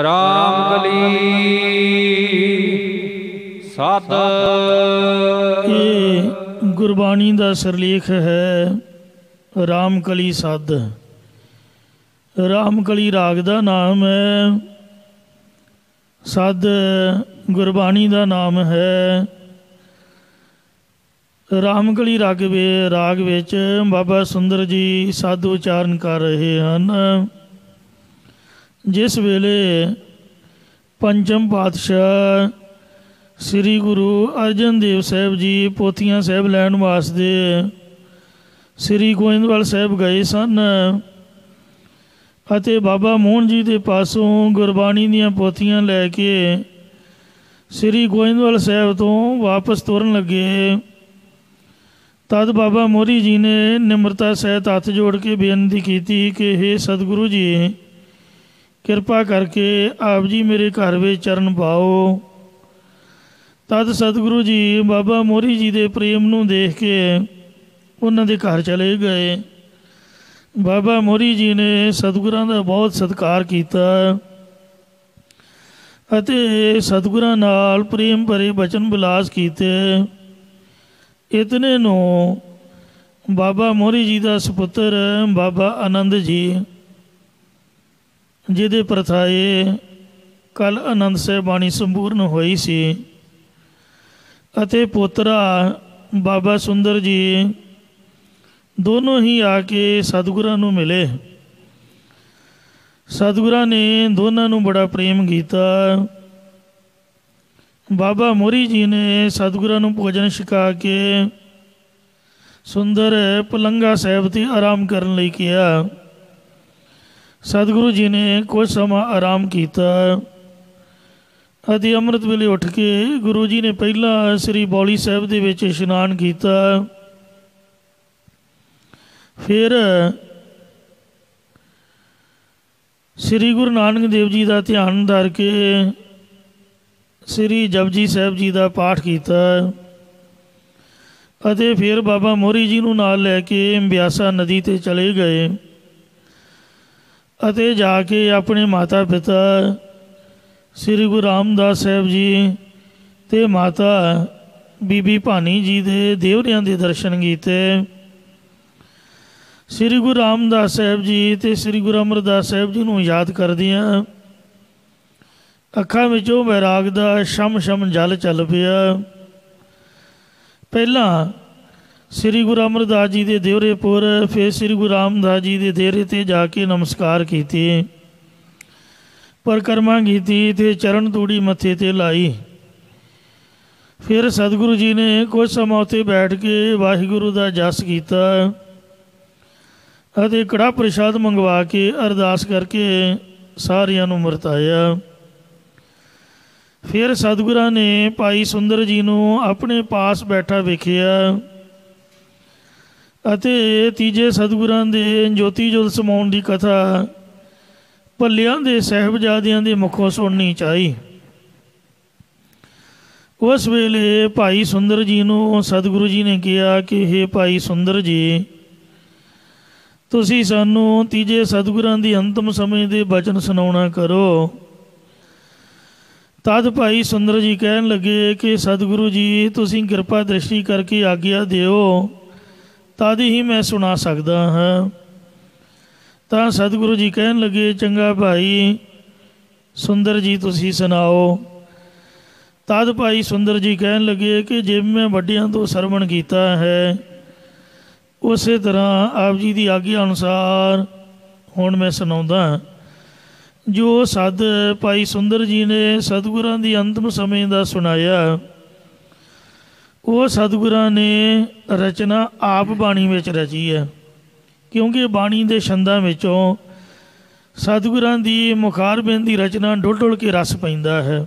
ਰਾਮਕਲੀ ਸਤ। ਇਹ ਗੁਰਬਾਣੀ ਦਾ ਸਿਰਲੇਖ ਹੈ ਰਾਮਕਲੀ ਸਦ। ਰਾਮਕਲੀ ਰਾਗ ਦਾ ਨਾਮ ਹੈ, ਸਦ ਗੁਰਬਾਣੀ ਦਾ ਨਾਮ ਹੈ। ਰਾਮਕਲੀ ਰਾਗ ਵਿੱਚ ਬਾਬਾ ਸੁੰਦਰ ਜੀ ਸਦ ਉਚਾਰਨ ਕਰ ਰਹੇ ਹਨ। ਜਿਸ ਵੇਲੇ ਪੰਚਮ ਪਾਤਸ਼ਾਹ ਸ੍ਰੀ ਗੁਰੂ ਅਰਜਨ ਦੇਵ ਸਾਹਿਬ ਜੀ ਪੋਥੀਆਂ ਸਾਹਿਬ ਲੈਣ ਵਾਸਤੇ ਸ੍ਰੀ ਗੋਇੰਦਵਾਲ ਸਾਹਿਬ ਗਏ ਸਨ ਅਤੇ ਬਾਬਾ ਮੋਹਨ ਜੀ ਦੇ ਪਾਸੋਂ ਗੁਰਬਾਣੀ ਦੀਆਂ ਪੋਥੀਆਂ ਲੈ ਕੇ ਸ੍ਰੀ ਗੋਇੰਦਵਾਲ ਸਾਹਿਬ ਤੋਂ ਵਾਪਸ ਤੁਰਨ ਲੱਗੇ, ਤਦ ਬਾਬਾ ਮੋਹਰੀ ਜੀ ਨੇ ਨਿਮਰਤਾ ਸਹਿਤ ਹੱਥ ਜੋੜ ਕੇ ਬੇਨਤੀ ਕੀਤੀ ਕਿ ਹੇ ਸਤਿਗੁਰੂ ਜੀ, ਕਿਰਪਾ ਕਰਕੇ ਆਪ ਜੀ ਮੇਰੇ ਘਰ ਵਿੱਚ ਚਰਨ ਪਾਓ। ਤਦ ਸਤਿਗੁਰੂ ਜੀ ਬਾਬਾ ਮੋਹਰੀ ਜੀ ਦੇ ਪ੍ਰੇਮ ਨੂੰ ਦੇਖ ਕੇ ਉਹਨਾਂ ਦੇ ਘਰ ਚਲੇ ਗਏ। ਬਾਬਾ ਮੋਹਰੀ ਜੀ ਨੇ ਸਤਿਗੁਰਾਂ ਦਾ ਬਹੁਤ ਸਤਿਕਾਰ ਕੀਤਾ ਅਤੇ ਸਤਿਗੁਰਾਂ ਨਾਲ ਪ੍ਰੇਮ ਭਰੇ ਬਚਨ ਬਿਲਾਸ ਕੀਤੇ। ਇਤਨੇ ਨੂੰ ਬਾਬਾ ਮੋਹਰੀ ਜੀ ਦਾ ਸਪੁੱਤਰ ਬਾਬਾ ਆਨੰਦ ਜੀ, ਜਿਹਦੇ ਪ੍ਰਥਾਏ ਕੱਲ ਆਨੰਦ ਸਾਹਿਬ ਬਾਣੀ ਸੰਪੂਰਨ ਹੋਈ ਸੀ, ਅਤੇ ਪੋਤਰਾ ਬਾਬਾ ਸੁੰਦਰ ਜੀ ਦੋਨੋਂ ਹੀ ਆ ਕੇ ਸਤਿਗੁਰਾਂ ਨੂੰ ਮਿਲੇ। ਸਤਿਗੁਰਾਂ ਨੇ ਦੋਨਾਂ ਨੂੰ ਬੜਾ ਪ੍ਰੇਮ ਕੀਤਾ। ਬਾਬਾ ਮੋਹਰੀ ਜੀ ਨੇ ਸਤਿਗੁਰਾਂ ਨੂੰ ਭੋਜਨ ਛਕਾ ਕੇ ਸੁੰਦਰ ਪਲੰਗਾ ਸਾਹਿਬ 'ਤੇ ਆਰਾਮ ਕਰਨ ਲਈ ਕਿਹਾ। ਸਤਿਗੁਰੂ ਜੀ ਨੇ ਕੁਝ ਸਮਾਂ ਆਰਾਮ ਕੀਤਾ ਅਤੇ ਅੰਮ੍ਰਿਤ ਵੇਲੇ ਉੱਠ ਕੇ ਗੁਰੂ ਜੀ ਨੇ ਪਹਿਲਾਂ ਸ੍ਰੀ ਬੌਲੀ ਸਾਹਿਬ ਦੇ ਵਿੱਚ ਇਸ਼ਨਾਨ ਕੀਤਾ। ਫਿਰ ਸ੍ਰੀ ਗੁਰੂ ਨਾਨਕ ਦੇਵ ਜੀ ਦਾ ਧਿਆਨ ਧਰ ਕੇ ਸ੍ਰੀ ਜਪਜੀ ਸਾਹਿਬ ਜੀ ਦਾ ਪਾਠ ਕੀਤਾ ਅਤੇ ਫਿਰ ਬਾਬਾ ਮੋਹਰੀ ਜੀ ਨੂੰ ਨਾਲ ਲੈ ਕੇ ਬਿਆਸਾ ਨਦੀ 'ਤੇ ਚਲੇ ਗਏ ਅਤੇ ਜਾ ਕੇ ਆਪਣੇ ਮਾਤਾ ਪਿਤਾ ਸ੍ਰੀ ਗੁਰੂ ਰਾਮਦਾਸ ਸਾਹਿਬ ਜੀ ਅਤੇ ਮਾਤਾ ਬੀਬੀ ਭਾਨੀ ਜੀ ਦੇ ਦੇਵਰਿਆਂ ਦੇ ਦਰਸ਼ਨ ਕੀਤੇ। ਸ੍ਰੀ ਗੁਰੂ ਰਾਮਦਾਸ ਸਾਹਿਬ ਜੀ ਅਤੇ ਸ੍ਰੀ ਗੁਰੂ ਅਮਰਦਾਸ ਸਾਹਿਬ ਜੀ ਨੂੰ ਯਾਦ ਕਰਦਿਆਂ ਅੱਖਾਂ ਵਿੱਚੋਂ ਵੈਰਾਗ ਦਾ ਛਮ ਛਮ ਜਲ ਚੱਲ ਪਿਆ। ਪਹਿਲਾਂ ਸ੍ਰੀ ਗੁਰੂ ਅਮਰਦਾਸ ਜੀ ਦੇ ਦੇਵਰੇਪੁਰ, ਫਿਰ ਸ੍ਰੀ ਗੁਰੂ ਰਾਮਦਾਸ ਜੀ ਦੇ ਦੇਰੇ 'ਤੇ ਜਾ ਕੇ ਨਮਸਕਾਰ ਕੀਤੀ, ਪਰਿਕਰਮਾ ਕੀਤੀ ਅਤੇ ਚਰਨ ਤੂੜੀ ਮੱਥੇ 'ਤੇ ਲਾਈ। ਫਿਰ ਸਤਿਗੁਰੂ ਜੀ ਨੇ ਕੁਝ ਸਮਾਂ ਉੱਥੇ ਬੈਠ ਕੇ ਵਾਹਿਗੁਰੂ ਦਾ ਜਸ ਕੀਤਾ ਅਤੇ ਕੜਾਹ ਪ੍ਰਸ਼ਾਦ ਮੰਗਵਾ ਕੇ ਅਰਦਾਸ ਕਰਕੇ ਸਾਰਿਆਂ ਨੂੰ ਵਰਤਾਇਆ। ਫਿਰ ਸਤਿਗੁਰਾਂ ਨੇ ਭਾਈ ਸੁੰਦਰ ਜੀ ਨੂੰ ਆਪਣੇ ਪਾਸ ਬੈਠਾ ਵੇਖਿਆ ਅਤੇ ਤੀਜੇ ਸਤਿਗੁਰਾਂ ਦੇ ਜੋਤੀ ਜੋਤ ਸਮਾਉਣ ਦੀ ਕਥਾ ਭੱਲਿਆਂ ਦੇ ਸਾਹਿਬਜ਼ਾਦਿਆਂ ਦੇ ਮੁਖੋਂ ਸੁਣਨੀ ਚਾਹੀ। ਉਸ ਵੇਲੇ ਭਾਈ ਸੁੰਦਰ ਜੀ ਨੂੰ ਸਤਿਗੁਰੂ ਜੀ ਨੇ ਕਿਹਾ ਕਿ ਹੇ ਭਾਈ ਸੁੰਦਰ ਜੀ, ਤੁਸੀਂ ਸਾਨੂੰ ਤੀਜੇ ਸਤਿਗੁਰਾਂ ਦੀ ਅੰਤਮ ਸਮੇਂ ਦੇ ਬਚਨ ਸੁਣਾਉਣਾ ਕਰੋ। ਤਦ ਭਾਈ ਸੁੰਦਰ ਜੀ ਕਹਿਣ ਲੱਗੇ ਕਿ ਸਤਿਗੁਰੂ ਜੀ, ਤੁਸੀਂ ਕਿਰਪਾ ਦ੍ਰਿਸ਼ਟੀ ਕਰਕੇ ਆਗਿਆ ਦਿਓ, ਤਦ ਹੀ ਮੈਂ ਸੁਣਾ ਸਕਦਾ ਹਾਂ। ਤਾਂ ਸਤਿਗੁਰੂ ਜੀ ਕਹਿਣ ਲੱਗੇ, ਚੰਗਾ ਭਾਈ ਸੁੰਦਰ ਜੀ, ਤੁਸੀਂ ਸੁਣਾਓ। ਤਦ ਭਾਈ ਸੁੰਦਰ ਜੀ ਕਹਿਣ ਲੱਗੇ ਕਿ ਜੇ ਮੈਂ ਵੱਡਿਆਂ ਤੋਂ ਸਰਵਣ ਕੀਤਾ ਹੈ, ਉਸੇ ਤਰ੍ਹਾਂ ਆਪ ਜੀ ਦੀ ਆਗਿਆ ਅਨੁਸਾਰ ਹੁਣ ਮੈਂ ਸੁਣਾਉਂਦਾ। ਜੋ ਸਦ ਭਾਈ ਸੁੰਦਰ ਜੀ ਨੇ ਸਤਿਗੁਰਾਂ ਦੀ ਅੰਤਮ ਸਮੇਂ ਦਾ ਸੁਣਾਇਆ, ਉਹ ਸਤਿਗੁਰਾਂ ਨੇ ਰਚਨਾ ਆਪ ਬਾਣੀ ਵਿੱਚ ਰਚੀ ਹੈ, ਕਿਉਂਕਿ ਬਾਣੀ ਦੇ ਛੰਦਾਂ ਵਿੱਚੋਂ ਸਤਿਗੁਰਾਂ ਦੀ ਮੁਖਾਰਬਿੰਦ ਦੀ ਰਚਨਾ ਡੁੱਲ ਡੁੱਲ ਕੇ ਰਸ ਪੈਂਦਾ ਹੈ।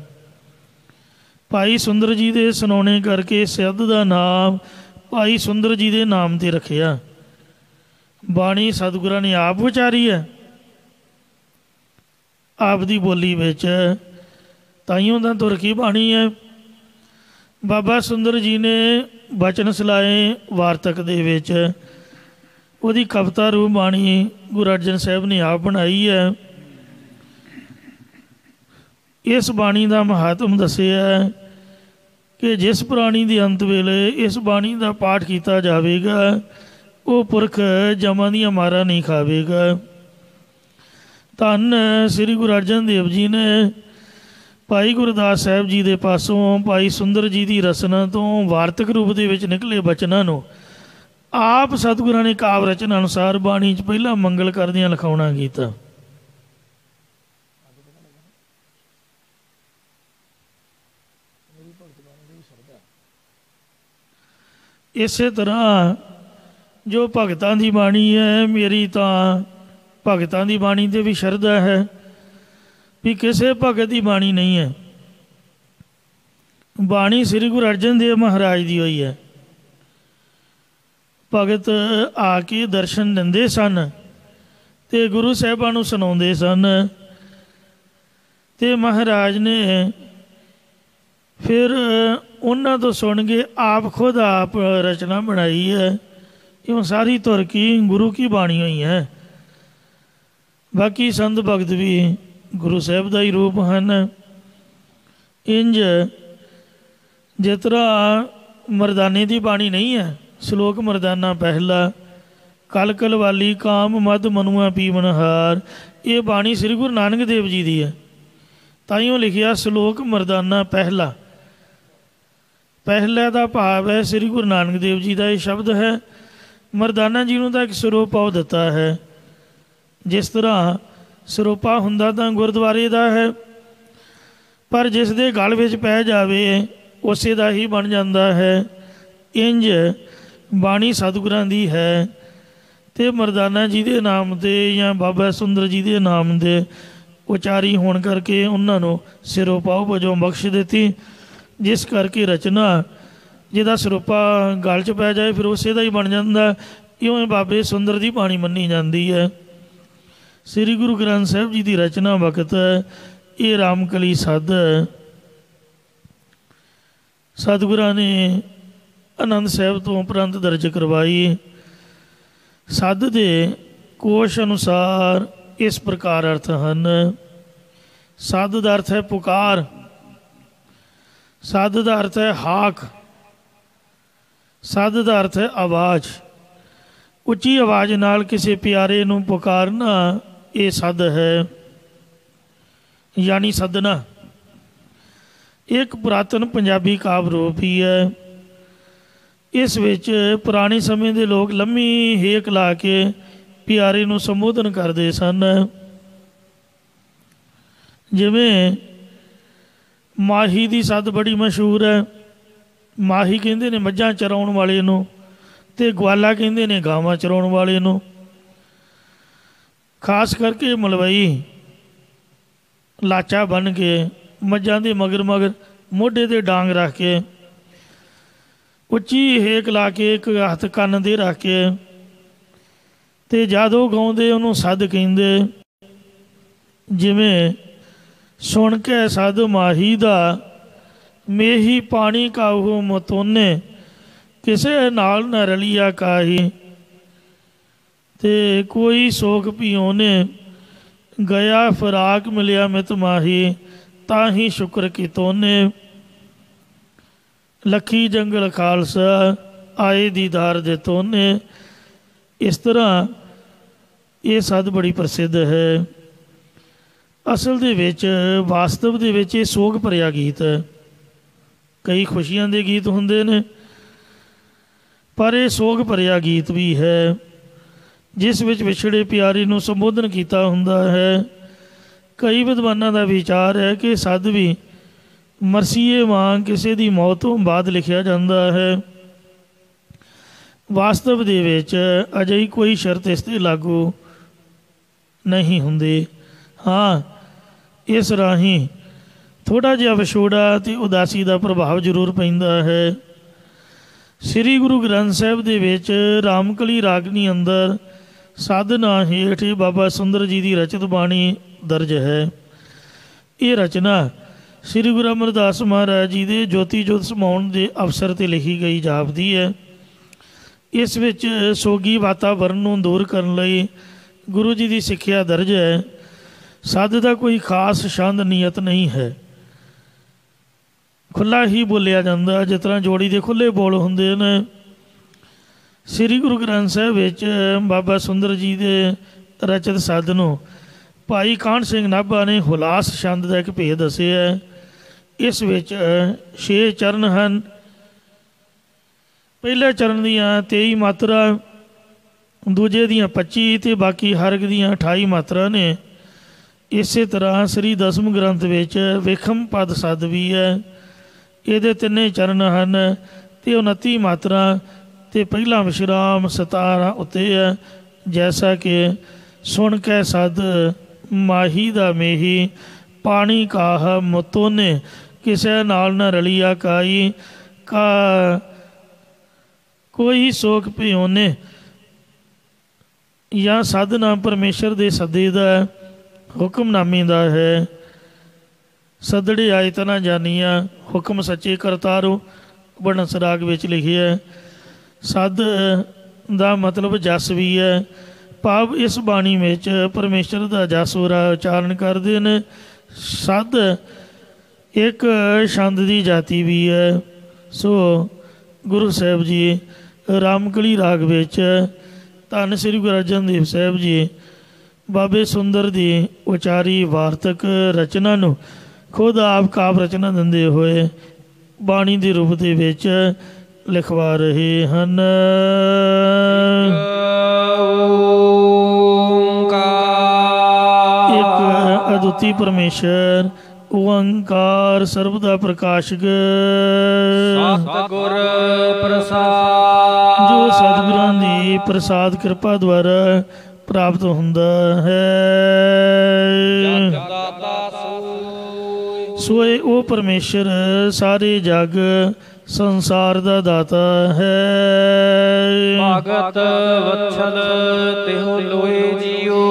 ਭਾਈ ਸੁੰਦਰ ਜੀ ਦੇ ਸੁਣਾਉਣੇ ਕਰਕੇ ਸਿੱਧ ਦਾ ਨਾਮ ਭਾਈ ਸੁੰਦਰ ਜੀ ਦੇ ਨਾਮ 'ਤੇ ਰੱਖਿਆ। ਬਾਣੀ ਸਤਿਗੁਰਾਂ ਨੇ ਆਪ ਵਿਚਾਰੀ ਹੈ ਆਪ ਦੀ ਬੋਲੀ ਵਿੱਚ, ਤਾਈਓਂ ਤਾਂ ਤੁਰ ਕੀ ਬਾਣੀ ਹੈ। ਬਾਬਾ ਸੁੰਦਰ ਜੀ ਨੇ ਬਚਨ ਸਲਾਏ ਵਾਰਤਕ ਦੇ ਵਿੱਚ ਉਹਦੀ ਕਵਿਤਾ ਰੂਪ ਬਾਣੀ ਗੁਰੂ ਅਰਜਨ ਸਾਹਿਬ ਨੇ ਆਪ ਬਣਾਈ ਹੈ। इस बाणी का महात्म दसिया कि जिस प्राणी के अंत वेले इस बाणी का पाठ किया जाएगा वो पुरख जमा दी मारा नहीं खावेगा। धन श्री गुरु अर्जन देव जी ने भाई गुरदास साहब जी के पासों भाई सुंदर जी की रचना तो वार्तक रूप के निकले बचनों को आप सतगुਰਾਂ ने काव्य रचना अनुसार बाणी च पहला मंगल करदियां लिखाउणा कीता। इस तरह जो भगतां की बाणी है मेरी तो भगतां की बाणी ते भी शरधा है भी किसी भगत की बाणी नहीं है। बाणी श्री गुरु अर्जन देव महाराज की हुई है। भगत आके दर्शन दिंदे सन ते गुरु साहिबां नूं सुणाउंदे सन ते महाराज ने फिर उन्हां तो सुन के आप खुद आप रचना बनाई है। इवें सारी तुर की गुरु की बाणी हुई है। बाकी संत भगत भी गुरु साहिब का ही रूप हैं। इंज जिस तरह मरदाने की बाणी नहीं है श्लोक मरदाना पहला कल कल वाली काम मद मनुआ पीवनहार ये बाणी श्री गुरु नानक देव जी की है। ताइयों लिखिया श्लोक मरदाना पहला। पहला का भाव है श्री गुरु नानक देव जी का ये शब्द है। मरदाना जी ने तो एक सरोपा दिता है। जिस तरह सरोपा हुंदा तां गुरुद्वारे का है पर जिस दे गल विच पै जावे उसे दा ही बन जाता है। इंज बाणी सतगुरां दी है ते मरदाना जी के नाम से या बाबा सुंदर जी के नाम से उचारी होने करके उन्होंने सिरोपाओ वजों बख्श दी। जिस करके रचना जिहदा सिरोपा गल च पै जाए फिर उसे दा ही बन जाता। इवें बाबे सुंदर की बाणी मन्नी जाती है। श्री गुरु ग्रंथ साहिब जी की रचना वक्त ये रामकली सद सतगुरां ने आनंद साहिब तो उपरंत दर्ज करवाई। सद दे कोश अनुसार इस प्रकार अर्थ हैं। सद का अर्थ है पुकार, सद का अर्थ है हाक, सद का अर्थ है आवाज़। उच्ची आवाज़ नाल किसी प्यारे नूं पुकारना ये सद है यानी सदना। एक पुरातन पंजाबी काव्य रूप ही है। इस विच पुराने समय के लोग लम्मी हेक ला के प्यारे नूं संबोधन करते सन। जिवें माही की सद बड़ी मशहूर है। माही कहते ने मझां चराउण वाले नूं ते ग्वाला कहते ने गावां चराउण वाले नूं। खास करके मलवई लाचा बन के मझां दे मगर मगर मोढे ते डांग रख के उच्ची हेक ला के एक हथ कन्न दे रख के ते जादों गाउंदे उहनूं सद कहिंदे। जिवें सुन के सद माही दा मेही पानी काहू मतोने किसे नाल न रलिया काही ते कोई सोख पियोने गया फराक मिलिया मित माही ताही शुक्र की तोने लखी जंगल खालसा आए दीदार दे तोने। इस तरह ये सद बड़ी प्रसिद्ध है। असल दे विच वास्तव दे विच ये सोग भरिया गीत है। कई खुशियां दे गीत हुंदे ने पर यह सोग भरिया गीत भी है जिस विच विछड़े प्यारे नूं संबोधन किया हुंदा है। कई विद्वानां दा विचार है कि सद भी मरसीए वांग किसी की मौत तो बाद लिखिया जाता है। वास्तव दे विच अजई कोई शर्त इस ते लागू नहीं हुंदी। हाँ इस राही थोड़ा जिहा विछोड़ा ते उदासी का प्रभाव जरूर पैंदा है। श्री गुरु ग्रंथ साहिब दे विच रामकली रागनी अंदर सद नां हेठ बाबा सुंदर जी की रचित बाणी दर्ज है। ये रचना श्री गुरु अमरदास महाराज जी के ज्योति जोत समाउण के अवसर पर लिखी गई जापदी है। इस विच सोगी वातावरण नूं दूर करन लई गुरु जी की सिक्ख्या दर्ज है। ਸੱਦ ਦਾ ਕੋਈ ਖਾਸ ਛੰਦ ਨੀਅਤ ਨਹੀਂ ਹੈ, ਖੁੱਲ੍ਹਾ ਹੀ ਬੋਲਿਆ ਜਾਂਦਾ, ਜਿਸ ਤਰ੍ਹਾਂ ਜੋੜੀ ਦੇ ਖੁੱਲ੍ਹੇ ਬੋਲ ਹੁੰਦੇ ਨੇ। ਸ੍ਰੀ ਗੁਰੂ ਗ੍ਰੰਥ ਸਾਹਿਬ ਵਿੱਚ ਬਾਬਾ ਸੁੰਦਰ ਜੀ ਦੇ ਰਚਿਤ ਸੱਦ ਨੂੰ ਭਾਈ ਕਾਹਨ ਸਿੰਘ ਨਾਭਾ ਨੇ ਹੁਲਾਸ ਛੰਦ ਦਾ ਇੱਕ ਭੇਦ ਦੱਸਿਆ। ਇਸ ਵਿੱਚ 6 ਚਰਨ ਹਨ। ਪਹਿਲੇ ਚਰਨ ਦੀਆਂ 23 ਮਾਤਰਾ, ਦੂਜੇ ਦੀਆਂ 25 ਅਤੇ ਬਾਕੀ ਹਰਕ ਦੀਆਂ 28 ਮਾਤਰਾ ਨੇ। ਇਸੇ ਤਰ੍ਹਾਂ ਸ੍ਰੀ ਦਸਮ ਗ੍ਰੰਥ ਵਿੱਚ ਵੇਖਮ ਪਦ ਸੱਦ ਵੀ ਹੈ। ਇਹਦੇ 3 ਚਰਨ ਹਨ ਅਤੇ 29 ਮਾਤਰਾ ਅਤੇ ਪਹਿਲਾ ਵਿਸ਼ਰਾਮ 17 ਉੱਤੇ ਹੈ। ਜੈਸਾ ਕਿ ਸੁਣ ਕੇ ਸੱਦ ਮਾਹੀ ਦਾ ਮੇਹੀ, ਪਾਣੀ ਕਾਹ ਮੁਤੋਨੇ, ਕਿਸੇ ਨਾਲ ਨਾ ਰਲੀਆ ਕਾਈ, ਕਾ ਕੋਈ ਸੋਖ ਭਿਓਨੇ। ਜਾਂ ਸੱਦ ਨਾਮ ਪਰਮੇਸ਼ਰ ਦੇ ਸੱਦੇ ਦਾ ਹੁਕਮਨਾਮੇ ਦਾ ਹੈ। ਸੱਦੜੇ ਆਏ ਤਾਂ ਨਾ ਜਾਨੀਆਂ, ਹੁਕਮ ਸੱਚੇ ਕਰਤਾਰੋ, ਬਣਸ ਰਾਗ ਵਿੱਚ ਲਿਖਿਆ। ਸੱਦ ਦਾ ਮਤਲਬ ਜਸ ਵੀ ਹੈ, ਭਾਵ ਇਸ ਬਾਣੀ ਵਿੱਚ ਪਰਮੇਸ਼ਰ ਦਾ ਜਸ ਉਚਾਰਨ ਕਰਦੇ ਨੇ। ਸੱਦ ਇੱਕ ਛੰਦ ਦੀ ਜਾਤੀ ਵੀ ਹੈ। ਸੋ ਗੁਰੂ ਸਾਹਿਬ ਜੀ ਰਾਮਕਲੀ ਰਾਗ ਵਿੱਚ ਧੰਨ ਸ੍ਰੀ ਗੁਰੂ ਅਰਜਨ ਦੇਵ ਸਾਹਿਬ ਜੀ ਬਾਬੇ ਸੁੰਦਰ ਦੀ ਉਚਾਰੀ ਵਾਰਤਕ ਰਚਨਾ ਨੂੰ ਖੁਦ ਆਪ ਕਾਵ ਰਚਨਾ ਦਿੰਦੇ ਹੋਏ ਬਾਣੀ ਦੇ ਰੂਪ ਦੇ ਵਿੱਚ ਲਿਖਵਾ ਰਹੇ ਹਨ। ਇੱਕ ਅਦੁੱਤੀ ਪਰਮੇਸ਼ਰ ਓੰਕਾਰ ਸਰਬ ਦਾ ਪ੍ਰਕਾਸ਼ਕ, ਸਤਿਗੁਰ ਪ੍ਰਸਾਦ, ਜੋ ਸਤਿਗੁਰਾਂ ਦੀ ਪ੍ਰਸਾਦ ਕਿਰਪਾ ਦੁਆਰਾ ਪ੍ਰਾਪਤ ਹੁੰਦਾ ਹੈ। ਸੋਏ ਉਹ ਪਰਮੇਸ਼ਰ ਸਾਰੇ ਜਗ ਸੰਸਾਰ ਦਾ ਦਾਤਾ ਹੈ। ਭਗਤ ਵਤਸਲ ਤਿਹੁ ਲੋਏ ਜੀਓ,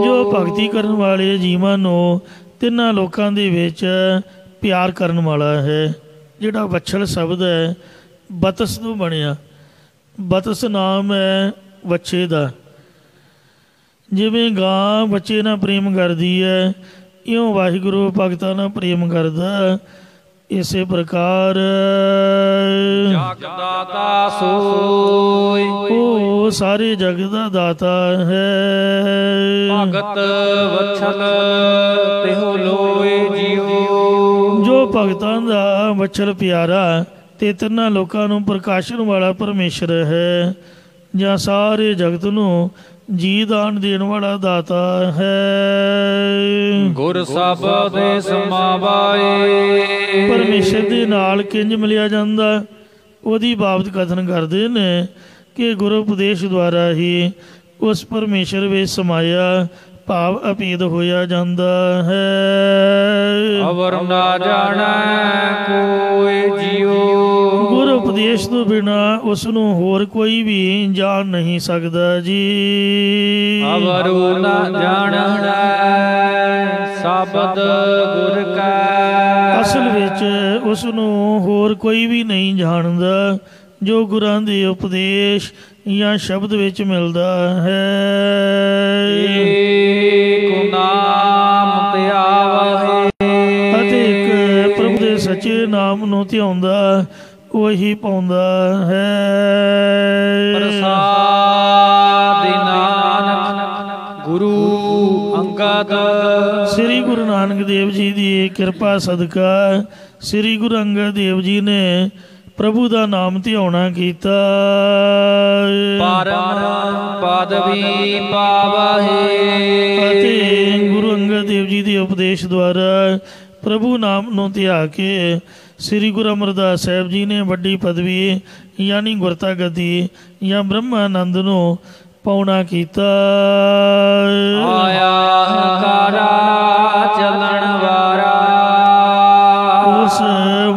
ਜੋ ਭਗਤੀ ਕਰਨ ਵਾਲੇ ਜੀਵਾਂ ਨੂੰ ਤਿੰਨਾਂ ਲੋਕਾਂ ਦੇ ਵਿੱਚ ਪਿਆਰ ਕਰਨ ਵਾਲਾ ਹੈ। ਜਿਹੜਾ ਵਛਲ ਸ਼ਬਦ ਹੈ ਬਤਸ ਤੋਂ ਬਣਿਆ। ਬਤਸ ਨਾਮ ਹੈ ਵੱਛੇ ਦਾ। ਜਿਵੇਂ ਗਾਂ ਬੱਚੇ ਨਾਲ ਪ੍ਰੇਮ ਕਰਦੀ ਹੈ, ਇਉਂ ਵਾਹਿਗੁਰੂ ਭਗਤਾਂ ਨਾਲ ਪ੍ਰੇਮ ਕਰਦਾ। ਇਸੇ ਪ੍ਰਕਾਰ ਜਗ ਦਾਤਾ ਸੋਇ, ਉਹ ਸਾਰੇ ਜਗ ਦਾ ਦਾਤਾ ਹੈ। ਭਗਤ ਵਤਸਲ ਤਿਹੁ ਲੋਏ ਜੀਓ, ਜੋ ਭਗਤਾਂ ਦਾ ਵਛਲ ਪਿਆਰਾ ਤੇ ਤਿੰਨਾਂ ਲੋਕਾਂ ਨੂੰ ਪ੍ਰਕਾਸ਼ਣ ਵਾਲਾ ਪਰਮੇਸ਼ਰ ਹੈ, ਜਾਂ ਸਾਰੇ ਜਗਤ ਨੂੰ ਜੀ ਦਾਨ ਦੇਣ ਵਾਲਾ ਦਾਤਾ ਹੈ। ਗੁਰ ਸਬਦਿ ਸਮਾਵਾਏ, ਪਰਮੇਸ਼ਰ ਦੇ ਨਾਲ ਕਿੰਝ ਮਿਲਿਆ ਜਾਂਦਾ, ਉਹਦੀ ਬਾਬਤ ਕਥਨ ਕਰਦੇ ਨੇ ਕਿ ਗੁਰੂ ਉਪਦੇਸ਼ ਦੁਆਰਾ ਹੀ ਉਸ ਪਰਮੇਸ਼ਰ ਵਿੱਚ ਸਮਾਇਆ, ਭਾਵ ਅਭੇਦ ਹੋਇਆ ਜਾਂਦਾ ਹੈ। ਅਵਰ ਨਾ ਜਾਣੈ ਕੋਈ ਜੀਓ, ਗੁਰੂ ਉਪਦੇਸ਼ ਤੋਂ ਬਿਨਾ ਉਸ ਨੂੰ ਹੋਰ ਕੋਈ ਵੀ ਜਾਣ ਨਹੀਂ ਸਕਦਾ ਜੀ। ਅਵਰ ਨਾ ਜਾਣੈ ਸ਼ਬਦ ਗੁਰ ਕਾ, ਅਸਲ ਵਿੱਚ ਉਸ ਨੂੰ ਹੋਰ ਕੋਈ ਵੀ ਨਹੀਂ ਜਾਣਦਾ ਜੋ ਗੁਰਾਂ ਦੇ ਉਪਦੇਸ਼ ਜਾਂ ਸ਼ਬਦ ਵਿੱਚ ਮਿਲਦਾ ਹੈ। ਏਕ ਨਾਮ ਧਿਆਵਹਿ, ਅਤੇ ਇੱਕ ਪ੍ਰਭੂ ਦੇ ਸੱਚੇ ਨਾਮ ਨੂੰ ਧਿਆਉਂਦਾ ਉਹੀ ਪਾਉਂਦਾ ਹੈ। ਪ੍ਰਸਾਦਿ ਨਾਨਕ ਗੁਰੂ ਅੰਗਦ, ਸ੍ਰੀ ਗੁਰੂ ਨਾਨਕ ਦੇਵ ਜੀ ਦੀ ਕਿਰਪਾ ਸਦਕਾ ਸ੍ਰੀ ਗੁਰੂ ਅੰਗਦ ਦੇਵ ਜੀ ਨੇ ਪ੍ਰਭੂ ਦਾ ਨਾਮ ਧਿਆਉਣਾ ਕੀਤਾ। ਪਰਮ ਪਦਵੀ ਪਾਵਹਿ, ਅਤੇ ਗੁਰੂ ਅੰਗਦ ਦੇਵ ਜੀ ਦੇ ਉਪਦੇਸ਼ ਦੁਆਰਾ ਪ੍ਰਭੂ ਨਾਮ ਨੂੰ ਧਿਆ ਕੇ ਸ੍ਰੀ ਗੁਰੂ ਅਮਰਦਾਸ ਸਾਹਿਬ ਜੀ ਨੇ ਵੱਡੀ ਪਦਵੀ ਯਾਨੀ ਗੁਰਤਾ ਗੱਦੀ ਜਾਂ ਬ੍ਰਹਮਾਨੰਦ ਨੂੰ ਪਾਉਣਾ ਕੀਤਾ। ਆਇਆ ਹੰਕਾਰਾ ਚੱਲਣ ਵਾਰਾ, ਉਸ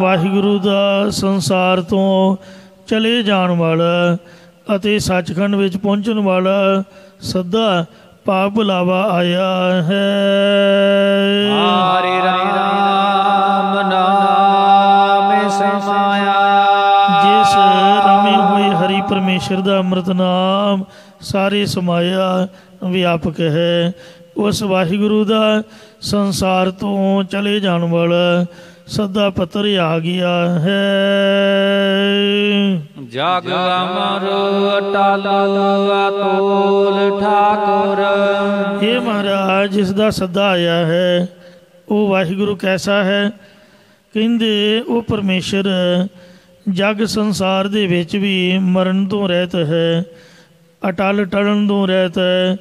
ਵਾਹਿਗੁਰੂ ਦਾ ਸੰਸਾਰ ਤੋਂ ਚਲੇ ਜਾਣ ਵਾਲਾ ਅਤੇ ਸੱਚਖੰਡ ਵਿੱਚ ਪਹੁੰਚਣ ਵਾਲਾ ਸਦਾ ਭਾਵ ਬੁਲਾਵਾ ਆਇਆ ਹੈ। ਹਰਿ ਰਾਮ ਨਾਮ ਸਮਾਇਆ, ਜਿਸ ਰਮੇ ਹੋਏ ਹਰੀ ਪਰਮੇਸ਼ਰ ਦਾ ਅੰਮ੍ਰਿਤ ਨਾਮ ਸਾਰੇ ਸਮਾਇਆ ਵਿਆਪਕ ਹੈ। ਉਸ ਵਾਹਿਗੁਰੂ ਦਾ ਸੰਸਾਰ ਤੋਂ ਚਲੇ ਜਾਣ ਵਾਲਾ ਸੱਦਾ ਪੱਤਰ ਆ ਗਿਆ ਹੈ। ਜਗ ਅਮਰ ਅਟਲ ਅਤੁਲ ਠਾਕੁਰ। ਇਹ ਮਹਾਰਾਜ ਜਿਸ ਦਾ ਸੱਦਾ ਆਇਆ ਹੈ ਉਹ ਵਾਹਿਗੁਰੂ ਕੈਸਾ ਹੈ? ਕਹਿੰਦੇ ਉਹ ਪਰਮੇਸ਼ਰ ਜਗ ਸੰਸਾਰ ਦੇ ਵਿੱਚ ਵੀ ਮਰਨ ਤੋਂ ਰਹਿਤ ਹੈ, ਅਟਲ ਟਲਣ ਤੋਂ ਰਹਿਤ ਹੈ,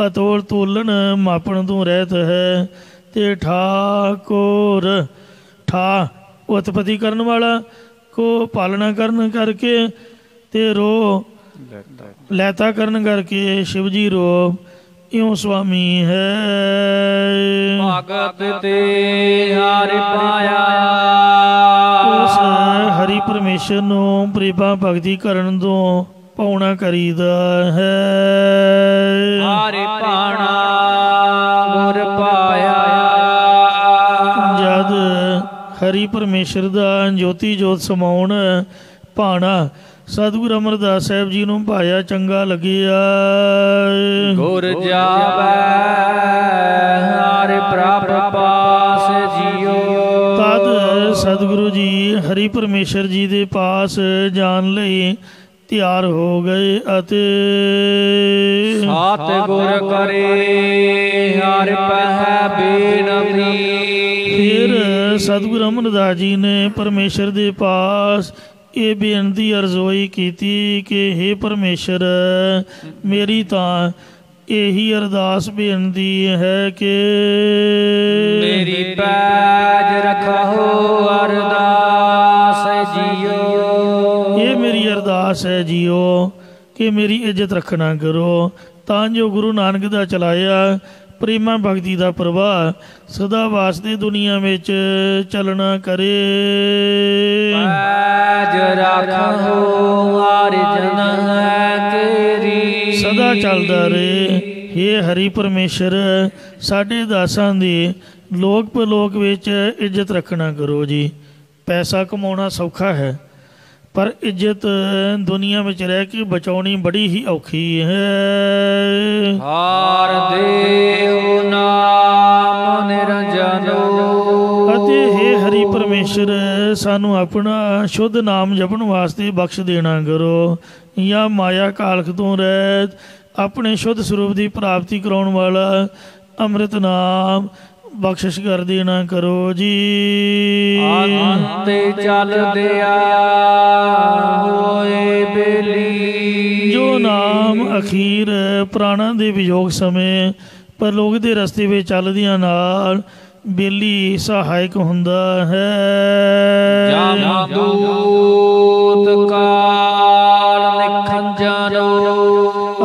ਅਤੋਲ ਤੋਲਣ ਮਾਪਣ ਤੋਂ ਰਹਿਤ ਹੈ, ਅਤੇ ਠਾਕੁਰ ਠਾ ਉਤਪਤੀ ਕਰਨ ਵਾਲਾ, ਕੋ ਪਾਲਣਾ ਕਰਨ ਕਰਕੇ, ਅਤੇ ਰੋ ਲੈਤਾ ਕਰਨ ਕਰਕੇ ਸ਼ਿਵਜੀ ਰੋ ਇਉਂ ਸੁਆਮੀ ਹੈ। ਭਗਤ ਤੇ ਹਰਿ ਪਾਇਆ। ਉਸ ਹਰੀ ਪਰਮੇਸ਼ਰ ਨੂੰ ਪ੍ਰੇਮਾ ਭਗਤੀ ਕਰਨ ਤੋਂ ਪਾਉਣਾ ਕਰੀਦਾ ਹੈ। ਹਰਿ ਪਾਣਾ ਗੁਰ ਪਾਇਆ। ਜਦ ਹਰੀ ਪਰਮੇਸ਼ਰ ਦਾ ਜੋਤੀ ਜੋਤ ਸਮਾਉਣ ਭਾਣਾ ਸਤਿਗੁਰੂ ਅਮਰਦਾਸ ਸਾਹਿਬ ਜੀ ਨੂੰ ਭਾਇਆ ਚੰਗਾ ਲੱਗਿਆ। ਗੁਰ ਜਾਵੈ ਹਰਿ ਪ੍ਰਭ ਪਾਸ ਜੀਓ। ਤਦ ਸਤਿਗੁਰੂ ਜੀ ਹਰੀ ਪਰਮੇਸ਼ਰ ਜੀ ਦੇ ਪਾਸ ਜਾਣ ਲਈ ਤਿਆਰ ਹੋ ਗਏ ਅਤੇ ਸਤਿਗੁਰ ਕਰੇ ਹਰਿ ਪਹਿ ਬੇਨਤੀ। ਫਿਰ ਸਤਿਗੁਰੂ ਅਮਰਦਾਸ ਜੀ ਨੇ ਪਰਮੇਸ਼ਰ ਦੇ ਪਾਸ ਇਹ ਬੇਨਤੀ ਅਰਜ਼ੋਈ ਕੀਤੀ ਕਿ ਹੇ ਪਰਮੇਸ਼ਰ, ਮੇਰੀ ਤਾਂ ਇਹੀ ਅਰਦਾਸ ਬੇਨਤੀ ਹੈ ਕਿ ਮੇਰੀ ਪੈਜ ਰੱਖੋ ਅਰਦਾਸ ਜੀਓ। ਇਹ ਮੇਰੀ ਅਰਦਾਸ ਹੈ ਜੀਓ ਕਿ ਮੇਰੀ ਇੱਜ਼ਤ ਰੱਖਣਾ ਕਰੋ, ਤਾਂ ਜੋ ਗੁਰੂ ਨਾਨਕ ਦਾ ਚਲਾਇਆ ਪ੍ਰੇਮਾ ਭਗਤੀ ਦਾ ਪ੍ਰਵਾਹ ਸਦਾ ਵਾਸਤੇ ਦੁਨੀਆ ਵਿੱਚ ਚੱਲਣਾ ਕਰੇ। ਪੈਜ ਰੱਖੋ ਹਰਿ ਜਨ ਹੈ ਤੇਰੀ। ਸਦਾ ਚੱਲਦਾ ਰਹੇ। ਹੇ ਹਰੀ ਪਰਮੇਸ਼ਰ, ਸਾਡੇ ਦਾਸਾਂ ਦੀ ਲੋਕ ਪਰਲੋਕ ਵਿੱਚ ਇੱਜ਼ਤ ਰੱਖਣਾ ਕਰੋ ਜੀ। ਪੈਸਾ ਕਮਾਉਣਾ ਸੌਖਾ ਹੈ, ਪਰ ਇੱਜ਼ਤ ਦੁਨੀਆ ਵਿੱਚ ਰਹਿ ਕੇ ਬਚਾਉਣੀ ਬੜੀ ਹੀ ਔਖੀ ਹੈ। ਹਾਰ ਦੇਹੁ ਨਾਮ ਨਿਰੰਜਨੋ। ਅਤੇ ਹੇ ਹਰੀ ਪਰਮੇਸ਼ਰ, ਸਾਨੂੰ ਆਪਣਾ ਸ਼ੁੱਧ ਨਾਮ ਜਪਣ ਵਾਸਤੇ ਬਖਸ਼ ਦੇਣਾ ਕਰੋ, ਜਾਂ ਮਾਇਆ ਕਾਲਖ ਤੋਂ ਰਹਿਤ ਆਪਣੇ ਸ਼ੁੱਧ ਸਰੂਪ ਦੀ ਪ੍ਰਾਪਤੀ ਕਰਾਉਣ ਵਾਲਾ ਅੰਮ੍ਰਿਤ ਨਾਮ ਬਖਸ਼ਿਸ਼ ਕਰ ਦੇਣਾ ਕਰੋ ਜੀ। ਅੰਤੇ ਚੱਲਦਿਆ ਹੋਏ ਬੇਲੀ। ਜੋ ਨਾਮ ਅਖੀਰ ਪ੍ਰਾਣਾਂ ਦੇ ਵਿਯੋਗ ਸਮੇਂ ਪਰਲੋਕ ਦੇ ਰਸਤੇ ਵਿੱਚ ਚੱਲਦਿਆਂ ਨਾਲ ਬੇਲੀ ਸਹਾਇਕ ਹੁੰਦਾ ਹੈ। ਜਮਦੂਤ ਕਾਲ ਨਿਖੰਜਨੋ।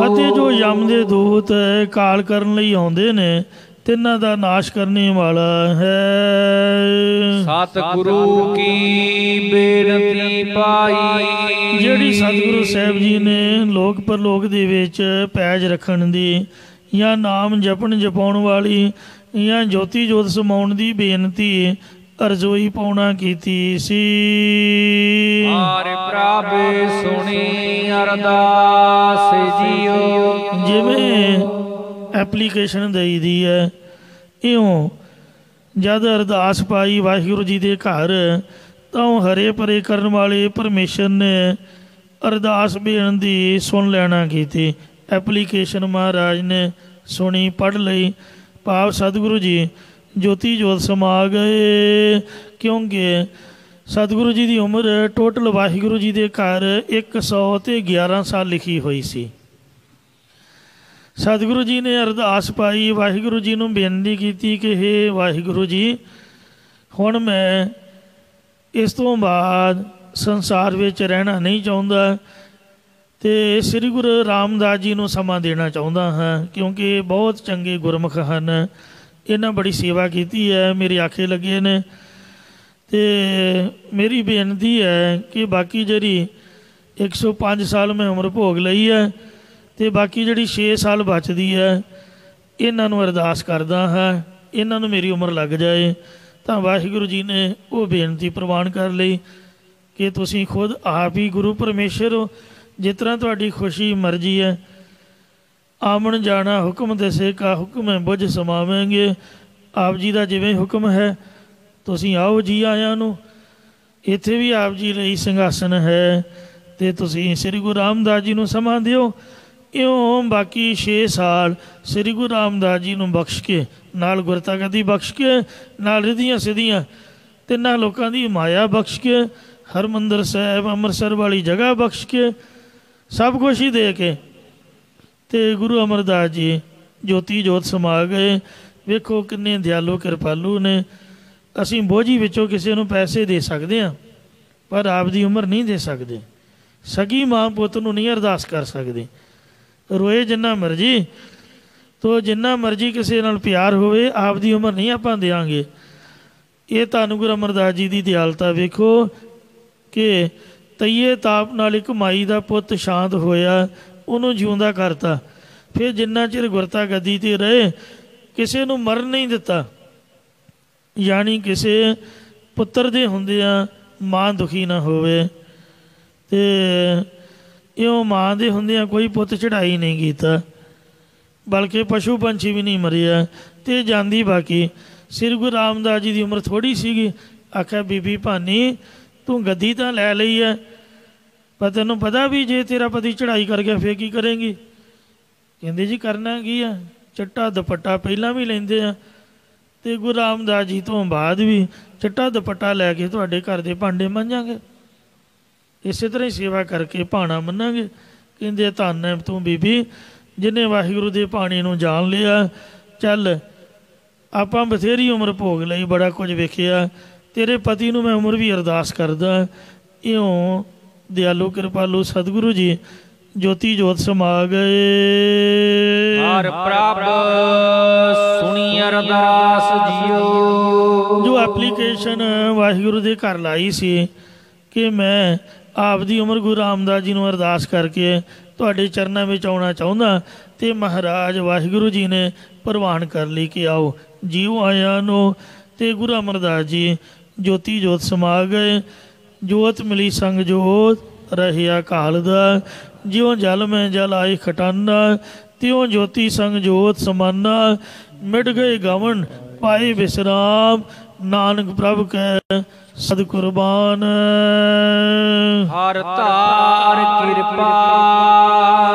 ਅਤੇ ਜੋ ਯਮ ਦੇ ਦੂਤ ਕਾਲ ਕਰਨ ਲਈ ਆਉਂਦੇ ਨੇ, ਤਿੰਨਾਂ ਦਾ ਨਾਸ਼ ਕਰਨੇ ਵਾਲਾ ਹੈ। ਸਤਿਗੁਰੂ ਕੀ ਬੇਨਤੀ ਪਾਈ। ਜਿਹੜੀ ਸਤਿਗੁਰੂ ਸਾਹਿਬ ਜੀ ਨੇ ਲੋਕ ਪਰਲੋਕ ਦੇ ਵਿੱਚ ਪੈਜ ਰੱਖਣ ਦੀ, ਜਾਂ ਨਾਮ ਜਪਣ ਜਪਾਉਣ ਵਾਲੀ, ਜਾਂ ਜੋਤੀ ਜੋਤ ਸਮਾਉਣ ਦੀ ਬੇਨਤੀ ਅਰਜ਼ੋਈ ਪਾਉਣਾ ਕੀਤੀ ਸੀ। ਹਰਿ ਪ੍ਰਭ ਸੁਣੀ ਅਰਦਾਸ ਜੀਓ। ਜਿਵੇਂ ਐਪਲੀਕੇਸ਼ਨ ਦੇਈ ਦੀ ਹੈ, ਇਉਂ ਜਦ ਅਰਦਾਸ ਪਾਈ ਵਾਹਿਗੁਰੂ ਜੀ ਦੇ ਘਰ, ਤਾਂ ਉਹ ਹਰੇ ਭਰੇ ਕਰਨ ਵਾਲੇ ਪਰਮੇਸ਼ਰ ਨੇ ਅਰਦਾਸ ਬੇਨਤੀ ਸੁਣ ਲੈਣਾ ਕੀਤੀ। ਐਪਲੀਕੇਸ਼ਨ ਮਹਾਰਾਜ ਨੇ ਸੁਣੀ, ਪੜ੍ਹ ਲਈ। ਭਾਵ ਸਤਿਗੁਰੂ ਜੀ ਜੋਤੀ ਜੋਤ ਸਮਾ ਗਏ, ਕਿਉਂਕਿ ਸਤਿਗੁਰੂ ਜੀ ਦੀ ਉਮਰ ਟੋਟਲ ਵਾਹਿਗੁਰੂ ਜੀ ਦੇ ਘਰ 111 ਸਾਲ ਲਿਖੀ ਹੋਈ ਸੀ। ਸਤਿਗੁਰੂ ਜੀ ਨੇ ਅਰਦਾਸ ਪਾਈ, ਵਾਹਿਗੁਰੂ ਜੀ ਨੂੰ ਬੇਨਤੀ ਕੀਤੀ ਕਿ ਹੇ ਵਾਹਿਗੁਰੂ ਜੀ, ਹੁਣ ਮੈਂ ਇਸ ਤੋਂ ਬਾਅਦ ਸੰਸਾਰ ਵਿੱਚ ਰਹਿਣਾ ਨਹੀਂ ਚਾਹੁੰਦਾ, ਅਤੇ ਸ੍ਰੀ ਗੁਰੂ ਰਾਮਦਾਸ ਜੀ ਨੂੰ ਸਮਾਂ ਦੇਣਾ ਚਾਹੁੰਦਾ ਹਾਂ, ਕਿਉਂਕਿ ਬਹੁਤ ਚੰਗੇ ਗੁਰਮੁਖ ਹਨ, ਇਹਨਾਂ ਬੜੀ ਸੇਵਾ ਕੀਤੀ ਹੈ, ਮੇਰੇ ਆਖੇ ਲੱਗੇ ਨੇ। ਅਤੇ ਮੇਰੀ ਬੇਨਤੀ ਹੈ ਕਿ ਬਾਕੀ ਜਿਹੜੀ 105 ਸਾਲ ਮੈਂ ਉਮਰ ਭੋਗ ਲਈ ਹੈ, ਅਤੇ ਬਾਕੀ ਜਿਹੜੀ 6 ਸਾਲ ਬਚਦੀ ਹੈ, ਇਹਨਾਂ ਨੂੰ ਅਰਦਾਸ ਕਰਦਾ ਹਾਂ, ਇਹਨਾਂ ਨੂੰ ਮੇਰੀ ਉਮਰ ਲੱਗ ਜਾਏ। ਤਾਂ ਵਾਹਿਗੁਰੂ ਜੀ ਨੇ ਉਹ ਬੇਨਤੀ ਪ੍ਰਵਾਨ ਕਰ ਲਈ ਕਿ ਤੁਸੀਂ ਖੁਦ ਆਪ ਹੀ ਗੁਰੂ ਪਰਮੇਸ਼ਰ ਹੋ, ਜਿਸ ਤਰ੍ਹਾਂ ਤੁਹਾਡੀ ਖੁਸ਼ੀ ਮਰਜ਼ੀ ਹੈ। ਆਮਣ ਜਾਣਾ ਹੁਕਮ ਦਸੇ ਕਾ ਹੁਕਮ ਬੁਝ ਸਮਾਵੇਂਗੇ। ਆਪ ਜੀ ਦਾ ਜਿਵੇਂ ਹੁਕਮ ਹੈ ਤੁਸੀਂ ਆਓ ਜੀ ਆਇਆਂ ਨੂੰ। ਇੱਥੇ ਵੀ ਆਪ ਜੀ ਲਈ ਸਿੰਘਾਸਨ ਹੈ ਅਤੇ ਤੁਸੀਂ ਸ੍ਰੀ ਗੁਰੂ ਰਾਮਦਾਸ ਜੀ ਨੂੰ ਸਮਾਂ ਦਿਓ। ਇਉਂ ਬਾਕੀ 6 ਸਾਲ ਸ੍ਰੀ ਗੁਰੂ ਰਾਮਦਾਸ ਜੀ ਨੂੰ ਬਖਸ਼ ਕੇ, ਨਾਲ ਗੁਰਤਾ ਗੱਦੀ ਬਖਸ਼ ਕੇ, ਨਾਲ ਰਿੱਧੀਆਂ ਸਿੱਧੀਆਂ ਤਿੰਨਾਂ ਲੋਕਾਂ ਦੀ ਮਾਇਆ ਬਖਸ਼ ਕੇ, ਹਰਿਮੰਦਰ ਸਾਹਿਬ ਅੰਮ੍ਰਿਤਸਰ ਵਾਲੀ ਜਗ੍ਹਾ ਬਖਸ਼ ਕੇ, ਸਭ ਕੁਛ ਹੀ ਦੇ ਕੇ ਅਤੇ ਗੁਰੂ ਅਮਰਦਾਸ ਜੀ ਜੋਤੀ ਜੋਤ ਸਮਾ ਗਏ। ਵੇਖੋ ਕਿੰਨੇ ਦਿਆਲੂ ਕਿਰਪਾਲੂ ਨੇ। ਅਸੀਂ ਬੋਝੀ ਵਿੱਚੋਂ ਕਿਸੇ ਨੂੰ ਪੈਸੇ ਦੇ ਸਕਦੇ ਹਾਂ ਪਰ ਆਪ ਦੀ ਉਮਰ ਨਹੀਂ ਦੇ ਸਕਦੇ। ਸਗੀ ਮਾਂ ਪੁੱਤ ਨੂੰ ਨਹੀਂ ਅਰਦਾਸ ਕਰ ਸਕਦੇ। ਰੋਏ ਜਿੰਨਾ ਮਰਜ਼ੀ ਤੋ ਜਿੰਨਾ ਮਰਜ਼ੀ ਕਿਸੇ ਨਾਲ ਪਿਆਰ ਹੋਵੇ, ਆਪ ਦੀ ਉਮਰ ਨਹੀਂ ਆਪਾਂ ਦਿਆਂਗੇ। ਇਹ ਧੰਨ ਗੁਰੂ ਅਮਰਦਾਸ ਜੀ ਦੀ ਦਿਆਲਤਾ ਵੇਖੋ ਕਿ ਤਈਏ ਤਾਪ ਨਾਲ ਇੱਕ ਮਾਈ ਦਾ ਪੁੱਤ ਸ਼ਾਂਤ ਹੋਇਆ, ਉਹਨੂੰ ਜਿਉਂਦਾ ਕਰਤਾ। ਫਿਰ ਜਿੰਨਾ ਚਿਰ ਗੁਰਤਾ ਗੱਦੀ 'ਤੇ ਰਹੇ ਕਿਸੇ ਨੂੰ ਮਰਨ ਨਹੀਂ ਦਿੱਤਾ। ਯਾਨੀ ਕਿਸੇ ਪੁੱਤਰ ਦੇ ਹੁੰਦਿਆਂ ਮਾਂ ਦੁਖੀ ਨਾ ਹੋਵੇ ਅਤੇ ਇਉਂ ਮਾਂ ਦੇ ਹੁੰਦਿਆਂ ਕੋਈ ਪੁੱਤ ਚੜ੍ਹਾਈ ਨਹੀਂ ਕੀਤਾ, ਬਲਕਿ ਪਸ਼ੂ ਪੰਛੀ ਵੀ ਨਹੀਂ ਮਰਿਆ। ਅਤੇ ਜਾਂਦੀ ਬਾਕੀ ਸ੍ਰੀ ਗੁਰੂ ਰਾਮਦਾਸ ਜੀ ਦੀ ਉਮਰ ਥੋੜ੍ਹੀ ਸੀਗੀ। ਆਖਿਆ ਬੀਬੀ ਭਾਨੀ ਤੂੰ ਗੱਦੀ ਤਾਂ ਲੈ ਲਈ ਹੈ, ਪਰ ਤੈਨੂੰ ਪਤਾ ਵੀ ਜੇ ਤੇਰਾ ਪਤੀ ਚੜ੍ਹਾਈ ਕਰ ਗਿਆ ਫਿਰ ਕੀ ਕਰੇਂਗੀ? ਕਹਿੰਦੇ ਜੀ ਕਰਨਾ ਕੀ ਆ, ਚਿੱਟਾ ਦੁਪੱਟਾ ਪਹਿਲਾਂ ਵੀ ਲੈਂਦੇ ਆ ਅਤੇ ਗੁਰੂ ਰਾਮਦਾਸ ਜੀ ਤੋਂ ਬਾਅਦ ਵੀ ਚਿੱਟਾ ਦੁਪੱਟਾ ਲੈ ਕੇ ਤੁਹਾਡੇ ਘਰ ਦੇ ਭਾਂਡੇ ਮਾਂਜਾਂਗੇ, ਇਸੇ ਤਰ੍ਹਾਂ ਹੀ ਸੇਵਾ ਕਰਕੇ ਭਾਣਾ ਮੰਨਾਂਗੇ। ਕਹਿੰਦੇ ਧੰਨ ਹੈ ਤੂੰ ਬੀਬੀ ਜਿਹਨੇ ਵਾਹਿਗੁਰੂ ਦੇ ਪਾਣੀ ਨੂੰ ਜਾਣ ਲਿਆ। ਚੱਲ ਆਪਾਂ ਬਥੇਰੀ ਉਮਰ ਭੋਗ ਲਈ, ਬੜਾ ਕੁਝ ਵੇਖਿਆ, ਤੇਰੇ ਪਤੀ ਨੂੰ ਮੈਂ ਉਮਰ ਵੀ ਅਰਦਾਸ ਕਰਦਾ। ਇਉਂ ਦਿਆਲੂ ਕਿਰਪਾਲੂ ਸਤਿਗੁਰੂ ਜੀ ਜੋਤੀ ਜੋਤ ਸਮਾ ਗਏ। ਹਰ ਪ੍ਰਭ ਸੁਣੀ ਅਰਦਾਸ ਜੀਓ। ਜੋ ਐਪਲੀਕੇਸ਼ਨ ਵਾਹਿਗੁਰੂ ਦੇ ਘਰ ਲਾਈ ਸੀ ਕਿ ਮੈਂ ਆਪ ਦੀ ਉਮਰ ਗੁਰੂ ਰਾਮਦਾਸ ਜੀ ਨੂੰ ਅਰਦਾਸ ਕਰਕੇ ਤੁਹਾਡੇ ਚਰਨਾਂ ਵਿੱਚ ਆਉਣਾ ਚਾਹੁੰਦਾ, ਅਤੇ ਮਹਾਰਾਜ ਵਾਹਿਗੁਰੂ ਜੀ ਨੇ ਪ੍ਰਵਾਨ ਕਰ ਲਈ ਕਿ ਆਓ ਜੀਓ ਆਇਆਂ ਨੂੰ। ਅਤੇ ਗੁਰੂ ਅਮਰਦਾਸ ਜੀ ਜੋਤੀ ਜੋਤ ਸਮਾ ਗਏ। ਜੋਤ ਮਿਲੀ ਸੰਗ ਜੋਤ ਰਹਿਆ ਕਾਲ ਦਾ, ਜਿਉਂ ਜਲ ਮੈਂ ਜਲ ਆਏ ਖਟਾਨਾ, ਤਿਉਂ ਜੋਤੀ ਸੰਗ ਜੋਤ ਸਮਾਨਾ। ਮਿਟ ਗਏ ਗਵਨ ਪਾਏ ਵਿਸਰਾਮ, ਨਾਨਕ ਪ੍ਰਭ ਕੈ ਸਦ ਕੁਰਬਾਨ। ਹਰ ਧਾਰ ਕਿਰਪਾ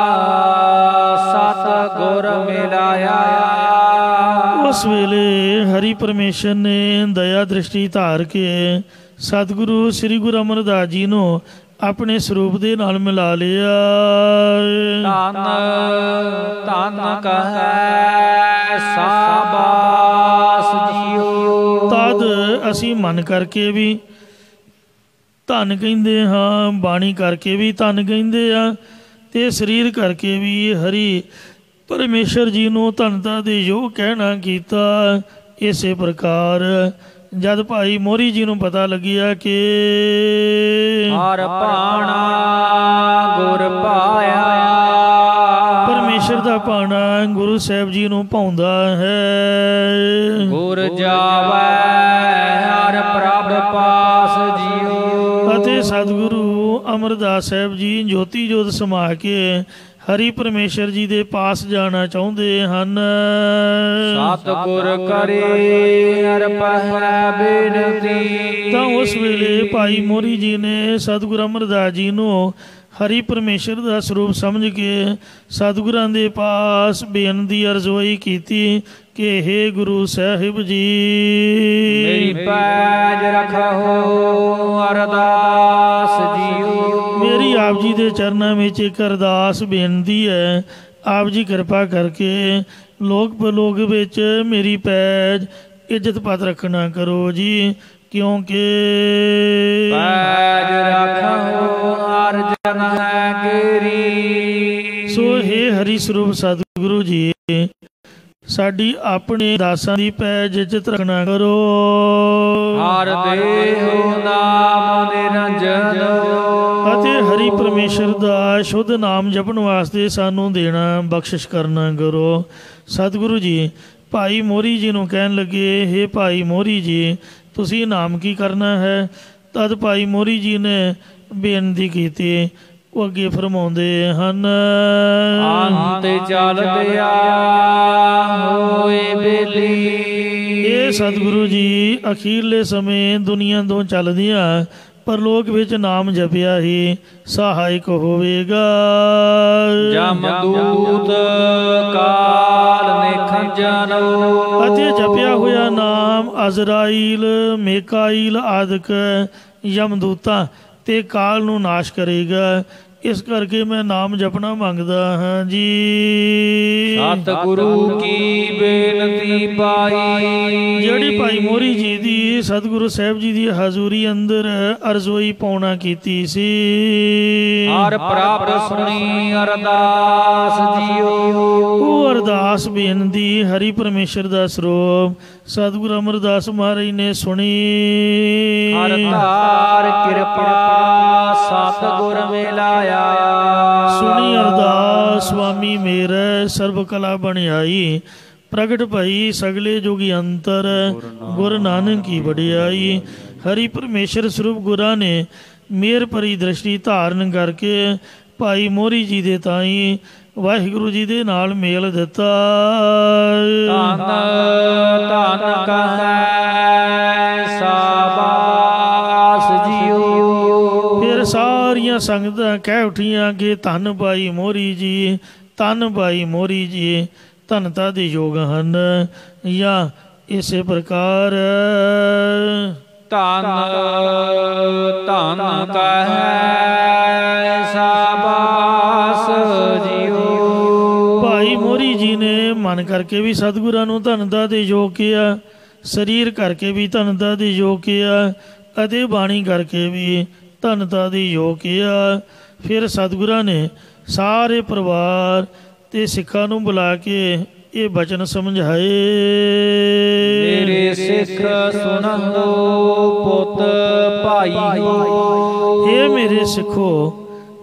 ਸਤ ਗੁਰ ਮਿਲਾਇਆ। ਉਸ ਵੇਲੇ ਹਰੀ ਪਰਮੇਸ਼ਰ ਨੇ ਦਇਆ ਦ੍ਰਿਸ਼ਟੀ ਧਾਰ ਕੇ ਸਤਿਗੁਰੂ ਸ੍ਰੀ ਗੁਰੂ ਅਮਰਦਾਸ ਜੀ ਨੂੰ ਆਪਣੇ ਸਰੂਪ ਦੇ ਨਾਲ ਮਿਲਾ ਲਿਆ। ਧੰਨ ਧੰਨ ਕਹੈ ਸਾਬਾਸ ਜੀਓ। ਤਦ ਅਸੀਂ ਮਨ ਕਰਕੇ ਵੀ ਧੰਨ ਕਹਿੰਦੇ ਹਾਂ, ਬਾਣੀ ਕਰਕੇ ਵੀ ਧੰਨ ਕਹਿੰਦੇ ਆ, ਅਤੇ ਸਰੀਰ ਕਰਕੇ ਵੀ ਹਰੀ ਪਰਮੇਸ਼ਰ ਜੀ ਨੂੰ ਧੰਨਤਾ ਦੇ ਯੋਗ ਕਹਿਣਾ ਕੀਤਾ। ਇਸੇ ਪ੍ਰਕਾਰ ਜਦ ਭਾਈ ਮੋਹਰੀ ਜੀ ਨੂੰ ਪਤਾ ਲੱਗਿਆ ਕਿ ਹਰ ਭਾਣਾ ਗੁਰ ਪਾਇਆ, ਪਰਮੇਸ਼ਰ ਦਾ ਭਾਣਾ ਗੁਰੂ ਸਾਹਿਬ ਜੀ ਨੂੰ ਭਾਉਂਦਾ ਹੈ। ਗੁਰ ਜਾਵੈ ਹਰ ਪ੍ਰਭ ਪਾਸ ਜੀਓ। ਅਤੇ ਸਤਿਗੁਰੂ ਅਮਰਦਾਸ ਸਾਹਿਬ ਜੀ ਜੋਤੀ ਜੋਤ ਸਮਾ ਕੇ ਹਰੀ ਪਰਮੇਸ਼ਰ ਜੀ ਦੇ ਪਾਸ ਜਾਣਾ ਚਾਹੁੰਦੇ ਹਨ। ਸਤਿਗੁਰ ਕਰੇ ਅਰਪਹਿ ਬੇਨਤੀ। ਤਾਂ ਉਸ ਵੇਲੇ ਭਾਈ ਮੋਹਰੀ ਜੀ ਨੇ ਸਤਿਗੁਰੂ ਅਮਰਦਾਸ ਜੀ ਨੂੰ ਹਰੀ ਪਰਮੇਸ਼ਰ ਦਾ ਸਰੂਪ ਸਮਝ ਕੇ ਸਤਿਗੁਰਾਂ ਦੇ ਪਾਸ ਬੇਨਤੀ ਅਰਜ਼ੋਈ ਕੀਤੀ ਕਿ ਹੇ ਗੁਰੂ ਸਾਹਿਬ ਜੀ, ਮੇਰੀ ਪੈਜ ਰਖੋ ਅਰਦਾਸ ਜੀਓ। ਮੇਰੀ ਆਪ ਜੀ ਦੇ ਚਰਨਾਂ ਵਿੱਚ ਇੱਕ ਅਰਦਾਸ ਬੇਨਤੀ ਹੈ। ਆਪ ਜੀ ਕਿਰਪਾ ਕਰਕੇ ਲੋਕ ਪਰਲੋਕ ਵਿੱਚ ਮੇਰੀ ਪੈਜ ਇੱਜ਼ਤ ਪਤ ਰੱਖਣਾ ਕਰੋ ਜੀ, ਕਿਉਂਕਿ ਪੈਜ ਰਖੋ ਅਰਜਨ ਹੈ ਗੇਰੀ। ਸੋ ਹੇ ਹਰੀ ਸਰੂਪ ਸਤਿਗੁਰੂ ਜੀ, ਸਾਡੀ ਆਪਣੇ ਦਾਸਾਂ ਦੀ ਪੈਜ ਇੱਜ਼ਤ ਰੱਖਣਾ ਕਰੋ। ਹਰ ਦੇਹੁ ਨਾਮ ਨਿਰੰਜਨ, ਅਤੇ ਹਰੀ ਪਰਮੇਸ਼ਰ ਦਾ ਸ਼ੁੱਧ ਨਾਮ ਜਪਣ ਵਾਸਤੇ ਸਾਨੂੰ ਦੇਣਾ ਬਖਸ਼ਿਸ਼ ਕਰਨਾ ਕਰੋ। ਸਤਿਗੁਰੂ ਜੀ ਭਾਈ ਮੋਹਰੀ ਜੀ ਨੂੰ ਕਹਿਣ ਲੱਗੇ, ਹੇ ਭਾਈ ਮੋਹਰੀ ਜੀ, ਤੁਸੀਂ ਨਾਮ ਕੀ ਕਰਨਾ ਹੈ? ਤਦ ਭਾਈ ਮੋਹਰੀ ਜੀ ਨੇ ਬੇਨਤੀ ਕੀਤੀ, ਉਹ ਅੱਗੇ ਫਰਮਾਉਂਦੇ ਹਨ। ਅੰਤ ਚੱਲਦਿਆ ਹੋਏ ਬੇਲੀ। ਇਹ ਸਤਿਗੁਰੂ ਜੀ ਅਖੀਰਲੇ ਸਮੇਂ ਦੁਨੀਆ ਤੋਂ ਚੱਲਦਿਆਂ ਪਰਲੋਕ ਵਿੱਚ ਨਾਮ ਜਪਿਆ ਹੀ ਸਹਾਇਕ ਹੋਵੇਗਾ। ਜਮਦੂਤ ਕਾਲ ਨਿਖੰਜਨ। ਅਤੇ ਜਪਿਆ ਹੋਇਆ ਨਾਮ ਅਜ਼ਰਾਈਲ, ਮੇਕਾਈਲ ਆਦਿਕ ਯਮਦੂਤਾਂ ਤੇ ਕਾਲ ਨੂੰ ਨਾਸ਼ ਕਰੇਗਾ। ਇਸ ਕਰਕੇ ਮੈਂ ਨਾਮ ਜਪਣਾ ਮੰਗਦਾ ਹਾਂ ਜੀ। ਸਤਿਗੁਰੂ ਕੀ ਬੇਨਤੀ ਪਾਈ। ਜਿਹੜੀ ਭਾਈ ਮੋਹਰੀ ਜੀ ਦੀ ਸਤਿਗੁਰੂ ਸਾਹਿਬ ਜੀ ਦੀ ਹਜ਼ੂਰੀ ਅੰਦਰ ਅਰਜ਼ੋਈ ਪਾਉਣਾ ਕੀਤੀ ਸੀ। ਹਰ ਪ੍ਰਾਪਤ ਸੁਣੀ ਅਰਦਾਸ ਜੀਓ। ਉਹ ਅਰਦਾਸ ਬੇਨਤੀ ਹਰੀ ਪਰਮੇਸ਼ਰ ਦਾ ਸਰੂਪ ਸਤਿਗੁਰੂ ਅਮਰਦਾਸ ਮਹਾਰਾਜ ਨੇ ਸੁਣੀ। ਹਰ ਧਾਰ ਕਿਰਪਾ ਸਤਿਗੁਰ ਮਿਲਾਇਆ। ਸੁਣੀ ਅਰਦਾਸ ਸੁਆਮੀ ਮੇਰੇ ਸਰਬ ਕਲਾ ਬਣਾਈ। ਪ੍ਰਗਟ ਭਈ ਸਗਲੇ ਜੋਗੀ ਅੰਤਰ ਗੁਰ ਨਾਨਕ ਕੀ ਵਡਿਆਈ। ਹਰੀ ਪਰਮੇਸ਼ਰ ਸਰੂਪ ਗੁਰਾਂ ਨੇ ਮੇਰ ਭਰੀ ਦ੍ਰਿਸ਼ਟੀ ਧਾਰਨ ਕਰਕੇ ਭਾਈ ਮੋਹਰੀ ਜੀ ਦੇ ਤਾਈਂ ਵਾਹਿਗੁਰੂ ਜੀ ਦੇ ਨਾਲ ਮੇਲ ਦਿੱਤਾ। ਧੰਨ ਧੰਨ ਕਹੈ ਸਾਬਾਸ ਜੀਓ। ਫਿਰ ਸਾਰੀਆਂ ਸੰਗਤਾਂ ਕਹਿ ਉੱਠੀਆਂ ਕਿ ਧੰਨ ਭਾਈ ਮੋਹਰੀ ਜੀ, ਧੰਨ ਭਾਈ ਮੋਹਰੀ ਜੀ, ਧੰਨਤਾ ਦੇ ਯੋਗ ਹਨ। ਜਾਂ ਇਸੇ ਪ੍ਰਕਾਰ ਧੰਨ ਧੰਨ ਕਹੈ ਸਾਬਾਸ ਜੀਓ। ਭਾਈ ਮੋਹਰੀ ਜੀ ਨੇ ਮਨ ਕਰਕੇ ਵੀ ਸਤਿਗੁਰਾਂ ਨੂੰ ਧੰਨਤਾ ਦੇ ਯੋਗ ਕਿਹਾ, ਸਰੀਰ ਕਰਕੇ ਵੀ ਧੰਨਤਾ ਦੇ ਯੋਗ ਕਿਹਾ ਅਤੇ ਬਾਣੀ ਕਰਕੇ ਵੀ ਧੰਨਤਾ ਦੇ ਯੋਗ ਕਿਹਾ। ਫਿਰ ਸਤਿਗੁਰਾਂ ਨੇ ਸਾਰੇ ਪਰਿਵਾਰ ਤੇ ਸਿੱਖਾਂ ਨੂੰ ਬੁਲਾ ਕੇ ਇਹ ਬਚਨ ਸਮਝਾਏ। ਮੇਰੇ ਸਿੱਖ ਸੁਣੋ ਪੁੱਤ ਭਾਈਓ। ਇਹ ਮੇਰੇ ਸਿੱਖੋ,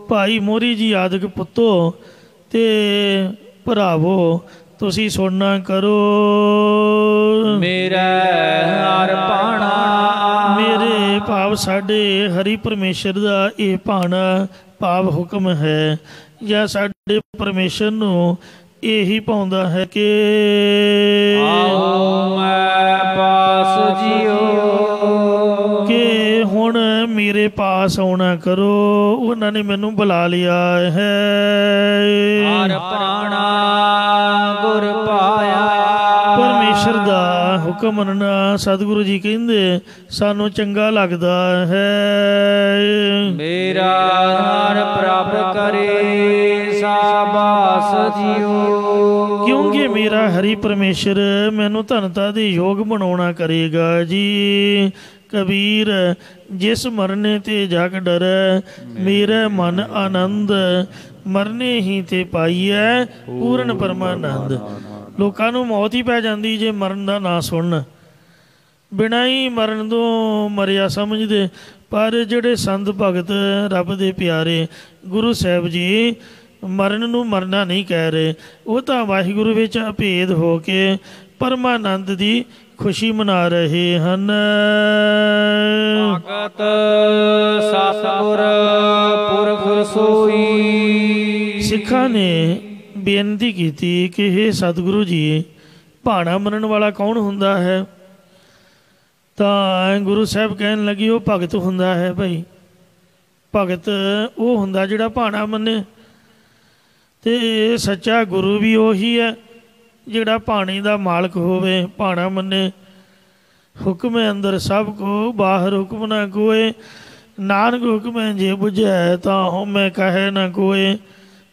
ਭਾਈ ਮੋਹਰੀ ਜੀ ਆਦਿਕ ਪੁੱਤੋ ਤੇ ਭਰਾਵੋ, ਤੁਸੀਂ ਸੁਣਨਾ ਕਰੋ। ਮੇਰਾ ਹਰ ਭਾਣਾ। ਮੇਰੇ ਭਾਵ ਸਾਡੇ ਹਰੀ ਪਰਮੇਸ਼ਰ ਦਾ ਇਹ ਭਾਣਾ ਭਾਵ ਹੁਕਮ ਹੈ, ਜਾਂ ਸਾਡੇ ਪਰਮੇਸ਼ਰ ਨੂੰ ਇਹੀ ਪਾਉਂਦਾ ਹੈ ਕਿ ਆਓ ਮੈਂ ਪਾਸ ਜੀਓ। ਕਿ ਹੁਣ ਮੇਰੇ ਪਾਸ ਆਉਣਾ ਕਰੋ। ਉਹਨਾਂ ਨੇ ਮੈਨੂੰ ਬੁਲਾ ਲਿਆ ਹੈ। ਹਰ ਪ੍ਰਾਣਾ ਗੁਰ ਪਾਇਆ। ਪਰਮੇਸ਼ਰ ਦਾ ਹੁਕਮ ਮੰਨਣਾ ਸਤਿਗੁਰੂ ਜੀ ਕਹਿੰਦੇ ਸਾਨੂੰ ਚੰਗਾ ਲੱਗਦਾ ਹੈ। ਮੇਰਾ ਹਰ ਪ੍ਰਭ ਕਰੇ ਸਾਬਾਸ ਜੀਓ। ਕਿਉਂਕਿ ਮੇਰਾ ਹਰੀ ਪਰਮੇਸ਼ਰ ਮੈਨੂੰ ਧੰਨਤਾ ਦੇ ਯੋਗ ਬਣਾਉਣਾ ਕਰੇਗਾ ਜੀ। ਕਬੀਰ ਜਿਸ ਮਰਨੇ ਤੇ ਜਗ ਡਰੈ, ਮੇਰਾ ਮਨ ਆਨੰਦ ਮਰਨੇ ਹੀ ਤੇ ਪਾਈਐ ਪੂਰਨ ਪਰਮਾਨੰਦ। ਲੋਕਾਂ ਨੂੰ ਮੌਤ ਹੀ ਪੈ ਜਾਂਦੀ ਜੇ ਮਰਨ ਦਾ ਨਾਂ ਸੁਣਨ, ਬਿਨਾਂ ਹੀ ਮਰਨ ਤੋਂ ਮਰਿਆ ਸਮਝਦੇ। ਪਰ ਜਿਹੜੇ ਸੰਤ ਭਗਤ ਰੱਬ ਦੇ ਪਿਆਰੇ ਗੁਰੂ ਸਾਹਿਬ ਜੀ ਮਰਨ ਨੂੰ ਮਰਨਾ ਨਹੀਂ ਕਹਿ ਰਹੇ। ਉਹ ਤਾਂ ਵਾਹਿਗੁਰੂ ਵਿੱਚ ਅਭੇਦ ਹੋ ਕੇ ਪਰਮਾਨੰਦ ਦੀ ਖੁਸ਼ੀ ਮਨਾ ਰਹੇ ਹਨ। ਭਗਤ ਸਤਿਗੁਰ ਪੁਰਖ ਸੋਈ। ਸਿੱਖਾਂ ਨੇ ਬੇਨਤੀ ਕੀਤੀ ਕਿ ਹੇ ਸਤਿਗੁਰੂ ਜੀ, ਭਾਣਾ ਮੰਨਣ ਵਾਲਾ ਕੌਣ ਹੁੰਦਾ ਹੈ? ਤਾਂ ਗੁਰੂ ਸਾਹਿਬ ਕਹਿਣ ਲੱਗੇ ਉਹ ਭਗਤ ਹੁੰਦਾ ਹੈ। ਭਾਈ ਭਗਤ ਉਹ ਹੁੰਦਾ ਜਿਹੜਾ ਭਾਣਾ ਮੰਨੇ, ਅਤੇ ਸੱਚਾ ਗੁਰੂ ਵੀ ਉਹੀ ਹੈ ਜਿਹੜਾ ਭਾਣੇ ਦਾ ਮਾਲਕ ਹੋਵੇ, ਭਾਣਾ ਮੰਨੇ। ਹੁਕਮ ਅੰਦਰ ਸਭ ਕੋ ਬਾਹਰ ਹੁਕਮ ਨਾ ਕੋਏ, ਨਾਨਕ ਹੁਕਮ ਜੇ ਬੁਝੈ ਤਾਂ ਹਉਮੈ ਕਹੈ ਨਾ ਕੋਏ।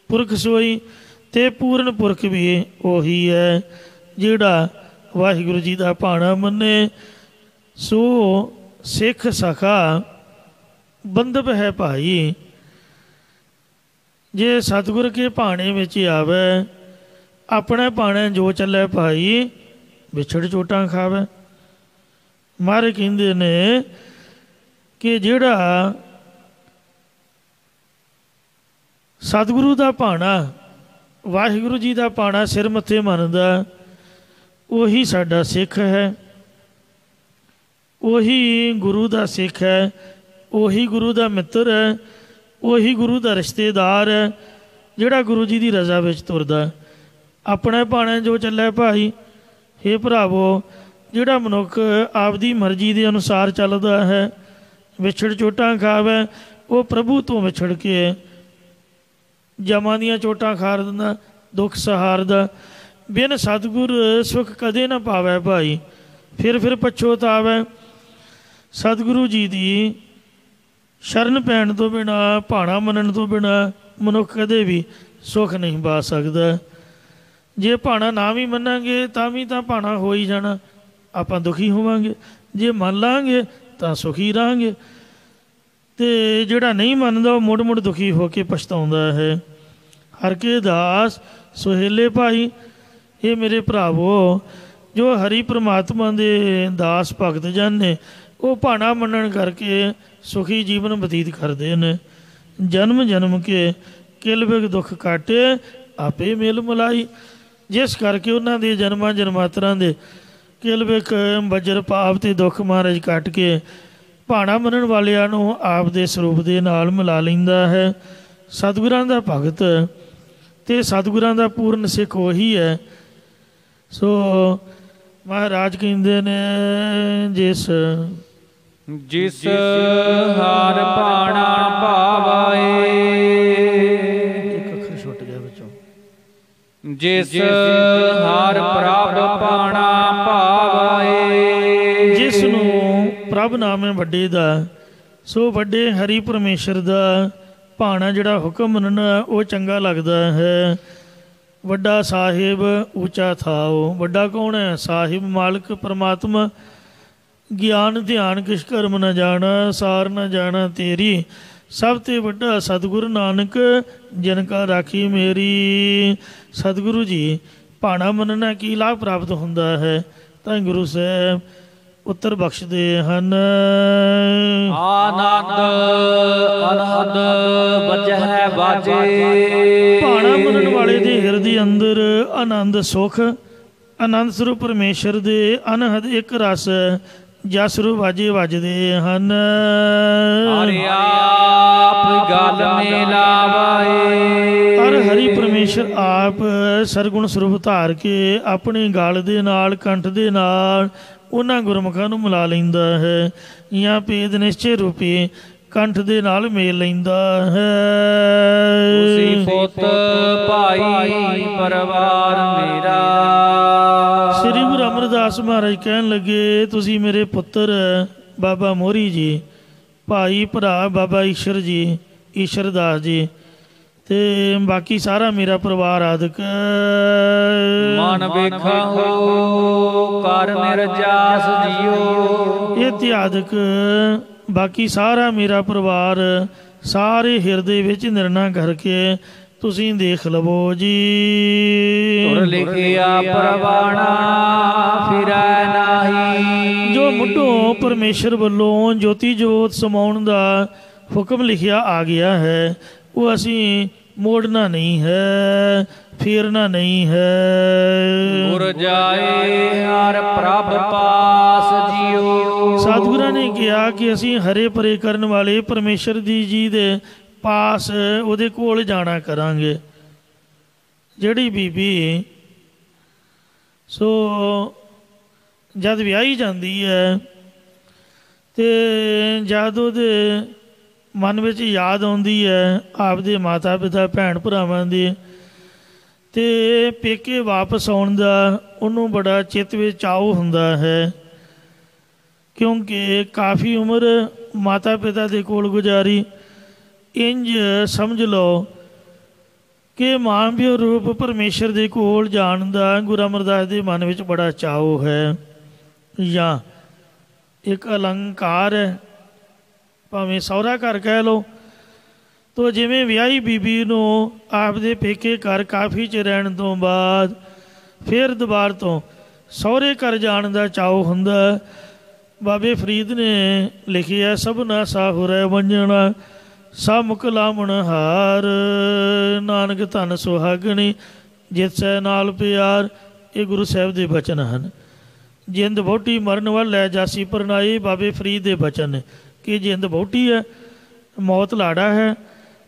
ਪੁਰਖ ਸੋਈ, ਅਤੇ ਪੂਰਨ ਪੁਰਖ ਵੀ ਉਹੀ ਹੈ ਜਿਹੜਾ ਵਾਹਿਗੁਰੂ ਜੀ ਦਾ ਭਾਣਾ ਮੰਨੇ। ਸੋ ਸਿੱਖ ਸਖਾ ਬੰਧਪ ਹੈ ਭਾਈ। ਜੇ ਸਤਿਗੁਰ ਕੇ ਭਾਣੇ ਵਿੱਚ ਆਵੇ, ਆਪਣੇ ਭਾਣੇ ਜੋ ਚੱਲੇ ਭਾਈ ਵਿਛੜ ਚੋਟਾਂ ਖਾਵੇ। ਮਹਾਰਾਜ ਕਹਿੰਦੇ ਨੇ ਕਿ ਜਿਹੜਾ ਸਤਿਗੁਰੂ ਦਾ ਭਾਣਾ, ਵਾਹਿਗੁਰੂ ਜੀ ਦਾ ਭਾਣਾ ਸਿਰ ਮੱਥੇ ਮੰਨਦਾ, ਉਹੀ ਸਾਡਾ ਸਿੱਖ ਹੈ, ਉਹੀ ਗੁਰੂ ਦਾ ਸਿੱਖ ਹੈ, ਉਹੀ ਗੁਰੂ ਦਾ ਮਿੱਤਰ ਹੈ, ਉਹੀ ਗੁਰੂ ਦਾ ਰਿਸ਼ਤੇਦਾਰ ਹੈ ਜਿਹੜਾ ਗੁਰੂ ਜੀ ਦੀ ਰਜ਼ਾ ਵਿੱਚ ਤੁਰਦਾ। ਆਪਣੇ ਭਾਣੇ ਜੋ ਚੱਲੇ ਭਾਈ। ਹੇ ਭਰਾਵੋ, ਜਿਹੜਾ ਮਨੁੱਖ ਆਪਦੀ ਮਰਜ਼ੀ ਦੇ ਅਨੁਸਾਰ ਚੱਲਦਾ ਹੈ, ਵਿਛੜ ਚੋਟਾਂ ਖਾਵੇ, ਉਹ ਪ੍ਰਭੂ ਤੋਂ ਵਿਛੜ ਕੇ ਜਮਾਂ ਦੀਆਂ ਚੋਟਾਂ ਖਾਰ ਦਿੰਦਾ, ਦੁੱਖ ਸਹਾਰਦਾ। ਬਿਨ ਸਤਿਗੁਰ ਸੁਖ ਕਦੇ ਨਾ ਪਾਵੇ ਭਾਈ, ਫਿਰ ਪਛੋਤਾਵੇ। ਸਤਿਗੁਰੂ ਜੀ ਦੀ ਸ਼ਰਨ ਪੈਣ ਤੋਂ ਬਿਨਾਂ, ਭਾਣਾ ਮੰਨਣ ਤੋਂ ਬਿਨਾਂ ਮਨੁੱਖ ਕਦੇ ਵੀ ਸੁੱਖ ਨਹੀਂ ਪਾ ਸਕਦਾ। ਜੇ ਭਾਣਾ ਨਾ ਵੀ ਮੰਨਾਂਗੇ ਤਾਂ ਭਾਣਾ ਹੋ ਹੀ ਜਾਣਾ, ਆਪਾਂ ਦੁਖੀ ਹੋਵਾਂਗੇ। ਜੇ ਮੰਨ ਲਾਂਗੇ ਤਾਂ ਸੁਖੀ ਰਹਾਂਗੇ, ਅਤੇ ਜਿਹੜਾ ਨਹੀਂ ਮੰਨਦਾ ਉਹ ਮੁੜ ਮੁੜ ਦੁਖੀ ਹੋ ਕੇ ਪਛਤਾਉਂਦਾ ਹੈ। ਹਰਿ ਕੇ ਦਾਸ ਸੁਹੇਲੇ ਭਾਈ। ਇਹ ਮੇਰੇ ਭਰਾਵੋ, ਜੋ ਹਰੀ ਪ੍ਰਮਾਤਮਾ ਦੇ ਦਾਸ ਭਗਤ ਜਨ ਨੇ, ਉਹ ਭਾਣਾ ਮੰਨਣ ਕਰਕੇ ਸੁਖੀ ਜੀਵਨ ਬਤੀਤ ਕਰਦੇ ਨੇ। ਜਨਮ ਜਨਮ ਕੇ ਕਿਲ ਬਿਗ ਦੁੱਖ ਕਾਟੇ, ਆਪੇ ਮਿਲ ਮਿਲਾਈ। ਜਿਸ ਕਰਕੇ ਉਹਨਾਂ ਦੇ ਜਨਮਾਂ ਜਨਮਾਤਰਾਂ ਦੇ ਕਿਲ ਬਿਗ ਵਜਰ ਪਾਪ ਅਤੇ ਦੁੱਖ ਮਹਾਰਾਜ ਕੱਟ ਕੇ ਭਾਣਾ ਮੰਨਣ ਵਾਲਿਆਂ ਨੂੰ ਆਪ ਦੇ ਸਰੂਪ ਦੇ ਨਾਲ ਮਿਲਾ ਲੈਂਦਾ ਹੈ। ਸਤਿਗੁਰਾਂ ਦਾ ਭਗਤ ਅਤੇ ਸਤਿਗੁਰਾਂ ਦਾ ਪੂਰਨ ਸਿੱਖ ਉਹੀ ਹੈ। ਸੋ ਮਹਾਰਾਜ ਕਹਿੰਦੇ ਨੇ, ਜਿਸ ਹਰਿ ਭਾਣਾ ਭਾਵੈ, ਇੱਕ ਅੱਖਰ ਛੁੱਟ ਗਿਆ ਵਿੱਚੋਂ, ਜਿਸ ਹਰਿ ਪ੍ਰਭ ਭਾਣਾ ਭਾਵੈ, ਜਿਸ ਨੂੰ ਪ੍ਰਭ ਨਾਮ ਹੈ ਵੱਡੇ ਦਾ। ਸੋ ਵੱਡੇ ਹਰੀ ਪਰਮੇਸ਼ਰ ਦਾ ਭਾਣਾ ਜਿਹੜਾ ਹੁਕਮ ਮੰਨਣਾ ਉਹ ਚੰਗਾ ਲੱਗਦਾ ਹੈ। ਵੱਡਾ ਸਾਹਿਬ ਉੱਚਾ ਥਾਓ। ਵੱਡਾ ਕੌਣ ਹੈ? ਸਾਹਿਬ ਮਾਲਕ ਪਰਮਾਤਮਾ। ਗਿਆਨ ਧਿਆਨ ਕਿਛ ਕਰਮ ਨਾ ਜਾਣਾ, ਸਾਰ ਨਾ ਜਾਣਾ ਤੇਰੀ। ਸਭ ਤੋਂ ਵੱਡਾ ਸਤਿਗੁਰੂ ਨਾਨਕ, ਜਿਨ ਕਾ ਰਾਖੀ ਮੇਰੀ। ਸਤਿਗੁਰੂ ਜੀ ਭਾਣਾ ਮੰਨਣਾ ਕੀ ਲਾਭ ਪ੍ਰਾਪਤ ਹੁੰਦਾ ਹੈ? ਤਾਂ ਗੁਰੂ ਸਾਹਿਬ ਉੱਤਰ ਬਖਸ਼ਦੇ ਹਨ। ਆਨੰਦ ਅਨਹਦ ਵਜਹਿ ਬਾਜੇ। ਭਾਣਾ ਮੰਨਣ ਵਾਲੇ ਦੇ ਹਿਰਦੇ ਅੰਦਰ ਆਨੰਦ ਸੁਖ, ਆਨੰਦ ਸਰੂਪ ਪਰਮੇਸ਼ਰ ਦੇ ਅਨਹਦ ਇੱਕ ਰਸ ਜਸ ਰੂ ਵਾਜੇ ਵੱਜਦੇ ਹਨ। ਹਰਿ ਆਪ ਗਲ ਮਿਲਾਵੇ। ਹਰ ਹਰੀ ਪਰਮੇਸ਼ਰ ਆਪ ਸਰਗੁਣ ਸਰੂਪ ਧਾਰ ਕੇ ਆਪਣੇ ਗਲ ਦੇ ਨਾਲ, ਕੰਠ ਦੇ ਨਾਲ ਉਹਨਾਂ ਗੁਰਮੁਖਾਂ ਨੂੰ ਮਿਲਾ ਲੈਂਦਾ ਹੈ, ਜਾਂ ਭੇਦ ਨਿਸ਼ਚੇ ਰੂਪੀ ਕੰਠ ਦੇ ਨਾਲ ਮੇਲ ਲੈਂਦਾ ਹੈ। ਤੁਸੀਂ ਪੁੱਤ ਭਾਈ ਪਰਿਵਾਰ ਮੇਰਾ। ਸ੍ਰੀ ਗੁਰੂ ਅਮਰਦਾਸ ਮਹਾਰਾਜ ਕਹਿਣ ਲੱਗੇ, ਤੁਸੀਂ ਮੇਰੇ ਪੁੱਤਰ ਬਾਬਾ ਮੋਹਰੀ ਜੀ, ਭਾਈ ਭਰਾ ਬਾਬਾ ਈਸ਼ਰ ਜੀ, ਈਸ਼ਰ ਦਾਸ ਜੀ, ਅਤੇ ਬਾਕੀ ਸਾਰਾ ਮੇਰਾ ਪਰਿਵਾਰ ਆਦਿਕ। ਮਨ ਵੇਖਾਹੋ ਕਰ ਨਿਰਜਾਸ ਜੀਓ। ਇਹ ਧਿਆਦਿਕ ਬਾਕੀ ਸਾਰਾ ਮੇਰਾ ਪਰਿਵਾਰ ਸਾਰੇ ਹਿਰਦੇ ਵਿੱਚ ਨਿਰਣਾ ਕਰਕੇ ਤੁਸੀਂ ਦੇਖ ਲਵੋ ਜੀ। ਤੁਰ ਲਿਖਿਆ ਪ੍ਰਵਾਣਾ ਫਿਰੈ ਨਾਹੀ। ਜੋ ਮੁੱਢੋਂ ਪਰਮੇਸ਼ਰ ਵੱਲੋਂ ਜੋਤੀ ਜੋਤ ਸਮਾਉਣ ਦਾ ਹੁਕਮ ਲਿਖਿਆ ਆ ਗਿਆ ਹੈ, ਉਹ ਅਸੀਂ ਮੋੜਨਾ ਨਹੀਂ ਹੈ, ਫੇਰਨਾ ਨਹੀਂ ਹੈ। ਗੁਰ ਜਾਏ ਹਰਿ ਪ੍ਰਭ ਪਾਸ ਜੀਓ। ਸਤਿਗੁਰਾਂ ਨੇ ਕਿਹਾ ਕਿ ਅਸੀਂ ਹਰੇ ਪਰੇ ਕਰਨ ਵਾਲੇ ਪਰਮੇਸ਼ਰ ਜੀ ਦੇ ਪਾਸ, ਉਹਦੇ ਕੋਲ ਜਾਣਾ ਕਰਾਂਗੇ। ਜਿਹੜੀ ਬੀਬੀ ਸੋ ਜਦ ਵਿਆਹੀ ਜਾਂਦੀ ਹੈ ਅਤੇ ਜਦ ਉਹਦੇ ਮਨ ਵਿੱਚ ਯਾਦ ਆਉਂਦੀ ਹੈ ਆਪਦੇ ਮਾਤਾ ਪਿਤਾ ਭੈਣ ਭਰਾਵਾਂ ਦੀ, ਅਤੇ ਪੇਕੇ ਵਾਪਸ ਆਉਣ ਦਾ ਉਹਨੂੰ ਬੜਾ ਚਿੱਤ ਵਿੱਚ ਚਾਅ ਹੁੰਦਾ ਹੈ, ਕਿਉਂਕਿ ਕਾਫੀ ਉਮਰ ਮਾਤਾ ਪਿਤਾ ਦੇ ਕੋਲ ਗੁਜ਼ਾਰੀ। ਇੰਝ ਸਮਝ ਲਓ ਕਿ ਮਾਂ ਪਿਓ ਰੂਪ ਪਰਮੇਸ਼ਰ ਦੇ ਕੋਲ ਜਾਣ ਦਾ ਗੁਰੂ ਅਮਰਦਾਸ ਦੇ ਮਨ ਵਿੱਚ ਬੜਾ ਚਾਅ ਹੈ, ਜਾਂ ਇੱਕ ਅਲੰਕਾਰ ਹੈ, ਭਾਵੇਂ ਸਹੁਰਾ ਘਰ ਕਹਿ ਲਓ। ਤੋ ਜਿਵੇਂ ਵਿਆਹੀ ਬੀਬੀ ਨੂੰ ਆਪਦੇ ਪੇਕੇ ਘਰ ਕਾਫੀ ਚਿਰ ਰਹਿਣ ਤੋਂ ਬਾਅਦ ਫਿਰ ਦੁਬਾਰਾ ਤੋਂ ਸਹੁਰੇ ਘਰ ਜਾਣ ਦਾ ਚਾਅ ਹੁੰਦਾ। ਬਾਬੇ ਫਰੀਦ ਨੇ ਲਿਖਿਆ, ਸਭਨਾ ਸਾਹੁਰੈ ਵੰਜਣਾ ਸਭ ਮੁਖ ਲਾਵਣ ਹਾਰ। ਨਾਨਕ ਧਨ ਸੁਹਾਗਣੀ ਜਿਤ ਸੈ ਨਾਲ ਪਿਆਰ। ਇਹ ਗੁਰੂ ਸਾਹਿਬ ਦੇ ਬਚਨ ਹਨ। ਜਿੰਦ ਵਹੁਟੀ ਮਰਨ ਵੱਲ ਲੈ ਜਾਸੀ ਪਰਨਾਈ। ਬਾਬੇ ਫਰੀਦ ਦੇ ਬਚਨ ਨੇ ਕਿ ਜਿੰਦ ਵਹੁਟੀ ਹੈ, ਮੌਤ ਲਾੜਾ ਹੈ,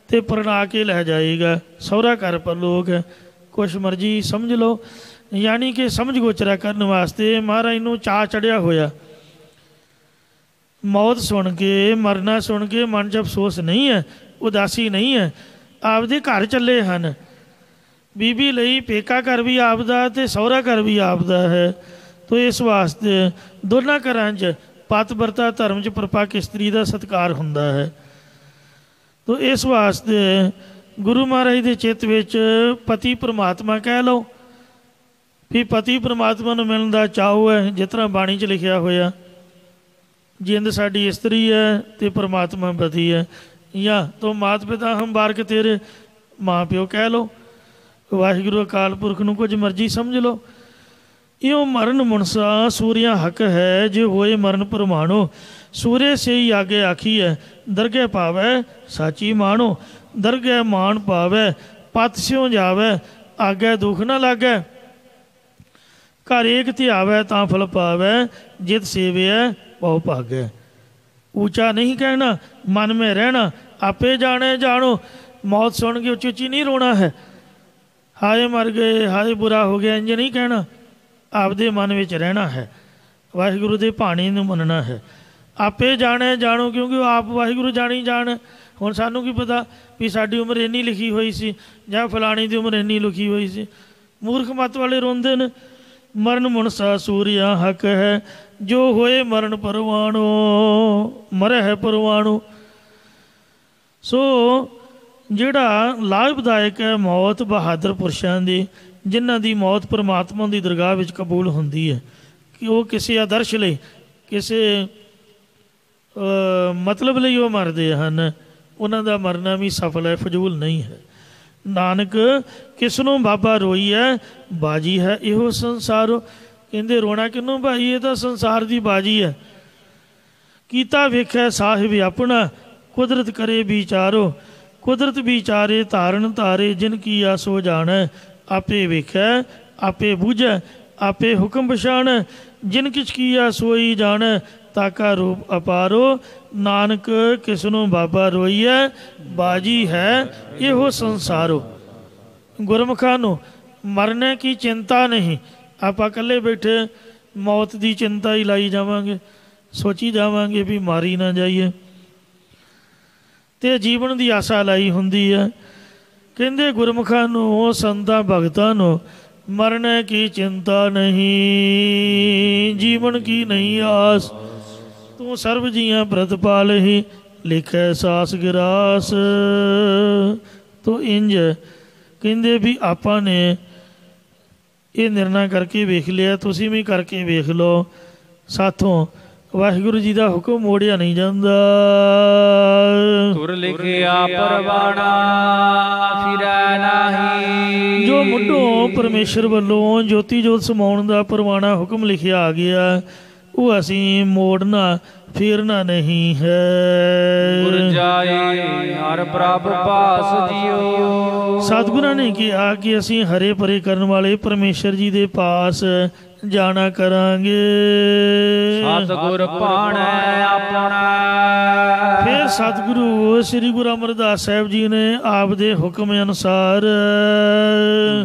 ਤੇ ਪਰਣਾ ਕੇ ਲੈ ਜਾਏਗਾ। ਸਹੁਰਾ ਘਰ ਪਰਲੋਕ ਹੈ। ਕੁਛ ਮਰਜ਼ੀ ਸਮਝ ਲਓ, ਯਾਨੀ ਕਿ ਸਮਝ ਗੋਚਰਾ ਕਰਨ ਵਾਸਤੇ ਮਹਾਰਾਜ ਨੂੰ ਚਾਅ ਚੜਿਆ ਹੋਇਆ। ਮੌਤ ਸੁਣ ਕੇ, ਮਰਨਾ ਸੁਣ ਕੇ ਮਨ 'ਚ ਅਫਸੋਸ ਨਹੀਂ ਹੈ, ਉਦਾਸੀ ਨਹੀਂ ਹੈ। ਆਪਦੇ ਘਰ ਚੱਲੇ ਹਨ। ਬੀਬੀ ਲਈ ਪੇਕਾ ਘਰ ਵੀ ਆਪਦਾ ਅਤੇ ਸਹੁਰਾ ਘਰ ਵੀ ਆਪਦਾ ਹੈ। ਤੋ ਇਸ ਵਾਸਤੇ ਦੋਨਾਂ ਘਰਾਂ 'ਚ ਪਤ ਵਰਤਾ ਧਰਮ 'ਚ ਪਰਪੱਕ ਇਸਤਰੀ ਦਾ ਸਤਿਕਾਰ ਹੁੰਦਾ ਹੈ। ਤੋ ਇਸ ਵਾਸਤੇ ਗੁਰੂ ਮਹਾਰਾਜ ਦੇ ਚਿੱਤ ਵਿੱਚ ਪਤੀ ਪਰਮਾਤਮਾ ਕਹਿ ਲਓ ਵੀ ਪਤੀ ਪਰਮਾਤਮਾ ਨੂੰ ਮਿਲਣ ਦਾ ਚਾਅ ਹੈ। ਜਿਸ ਤਰ੍ਹਾਂ ਬਾਣੀ 'ਚ ਲਿਖਿਆ ਹੋਇਆ, ਜਿੰਦ ਸਾਡੀ ਇਸਤਰੀ ਹੈ ਅਤੇ ਪਰਮਾਤਮਾ ਪਤੀ ਹੈ। ਜਾਂ ਤੋ ਮਾਤ ਪਿਤਾ ਹਮ ਬਾਰਕ ਤੇਰੇ, ਮਾਂ ਪਿਓ ਕਹਿ ਲਓ, ਵਾਹਿਗੁਰੂ ਅਕਾਲ ਪੁਰਖ ਨੂੰ ਕੁਝ ਮਰਜ਼ੀ ਸਮਝ ਲਓ। ਇਉਂ ਮਰਨ ਮੁਨਸਾ ਸੂਰਿਆ ਹੱਕ ਹੈ, ਜੇ ਹੋਏ ਮਰਨ ਪ੍ਰਮਾਣੋ। ਸੂਰੇ ਸੇ ਹੀ ਆਗੇ ਆਖੀ ਹੈ, ਦਰਗਹਿ ਪਾਵੈ ਸਾਚੀ ਮਾਣੋ। ਦਰਗਹਿ ਮਾਣ ਪਾਵੈ ਪਤ ਸਿਉ ਜਾਵੈ, ਆਗੇ ਦੁੱਖ ਨਾ ਲਾਗੈ। ਘਰ ਏਕ ਧਿਆਵੈ ਤਾਂ ਫਲ ਪਾਵੈ, ਜਿਤ ਸੇਵਿਐ ਬਹੁ ਭਾਗੈ। ਉੱਚਾ ਨਹੀਂ ਕਹਿਣਾ, ਮਨ ਮੇਂ ਰਹਿਣਾ, ਆਪੇ ਜਾਣੇ ਜਾਣੋ। ਮੌਤ ਸੁਣ ਕੇ ਉੱਚੀ ਉੱਚੀ ਨਹੀਂ ਰੋਣਾ ਹੈ, ਹਾਏ ਮਰ ਗਏ, ਹਾਏ ਬੁਰਾ ਹੋ ਗਿਆ, ਇੰਝ ਨਹੀਂ ਕਹਿਣਾ। ਆਪਦੇ ਮਨ ਵਿੱਚ ਰਹਿਣਾ ਹੈ, ਵਾਹਿਗੁਰੂ ਦੇ ਭਾਣੇ ਨੂੰ ਮੰਨਣਾ ਹੈ। ਆਪੇ ਜਾਣੇ ਜਾਣੋ, ਕਿਉਂਕਿ ਉਹ ਆਪ ਵਾਹਿਗੁਰੂ ਜਾਣੀ ਜਾਣ। ਹੁਣ ਸਾਨੂੰ ਕੀ ਪਤਾ ਵੀ ਸਾਡੀ ਉਮਰ ਇੰਨੀ ਲਿਖੀ ਹੋਈ ਸੀ ਜਾਂ ਫਲਾਣੀ ਦੀ ਉਮਰ ਇੰਨੀ ਲਿਖੀ ਹੋਈ ਸੀ। ਮੂਰਖ ਮੱਤ ਵਾਲੇ ਰੋਂਦੇ ਨੇ। ਮਰਨ ਮੁਨਸਾ ਸੂਰਿਆ ਹੱਕ ਹੈ, ਜੋ ਹੋਏ ਮਰਨ ਪਰਵਾਣੋ। ਮਰੈ ਹੈ ਪਰਵਾਣੋ। ਸੋ ਜਿਹੜਾ ਲਾਭਦਾਇਕ ਹੈ ਮੌਤ ਬਹਾਦਰ ਪੁਰਸ਼ਾਂ ਦੀ, ਜਿਨ੍ਹਾਂ ਦੀ ਮੌਤ ਪਰਮਾਤਮਾ ਦੀ ਦਰਗਾਹ ਵਿੱਚ ਕਬੂਲ ਹੁੰਦੀ ਹੈ, ਕਿ ਉਹ ਕਿਸੇ ਆਦਰਸ਼ ਲਈ, ਕਿਸੇ ਮਤਲਬ ਲਈ ਉਹ ਮਰਦੇ ਹਨ। ਉਹਨਾਂ ਦਾ ਮਰਨਾ ਵੀ ਸਫਲ ਹੈ, ਫਜ਼ੂਲ ਨਹੀਂ ਹੈ। ਨਾਨਕ ਕਿਸ ਨੂੰ ਬਾਬਾ ਰੋਈ ਹੈ, ਬਾਜੀ ਹੈ ਇਹੋ ਸੰਸਾਰ। ਕਹਿੰਦੇ ਰੋਣਾ ਕਿਹਨੂੰ ਭਾਈ, ਇਹ ਤਾਂ ਸੰਸਾਰ ਦੀ ਬਾਜੀ ਹੈ। ਕੀਤਾ ਵੇਖੈ ਸਾਹਿਬ ਆਪਣਾ, ਕੁਦਰਤ ਕਰੇ ਵਿਚਾਰੋ। ਕੁਦਰਤ ਵਿਚਾਰੇ ਧਾਰਨ ਧਾਰੇ, ਜਿਨ ਕੀ ਆਸੋ ਜਾਣੈ। ਆਪੇ ਵੇਖੈ ਆਪੇ ਬੂਝੈ, ਆਪੇ ਹੁਕਮ ਪਛਾਣੈ। ਜਿਨ ਕਿਛ ਕੀਆ ਸੋਈ ਜਾਣੈ, ਤਾਕਾ ਰੂਪ ਅਪਾਰੋ। ਨਾਨਕ ਕਿਸ ਨੂੰ ਬਾਬਾ ਰੋਈਐ, ਬਾਜੀ ਹੈ ਇਹੋ ਸੰਸਾਰੋ। ਗੁਰਮੁਖਾਂ ਨੂੰ ਮਰਨੇ ਕੀ ਚਿੰਤਾ ਨਹੀਂ। ਆਪਾਂ ਇਕੱਲੇ ਬੈਠੇ ਮੌਤ ਦੀ ਚਿੰਤਾ ਹੀ ਲਾਈ ਜਾਵਾਂਗੇ, ਸੋਚੀ ਜਾਵਾਂਗੇ ਵੀ ਮਾਰੀ ਨਾ ਜਾਈਏ, ਅਤੇ ਜੀਵਨ ਦੀ ਆਸਾ ਲਾਈ ਹੁੰਦੀ ਹੈ। ਕਹਿੰਦੇ ਗੁਰਮੁਖਾਂ ਨੂੰ, ਸੰਤਾਂ ਭਗਤਾਂ ਨੂੰ ਮਰਨੇ ਕੀ ਚਿੰਤਾ ਨਹੀਂ, ਜੀਵਨ ਕੀ ਨਹੀਂ ਆਸ। ਤੂੰ ਸਰਬ ਜੀਆਂ ਪ੍ਰਤਪਾਲ ਹੀ, ਲਿਖੈ ਸਾਸ ਗਿਰਾਸ। ਤੋ ਇੰਝ ਕਹਿੰਦੇ ਵੀ ਆਪਾਂ ਨੇ ਇਹ ਨਿਰਣਾ ਕਰਕੇ ਵੇਖ ਲਿਆ, ਤੁਸੀਂ ਵੀ ਕਰਕੇ ਵੇਖ ਲਓ। ਸਾਥੋਂ ਵਾਹਿਗੁਰੂ ਜੀ ਦਾ ਹੁਕਮ ਮੋੜਿਆ ਨਹੀਂ ਜਾਂਦਾ। ਤੁਰ ਲਿਖਿਆ ਪਰਵਾਣਾ ਫਿਰੈ ਨਾਹੀ। ਜੋ ਮੁੱਢੋਂ ਪਰਮੇਸ਼ਰ ਵੱਲੋਂ ਜੋਤੀ ਜੋਤ ਸਮਾਉਣ ਦਾ ਪਰਵਾਣਾ ਹੁਕਮ ਲਿਖਿਆ ਆ ਗਿਆ, ਉਹ ਅਸੀਂ ਮੋੜਨਾ ਫੇਰਨਾ ਨਹੀਂ ਹੈ। ਗੁਰ ਜਾਏ ਹਰ ਪ੍ਰਭ ਪਾਸ ਜੀਓ। ਸਤਿਗੁਰਾਂ ਨੇ ਕਿਹਾ ਕਿ ਅਸੀਂ ਹਰੇ ਭਰੇ ਕਰਨ ਵਾਲੇ ਪਰਮੇਸ਼ਰ ਜੀ ਦੇ ਪਾਸ ਜਾਣਾ ਕਰਾਂਗੇ। ਸਤਿਗੁਰ ਭਾਣੈ ਆਪਣਾ। ਫਿਰ ਸਤਿਗੁਰੂ ਸ੍ਰੀ ਗੁਰੂ ਅਮਰਦਾਸ ਸਾਹਿਬ ਜੀ ਨੇ ਆਪ ਦੇ ਹੁਕਮ ਅਨੁਸਾਰ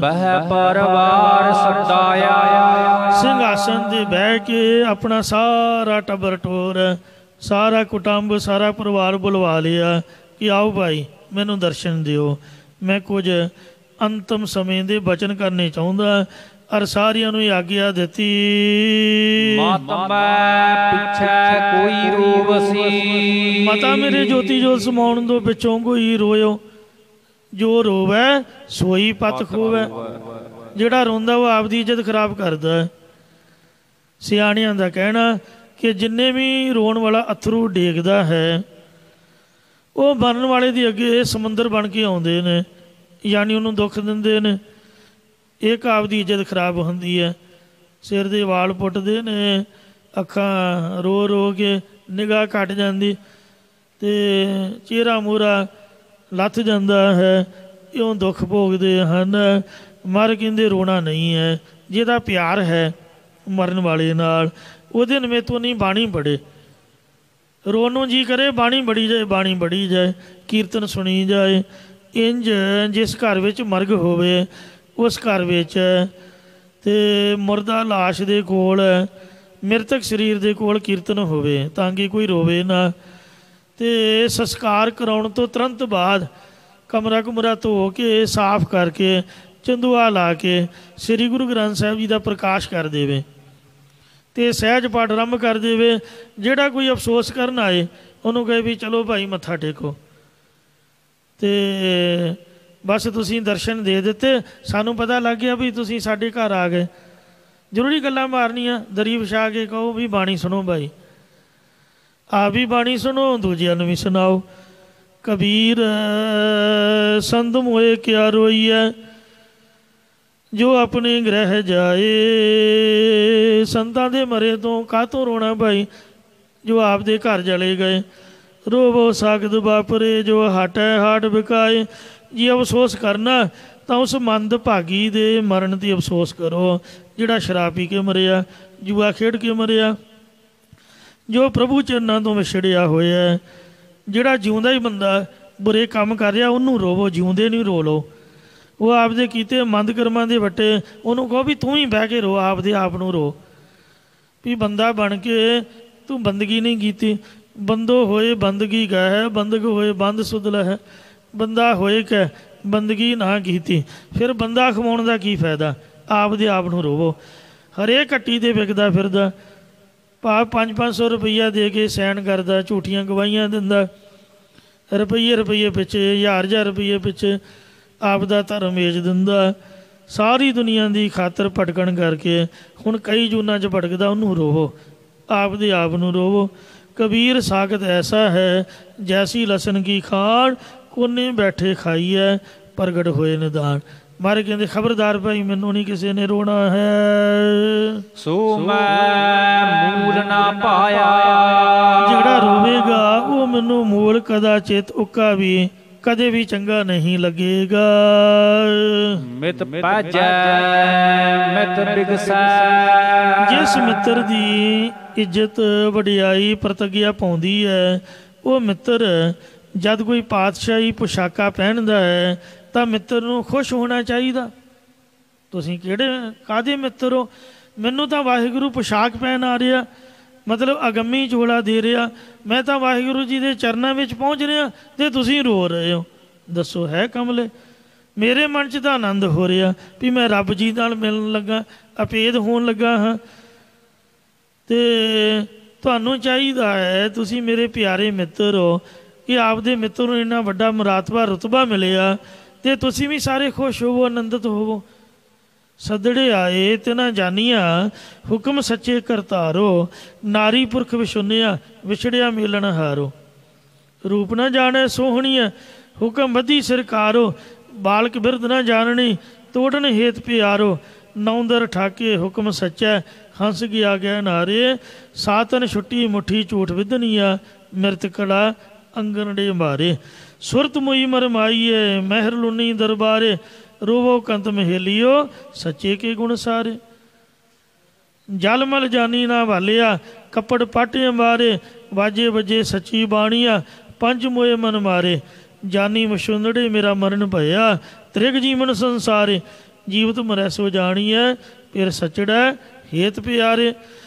ਬਹਿ ਪਰਵਾਰ ਸਦਾਇਆ। ਸਿੰਘਾਸਨ ਤੇ ਬਹਿ ਕੇ ਆਪਣਾ ਸਾਰਾ ਟੱਬਰ ਟੋਰ, ਸਾਰਾ ਕੁਟੁੰਬ, ਸਾਰਾ ਪਰਿਵਾਰ ਬੁਲਵਾ ਲਿਆ ਕਿ ਆਓ ਭਾਈ ਮੈਨੂੰ ਦਰਸ਼ਨ ਦਿਓ। ਮੈਂ ਕੁਝ ਅੰਤਮ ਸਮੇਂ ਦੇ ਬਚਨ ਕਰਨੇ ਚਾਹੁੰਦਾ। ਔਰ ਸਾਰਿਆਂ ਨੂੰ ਆਗਿਆ ਦਿੱਤੀ। ਪਿੱਛੇ ਕੋਈ ਰੋਵਸੀ। ਮਤਾ ਮੇਰੇ ਜੋਤੀ ਜੋਤ ਸਮਾਉਣ ਤੋਂ ਪਿੱਛੋਂ ਕੋਈ ਰੋਇਓ। ਜੋ ਰੋਵੈ ਸੋਈ ਪਤ ਖੋਵੈ। ਜਿਹੜਾ ਰੋਂਦਾ ਉਹ ਆਪਦੀ ਇੱਜ਼ਤ ਖਰਾਬ ਕਰਦਾ। ਸਿਆਣਿਆਂ ਦਾ ਕਹਿਣਾ ਕਿ ਜਿੰਨੇ ਵੀ ਰੋਣ ਵਾਲਾ ਅਥਰੂ ਡੇਗਦਾ ਹੈ, ਉਹ ਮਰਨ ਵਾਲੇ ਦੇ ਅੱਗੇ ਸਮੁੰਦਰ ਬਣ ਕੇ ਆਉਂਦੇ ਨੇ, ਯਾਨੀ ਉਹਨੂੰ ਦੁੱਖ ਦਿੰਦੇ ਨੇ। ਇੱਕ ਆਪਦੀ ਇੱਜ਼ਤ ਖਰਾਬ ਹੁੰਦੀ ਹੈ। ਸਿਰ ਦੇ ਵਾਲ ਪੁੱਟਦੇ ਨੇ, ਅੱਖਾਂ ਰੋ ਰੋ ਕੇ ਨਿਗਾਹ ਘੱਟ ਜਾਂਦੀ, ਅਤੇ ਚਿਹਰਾ ਮੂਹਰਾ ਲੱਥ ਜਾਂਦਾ ਹੈ। ਇਉਂ ਦੁੱਖ ਭੋਗਦੇ ਹਨ। ਮਰ ਕਹਿੰਦੇ ਰੋਣਾ ਨਹੀਂ ਹੈ। ਜਿਹਦਾ ਪਿਆਰ ਹੈ ਮਰਨ ਵਾਲੇ ਨਾਲ, ਉਹਦੇ ਨਿਮਿਤ ਨਹੀਂ ਬਾਣੀ ਪੜ੍ਹੇ। ਰੋਣ ਨੂੰ ਜੀ ਕਰੇ, ਬਾਣੀ ਬੜੀ ਜਾਏ, ਬਾਣੀ ਬੜੀ ਜਾਏ, ਕੀਰਤਨ ਸੁਣੀ ਜਾਏ। ਇੰਜ ਜਿਸ ਘਰ ਵਿੱਚ ਮਰਗ ਹੋਵੇ ਉਸ ਘਰ ਵਿੱਚ ਤੇ ਮੁਰਦਾ ਲਾਸ਼ ਦੇ ਕੋਲ, ਮ੍ਰਿਤਕ ਸਰੀਰ ਦੇ ਕੋਲ ਕੀਰਤਨ ਹੋਵੇ ਤਾਂ ਕਿ ਕੋਈ ਰੋਵੇ ਨਾ। ਅਤੇ ਸੰਸਕਾਰ ਕਰਾਉਣ ਤੋਂ ਤੁਰੰਤ ਬਾਅਦ ਕਮਰਾ ਕੁਮਰਾ ਧੋ ਕੇ ਸਾਫ਼ ਕਰਕੇ ਚੰਦੂਆ ਲਾ ਕੇ ਸ੍ਰੀ ਗੁਰੂ ਗ੍ਰੰਥ ਸਾਹਿਬ ਜੀ ਦਾ ਪ੍ਰਕਾਸ਼ ਕਰ ਦੇਵੇ ਅਤੇ ਸਹਿਜ ਪਾਠ ਆਰੰਭ ਕਰ ਦੇਵੇ। ਜਿਹੜਾ ਕੋਈ ਅਫਸੋਸ ਕਰਨ ਆਏ ਉਹਨੂੰ ਕਹੇ ਵੀ ਚਲੋ ਭਾਈ ਮੱਥਾ ਟੇਕੋ, ਅਤੇ ਬਸ ਤੁਸੀਂ ਦਰਸ਼ਨ ਦੇ ਦਿੱਤੇ, ਸਾਨੂੰ ਪਤਾ ਲੱਗ ਗਿਆ ਵੀ ਤੁਸੀਂ ਸਾਡੇ ਘਰ ਆ ਗਏ। ਜ਼ਰੂਰੀ ਗੱਲਾਂ ਮਾਰਨੀਆਂ, ਦਰੀ ਵਿਛਾ ਕੇ ਕਹੋ ਵੀ ਬਾਣੀ ਸੁਣੋ ਭਾਈ, ਆਪ ਵੀ ਬਾਣੀ ਸੁਣੋ, ਦੂਜਿਆਂ ਨੂੰ ਵੀ ਸੁਣਾਓ। ਕਬੀਰ ਸੰਤ ਮੋਏ ਕਿਆ ਰੋਈਐ, ਜੋ ਆਪਣੇ ਗ੍ਰਹਿ ਜਾਏ। ਸੰਤਾਂ ਦੇ ਮਰੇ ਤੋਂ ਕਾਹਤੋਂ ਰੋਣਾ ਭਾਈ, ਜੋ ਆਪ ਦੇ ਘਰ ਚਲੇ ਗਏ। ਰੋਵੋ ਸਾਗਦ ਵਾਪਰੇ, ਜੋ ਹਾਟੈ ਹਾਟ ਵਿਕਾਏ। ਜੇ ਅਫਸੋਸ ਕਰਨਾ ਤਾਂ ਉਸ ਮੰਦ ਭਾਗੀ ਦੇ ਮਰਨ 'ਤੇ ਅਫਸੋਸ ਕਰੋ, ਜਿਹੜਾ ਸ਼ਰਾਬ ਪੀ ਕੇ ਮਰਿਆ, ਜੂਆ ਖੇਡ ਕੇ ਮਰਿਆ, ਜੋ ਪ੍ਰਭੂ ਚਰਨਾਂ ਤੋਂ ਵਿਛੜਿਆ ਹੋਇਆ। ਜਿਹੜਾ ਜਿਉਂਦਾ ਹੀ ਬੰਦਾ ਬੁਰੇ ਕੰਮ ਕਰ ਰਿਹਾ ਉਹਨੂੰ ਰੋਵੋ, ਜਿਉਂਦੇ ਨਹੀਂ ਰੋ ਲਓ। ਉਹ ਆਪਦੇ ਕੀਤੇ ਮੰਦ ਕਰਮਾਂ ਦੇ ਵੱਟੇ, ਉਹਨੂੰ ਕਹੋ ਵੀ ਤੂੰ ਹੀ ਬਹਿ ਕੇ ਰੋ, ਆਪਦੇ ਆਪ ਨੂੰ ਰੋ ਵੀ ਬੰਦਾ ਬਣ ਕੇ ਤੂੰ ਬੰਦਗੀ ਨਹੀਂ ਕੀਤੀ। ਬੰਦੋ ਹੋਏ ਬੰਦਗੀ ਗਾਹੈ, ਬੰਦਗ ਹੋਏ ਬੰਦ ਸੁਧ ਲਹੈ। ਬੰਦਾ ਹੋਏ ਕਹਿ ਬੰਦਗੀ ਨਾ ਕੀਤੀ, ਫਿਰ ਬੰਦਾ ਖਵਾਉਣ ਦਾ ਕੀ ਫਾਇਦਾ। ਆਪਦੇ ਆਪ ਨੂੰ ਰੋਵੋ। ਹਰੇਕ ਘੱਟੀ 'ਤੇ ਵਿਕਦਾ ਫਿਰਦਾ, ਭਾਵ 500-500 ਰੁਪਈਆ ਦੇ ਕੇ ਸੈਨ ਕਰਦਾ, ਝੂਠੀਆਂ ਗਵਾਹੀਆਂ ਦਿੰਦਾ, ਰੁਪਈਏ ਪਿੱਛੇ, ਹਜ਼ਾਰ ਰੁਪਈਏ ਪਿੱਛੇ ਆਪ ਦਾ ਧਰਮ ਵੇਚ ਦਿੰਦਾ। ਸਾਰੀ ਦੁਨੀਆ ਦੀ ਖਾਤਰ ਭਟਕਣ ਕਰਕੇ ਹੁਣ ਕਈ ਜੂਨਾਂ 'ਚ ਭਟਕਦਾ, ਉਹਨੂੰ ਰੋਵੋ, ਆਪਦੇ ਆਪ ਨੂੰ ਰੋਵੋ। ਕਬੀਰ ਸਾਖਤ ਐਸਾ ਹੈ, ਜੈਸੀ ਲਸਣ ਕੀ ਖਾਣ, ਕੋਨੇ ਬੈਠੇ ਖਾਈਐ, ਪ੍ਰਗਟ ਹੋਏ ਨਿਦਾਨ। ਮਾਰੇ ਕਹਿੰਦੇ ਖਬਰਦਾਰ ਭਾਈ, ਮੈਨੂੰ ਨਹੀਂ ਕਿਸੇ ਨੇ ਰੋਣਾ ਹੈ। ਸੋ ਮੈਂ ਮੂਲ ਨਾ ਪਾਇਆ, ਜਿਹੜਾ ਰੋਵੇਗਾ ਉਹ ਮੈਨੂੰ ਮੂਲ ਕਦਾਚਿਤ ਉੱਕਾ ਵੀ ਕਦੇ ਵੀ ਚੰਗਾ ਨਹੀਂ ਲੱਗੇਗਾ। ਮਿਤ ਪਾਜੈ ਮਿਤ ਬਿਗਸੈ, ਜਿਸ ਮਿੱਤਰ ਦੀ ਇੱਜ਼ਤ ਵਡਿਆਈ ਪ੍ਰਤਿਗਿਆ ਪਾਉਂਦੀ ਹੈ, ਉਹ ਮਿੱਤਰ ਜਦ ਕੋਈ ਪਾਤਸ਼ਾਹੀ ਪੁਸ਼ਾਕਾਂ ਪਹਿਨਦਾ ਹੈ ਤਾਂ ਮਿੱਤਰ ਨੂੰ ਖੁਸ਼ ਹੋਣਾ ਚਾਹੀਦਾ। ਤੁਸੀਂ ਕਾਹਦੇ ਮਿੱਤਰ ਹੋ? ਮੈਨੂੰ ਤਾਂ ਵਾਹਿਗੁਰੂ ਪੁਸ਼ਾਕ ਪਹਿਨ ਆ ਰਿਹਾ, ਮਤਲਬ ਅਗੰਮੀ ਝੋਲਾ ਦੇ ਰਿਹਾ, ਮੈਂ ਤਾਂ ਵਾਹਿਗੁਰੂ ਜੀ ਦੇ ਚਰਨਾਂ ਵਿੱਚ ਪਹੁੰਚ ਰਿਹਾ ਅਤੇ ਤੁਸੀਂ ਰੋ ਰਹੇ ਹੋ। ਦੱਸੋ ਹੈ ਕਮਲੇ? ਮੇਰੇ ਮਨ 'ਚ ਤਾਂ ਆਨੰਦ ਹੋ ਰਿਹਾ ਵੀ ਮੈਂ ਰੱਬ ਜੀ ਨਾਲ ਮਿਲਣ ਲੱਗਾ, ਅਪੇਦ ਹੋਣ ਲੱਗਾ ਹਾਂ। ਅਤੇ ਤੁਹਾਨੂੰ ਚਾਹੀਦਾ ਹੈ, ਤੁਸੀਂ ਮੇਰੇ ਪਿਆਰੇ ਮਿੱਤਰ ਹੋ, ਕਿ ਆਪਦੇ ਮਿੱਤਰ ਨੂੰ ਇੰਨਾ ਵੱਡਾ ਮੁਰਾਤਬਾ ਰੁਤਬਾ ਮਿਲਿਆ ਅਤੇ ਤੁਸੀਂ ਵੀ ਸਾਰੇ ਖੁਸ਼ ਹੋਵੋ, ਆਨੰਦਿਤ ਹੋਵੋ। ਸੱਦੜੇ ਆਏ ਤੇ ਨਾ ਜਾਨੀਆਂ, ਹੁਕਮ ਸੱਚੇ ਕਰਤਾਰੋ। ਨਾਰੀ ਪੁਰਖ ਵਿਸ਼ੁੰਨਿਆ, ਵਿਛੜਿਆ ਮੇਲਣ ਹਾਰੋ। ਰੂਪ ਨਾ ਜਾਣੇ ਸੋਹਣੀਆ, ਹੁਕਮ ਬੱਧੀ ਸਰਕਾਰੋ। ਬਾਲਕ ਬਿਰਧ ਨਾ ਜਾਣਨੀ, ਤੋੜਨ ਹੇਤ ਪਿਆਰੋ। ਨੌਂਦਰ ਠਾਕੇ ਹੁਕਮ ਸੱਚੈ, ਹੰਸ ਗਿਆ ਗੈ ਨਾਰੇ। ਸਾਤਨ ਛੁੱਟੀ ਮੁੱਠੀ ਝੂਠ ਵਿਧਨੀਆ, ਮਿਰਤ ਕੜਾ ਅੰਗਨੜੇ ਮਾਰੇ। ਸੁਰਤ ਮੁਈ ਮਰਮਾਈਏ, ਮਹਿਰ ਲੁਨੀ ਦਰਬਾਰੇ। ਰੋਵੋ ਕੰਤ ਮਹੇਲਿਓ, ਸੱਚੇ ਕੇ ਗੁਣ ਸਾਰੇ। ਜਲ ਮਲ ਜਾਨੀ ਨਾ ਭਾਲਿਆ, ਕੱਪੜ ਪੱਟ ਅੰਬਾਰੇ। ਵਾਜੇ ਵੱਜੇ ਸੱਚੀ ਬਾਣੀਆ, ਪੰਜ ਮੋਏ ਮਨ ਮਾਰੇ। ਜਾਨੀ ਮਸ਼ੁੰਦੜੇ ਮੇਰਾ ਮਰਨ ਭਇਆ, ਤ੍ਰਿਗ ਜੀਵਨ ਸੰਸਾਰੇ। ਜੀਵਤ ਮਰੈ ਸੋ ਜਾਣੀਐ, ਫਿਰ ਸੱਚੜਾ ਹੇਤ ਪਿਆਰੇ।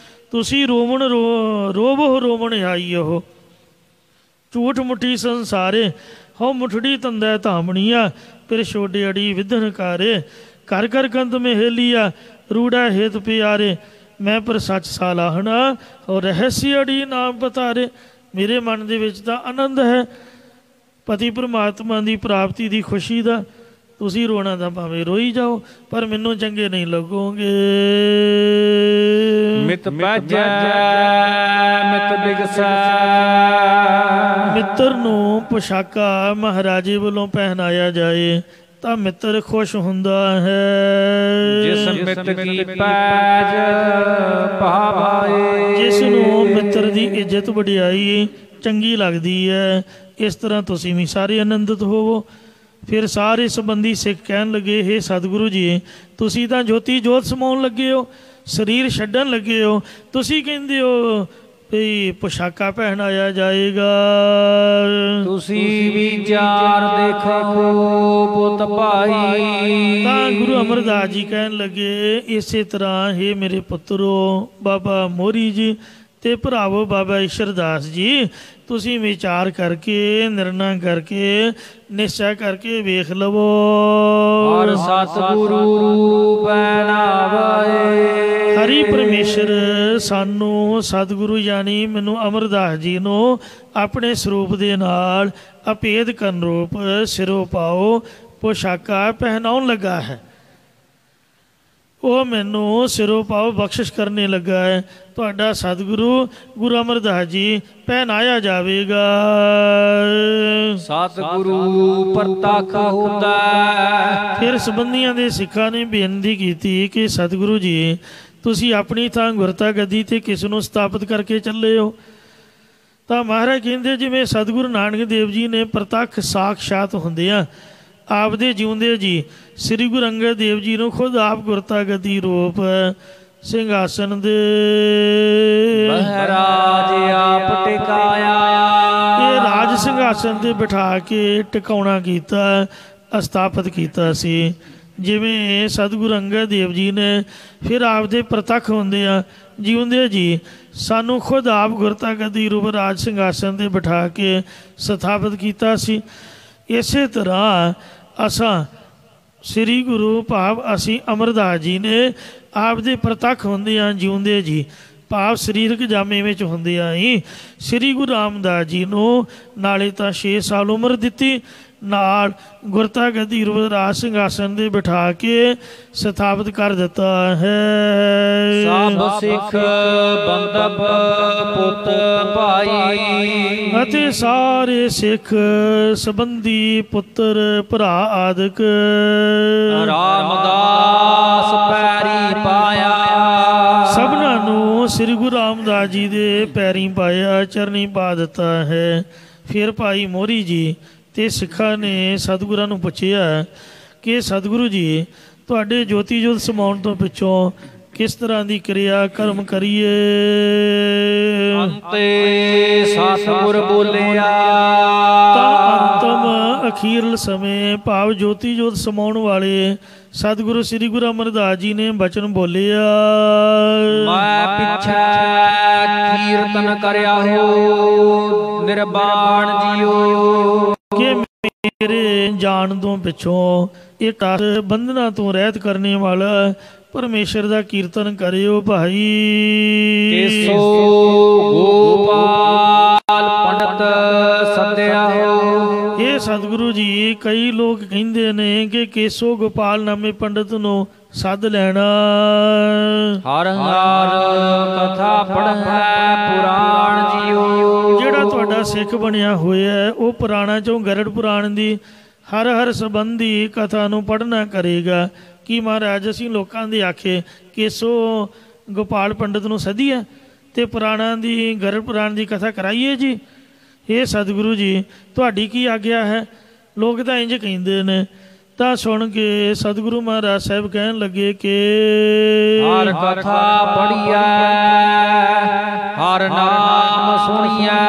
ਤੁਸੀਂ ਰੋਵੋ ਰੋਵਣ ਆਈਓ, ਝੂਠ ਮੁੱਠੀ ਸੰਸਾਰੇ। ਹੋ ਮੁੱਠੜੀ ਤੰਦੈ ਧਾਮਣੀਆ, ਫਿਰ ਛੋਡੇ ਅੜੀ ਵਿਧਨ ਕਾਰੇ। ਘਰ ਘਰ ਕੰਤ ਮਹੇਲੀਆ, ਰੂੜਾ ਹੇਤ ਪਿਆਰੇ। ਮੈਂ ਪਰ ਸੱਚ ਸਾਲਾਹਣਾ, ਔਰ ਰਹੱਸੀ ਅੜੀ ਨਾਮ ਬਤਾਰੇ। ਮੇਰੇ ਮਨ ਦੇ ਵਿੱਚ ਤਾਂ ਆਨੰਦ ਹੈ ਪਤੀ ਪਰਮਾਤਮਾ ਦੀ ਪ੍ਰਾਪਤੀ ਦੀ ਖੁਸ਼ੀ ਦਾ। ਤੁਸੀਂ ਰੋਣਾ ਤਾਂ ਭਾਵੇਂ ਰੋਈ ਜਾਓ, ਪਰ ਮੈਨੂੰ ਚੰਗੇ ਨਹੀਂ ਲੱਗੋਗੇ। ਮਿਤ ਬਾਜੈ ਮਿਤ ਬਿਗਸੈ, ਮਿੱਤਰ ਨੂੰ ਪੁਸ਼ਾਕਾ ਮਹਾਰਾਜੇ ਵੱਲੋਂ ਪਹਿਨਾਇਆ ਜਾਏ ਤਾਂ ਮਿੱਤਰ ਖੁਸ਼ ਹੁੰਦਾ ਹੈ। ਜਿਸ ਮਿੱਤ ਕੀ ਪੈਜ ਭਾਵਾਏ, ਜਿਸ ਨੂੰ ਮਿੱਤਰ ਦੀ ਇੱਜ਼ਤ ਵਡਿਆਈ ਚੰਗੀ ਲੱਗਦੀ ਹੈ। ਇਸ ਤਰ੍ਹਾਂ ਤੁਸੀਂ ਵੀ ਸਾਰੇ ਆਨੰਦਿਤ ਹੋਵੋ। ਫਿਰ ਸਾਰੇ ਸੰਬੰਧੀ ਸਿੱਖ ਕਹਿਣ ਲੱਗੇ, ਹੇ ਸਤਿਗੁਰੂ ਜੀ, ਤੁਸੀਂ ਤਾਂ ਜੋਤੀ ਜੋਤ ਸਮਾਉਣ ਲੱਗੇ ਹੋ, ਸਰੀਰ ਛੱਡਣ ਲੱਗੇ ਹੋ। ਤੁਸੀਂ ਕਹਿੰਦੇ ਹੋ ਵੀ ਪੁਸ਼ਾਕਾ ਪਹਿਨਾਇਆ ਜਾਏਗਾ। ਤੁਸੀਂ ਵਿਚਾਰ ਦੇਖੋ ਪੁੱਤ ਭਾਈ। ਤਾਂ ਗੁਰੂ ਅਮਰਦਾਸ ਜੀ ਕਹਿਣ ਲੱਗੇ ਇਸੇ ਤਰ੍ਹਾਂ ਹੀ ਮੇਰੇ ਪੁੱਤਰੋ, ਬਾਬਾ ਮੋਹਰੀ ਜੀ ਤੇ ਭਰਾਵੋ ਬਾਬਾ ਈਸ਼ਰਦਾਸ ਜੀ, ਤੁਸੀਂ ਵਿਚਾਰ ਕਰਕੇ ਨਿਰਣਾ ਕਰਕੇ ਨਿਸ਼ਚਾ ਕਰਕੇ ਵੇਖ ਲਵੋ। ਹਰ ਸਤਿਗੁਰੂ ਪਹਿਨਾਵੇ। ਹਰੀ ਪਰਮੇਸ਼ਰ ਸਾਨੂੰ ਸਤਿਗੁਰੂ ਯਾਨੀ ਮੈਨੂੰ ਅਮਰਦਾਸ ਜੀ ਨੂੰ ਆਪਣੇ ਸਰੂਪ ਦੇ ਨਾਲ ਅਭੇਦ ਕਰਨ ਰੂਪ ਸਿਰੋਂ ਪਾਓ ਪੁਸ਼ਾਕਾ ਪਹਿਨਾਉਣ ਲੱਗਾ ਹੈ। ਉਹ ਮੈਨੂੰ ਸਿਰੋਂ ਪਾਓ ਬਖਸ਼ਿਸ਼ ਕਰਨੇ ਲੱਗਾ ਹੈ। ਤੁਹਾਡਾ ਸਤਿਗੁਰੂ ਗੁਰੂ ਅਮਰਦਾਸ ਜੀ ਪਹਿਨਾਇਆ ਜਾਵੇਗਾ। ਸਤਿਗੁਰੂ ਪ੍ਰਤੱਖ ਹੁੰਦਾ। ਫਿਰ ਸੰਬੰਧੀਆਂ ਦੇ ਸਿੱਖਾਂ ਨੇ ਬੇਨਤੀ ਕੀਤੀ ਕਿ ਸਤਿਗੁਰੂ ਜੀ ਤੁਸੀਂ ਆਪਣੀ ਥਾਂ ਗੁਰਤਾ ਗੱਦੀ 'ਤੇ ਕਿਸ ਨੂੰ ਸਥਾਪਿਤ ਕਰਕੇ ਚੱਲੇ ਹੋ? ਤਾਂ ਮਹਾਰਾਜ ਕਹਿੰਦੇ ਜਿਵੇਂ ਸਤਿਗੁਰੂ ਨਾਨਕ ਦੇਵ ਜੀ ਨੇ ਪ੍ਰਤੱਖ ਸਾਖਸ਼ਾਤ ਹੁੰਦਿਆਂ ਆਪਦੇ ਜਿਉਂਦੇ ਜੀ ਸ੍ਰੀ ਗੁਰੂ ਅੰਗਦ ਦੇਵ ਜੀ ਨੂੰ ਖੁਦ ਆਪ ਗੁਰਤਾ ਗੱਦੀ ਰੂਪ ਸਿੰਘਾਸਨ ਦੇ ਮਹਾਰਾਜ ਆਪ ਟਿਕਾਇਆ। ਇਹ ਰਾਜ ਸਿੰਘਾਸਨ ਤੇ ਬਿਠਾ ਕੇ ਟਿਕਾਉਣਾ ਕੀਤਾ, ਸਥਾਪਿਤ ਕੀਤਾ ਸੀ। ਜਿਵੇਂ ਸਤਿਗੁਰੂ ਅੰਗਦ ਦੇਵ ਜੀ ਨੇ ਫਿਰ ਆਪਦੇ ਪ੍ਰਤੱਖ ਹੁੰਦੇ ਆ ਜਿਉਂਦੇ ਜੀ ਸਾਨੂੰ ਖੁਦ ਆਪ ਗੁਰਤਾ ਗੱਦੀ ਰੂਪ ਰਾਜ ਸਿੰਘਾਸਨ 'ਤੇ ਬਿਠਾ ਕੇ ਸਥਾਪਿਤ ਕੀਤਾ ਸੀ। ਇਸੇ ਤਰ੍ਹਾਂ ਅਸਾਂ ਸ੍ਰੀ ਗੁਰੂ ਭਾਵ ਅਸੀਂ ਅਮਰਦਾਸ ਜੀ ਨੇ ਆਪਦੇ ਪ੍ਰਤੱਖ ਹੁੰਦਿਆਂ ਜਿਉਂਦੇ ਜੀ ਭਾਵ ਸਰੀਰਕ ਜਾਮੇ ਵਿੱਚ ਹੁੰਦਿਆਂ ਹੀ ਸ੍ਰੀ ਗੁਰੂ ਰਾਮਦਾਸ ਜੀ ਨੂੰ ਨਾਲੇ ਤਾਂ 6 ਸਾਲ ਉਮਰ ਦਿੱਤੀ, ਨਾਲ ਗੁਰਤਾ ਗੱਦੀ ਰੂਪ ਰਾਜ ਸਿੰਘਾਸਨ ਦੇ ਬਿਠਾ ਕੇ ਸਥਾਪਿਤ ਕਰ ਦਿੱਤਾ ਹੈ। ਸਭ ਸਿੱਖ ਬੰਦਪ ਪੁੱਤ ਭਾਈ ਅਤੇ ਸਾਰੇ ਸਿੱਖ ਸੰਬੰਧੀ ਪੁੱਤਰ ਭਰਾ ਆਦਿਕ ਰਾਮਦਾਸ ਪੈਰੀ ਪਾਇਆ। ਸਭਨਾਂ ਨੂੰ ਸ੍ਰੀ ਗੁਰੂ ਰਾਮਦਾਸ ਜੀ ਦੇ ਪੈਰੀਂ ਪਾਇਆ, ਚਰਨੀ ਪਾ ਦਿੱਤਾ ਹੈ। ਫਿਰ ਭਾਈ ਮੋਹਰੀ ਜੀ ਤੇ ਸਿੱਖਾਂ ਨੇ ਸਤਿਗੁਰਾਂ ਨੂੰ ਪੁੱਛਿਆ ਕਿ ਸਤਿਗੁਰੂ ਜੀ ਤੁਹਾਡੇ ਜੋਤੀ ਜੋਤ ਸਮਾਉਣ ਤੋਂ ਪਿੱਛੋਂ ਕਿਸ ਤਰ੍ਹਾਂ ਦੀ ਕਿਰਿਆ ਕਰਮ ਕਰੀਏ? ਅੰਤੇ ਸਤਿਗੁਰ ਬੋਲਿਆ। ਤਾਂ ਅੰਤਮ ਅਖੀਰਲ ਸਮੇਂ ਭਾਵ ਜੋਤੀ ਜੋਤ ਸਮਾਉਣ ਵਾਲੇ ਸਤਿਗੁਰੂ ਸ੍ਰੀ ਗੁਰੂ ਅਮਰਦਾਸ ਜੀ ਨੇ ਬਚਨ ਬੋਲਿਆ। ਮੈਂ ਪਿੱਛੇ ਕੀਰਤਨ ਕਰਿਆ ਹੋ ਨਿਰਵਾਣ ਜੀਓ ਕਿ ਮੇਰੇ ਜਾਣ ਤੋਂ ਪਿੱਛੋਂ ਇਹ ਟਰ ਬੰਧਨਾਂ ਤੋਂ ਰਹਿਤ ਕਰਨੇ ਵਾਲਾ ਪਰਮੇਸ਼ਰ ਦਾ ਕੀਰਤਨ ਕਰਿਓ ਭਾਈ। ਕੇਸੋ ਗੋਪਾਲ ਪੰਡਤ ਸੱਦਿਆ ਹੋ। ਇਹ ਸਤਿਗੁਰੂ ਜੀ ਕਈ ਲੋਕ ਕਹਿੰਦੇ ਨੇ ਕਿ ਕੇਸੋ ਗੋਪਾਲ ਨਾਮੇ ਪੰਡਤ ਨੂੰ ਸੱਦ ਲੈਣਾ। ਹਰ ਹਰ ਕਥਾ ਪੜ੍ਹੈ ਪੁਰਾਣ ਜੀਓ। ਜਿਹੜਾ ਤੁਹਾਡਾ ਸਿੱਖ ਬਣਿਆ ਹੋਇਆ ਉਹ ਪੁਰਾਣਾ ਚੋਂ ਗਰੜ ਪੁਰਾਣ ਦੀ ਹਰ ਹਰ ਸੰਬੰਧੀ ਕਥਾ ਨੂੰ ਪੜ੍ਹਨਾ ਕਰੇਗਾ। ਕੀ ਮਹਾਰਾਜ ਅਸੀਂ ਲੋਕਾਂ ਦੇ ਆਖੇ ਕੇਸੋ ਗੋਪਾਲ ਪੰਡਤ ਨੂੰ ਸੱਦੀਏ ਅਤੇ ਪੁਰਾਣਾਂ ਦੀ ਗਰੜ ਪੁਰਾਣ ਦੀ ਕਥਾ ਕਰਾਈਏ ਜੀ? ਇਹ ਸਤਿਗੁਰੂ ਜੀ ਤੁਹਾਡੀ ਕੀ ਆਗਿਆ ਹੈ? ਲੋਕ ਤਾਂ ਇੰਝ ਕਹਿੰਦੇ ਨੇ। ਤਾਂ ਸੁਣ ਕੇ ਸਤਿਗੁਰੂ ਮਹਾਰਾਜ ਸਾਹਿਬ ਕਹਿਣ ਲੱਗੇ ਕਿ ਹਰ ਕਥਾ ਪੜ੍ਹੀਐ ਹਰ ਨਾਮ ਸੁਣੀਐ।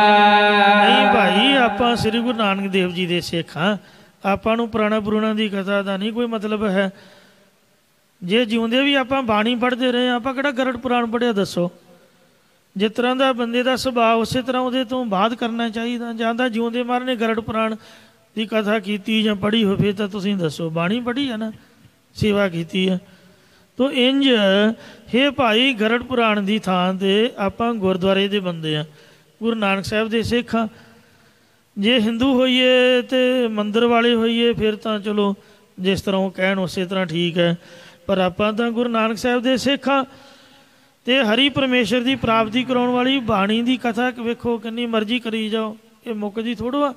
ਨਹੀਂ ਭਾਈ ਆਪਾਂ ਸ੍ਰੀ ਗੁਰੂ ਨਾਨਕ ਦੇਵ ਜੀ ਦੇ ਸਿੱਖ ਹਾਂ, ਆਪਾਂ ਨੂੰ ਪੁਰਾਣਾ ਪੁਰਾਣਾ ਦੀ ਕਥਾ ਦਾ ਨਹੀਂ ਕੋਈ ਮਤਲਬ ਹੈ। ਜੇ ਜਿਉਂਦੇ ਵੀ ਆਪਾਂ ਬਾਣੀ ਪੜ੍ਹਦੇ ਰਹੇ ਆਪਾਂ ਕਿਹੜਾ ਗਰੜ ਪੁਰਾਣ ਪੜ੍ਹਿਆ? ਦੱਸੋ। ਜਿਸ ਤਰ੍ਹਾਂ ਦਾ ਬੰਦੇ ਦਾ ਸੁਭਾਅ ਉਸੇ ਤਰ੍ਹਾਂ ਉਹਦੇ ਤੋਂ ਬਾਅਦ ਕਰਨਾ ਚਾਹੀਦਾ। ਜਾਂ ਤਾਂ ਜਿਉਂਦੇ ਮਹਾਰਾਜ ਨੇ ਗਰੜ ਪੁਰਾਣ ਦੀ ਕਥਾ ਕੀਤੀ ਜਾਂ ਪੜ੍ਹੀ ਹੋਵੇ ਤਾਂ ਤੁਸੀਂ ਦੱਸੋ। ਬਾਣੀ ਪੜ੍ਹੀ ਹੈ ਨਾ, ਸੇਵਾ ਕੀਤੀ ਹੈ। ਤੋ ਇੰਝ ਹੇ ਭਾਈ ਗਰੜ ਪੁਰਾਣ ਦੀ ਥਾਂ 'ਤੇ ਆਪਾਂ ਗੁਰਦੁਆਰੇ ਦੇ ਬੰਦੇ ਹਾਂ, ਗੁਰੂ ਨਾਨਕ ਸਾਹਿਬ ਦੇ ਸਿੱਖ ਹਾਂ। ਜੇ ਹਿੰਦੂ ਹੋਈਏ ਅਤੇ ਮੰਦਰ ਵਾਲੇ ਹੋਈਏ ਫਿਰ ਤਾਂ ਚਲੋ ਜਿਸ ਤਰ੍ਹਾਂ ਉਹ ਕਹਿਣ ਉਸੇ ਤਰ੍ਹਾਂ ਠੀਕ ਹੈ, ਪਰ ਆਪਾਂ ਤਾਂ ਗੁਰੂ ਨਾਨਕ ਸਾਹਿਬ ਦੇ ਸਿੱਖ ਹਾਂ। ਅਤੇ ਹਰੀ ਪਰਮੇਸ਼ਰ ਦੀ ਪ੍ਰਾਪਤੀ ਕਰਾਉਣ ਵਾਲੀ ਬਾਣੀ ਦੀ ਕਥਾ ਵੇਖੋ ਕਿੰਨੀ ਮਰਜ਼ੀ ਕਰੀ ਜਾਓ, ਇਹ ਮੁੱਕਦੀ ਥੋੜ੍ਹਾ ਆ।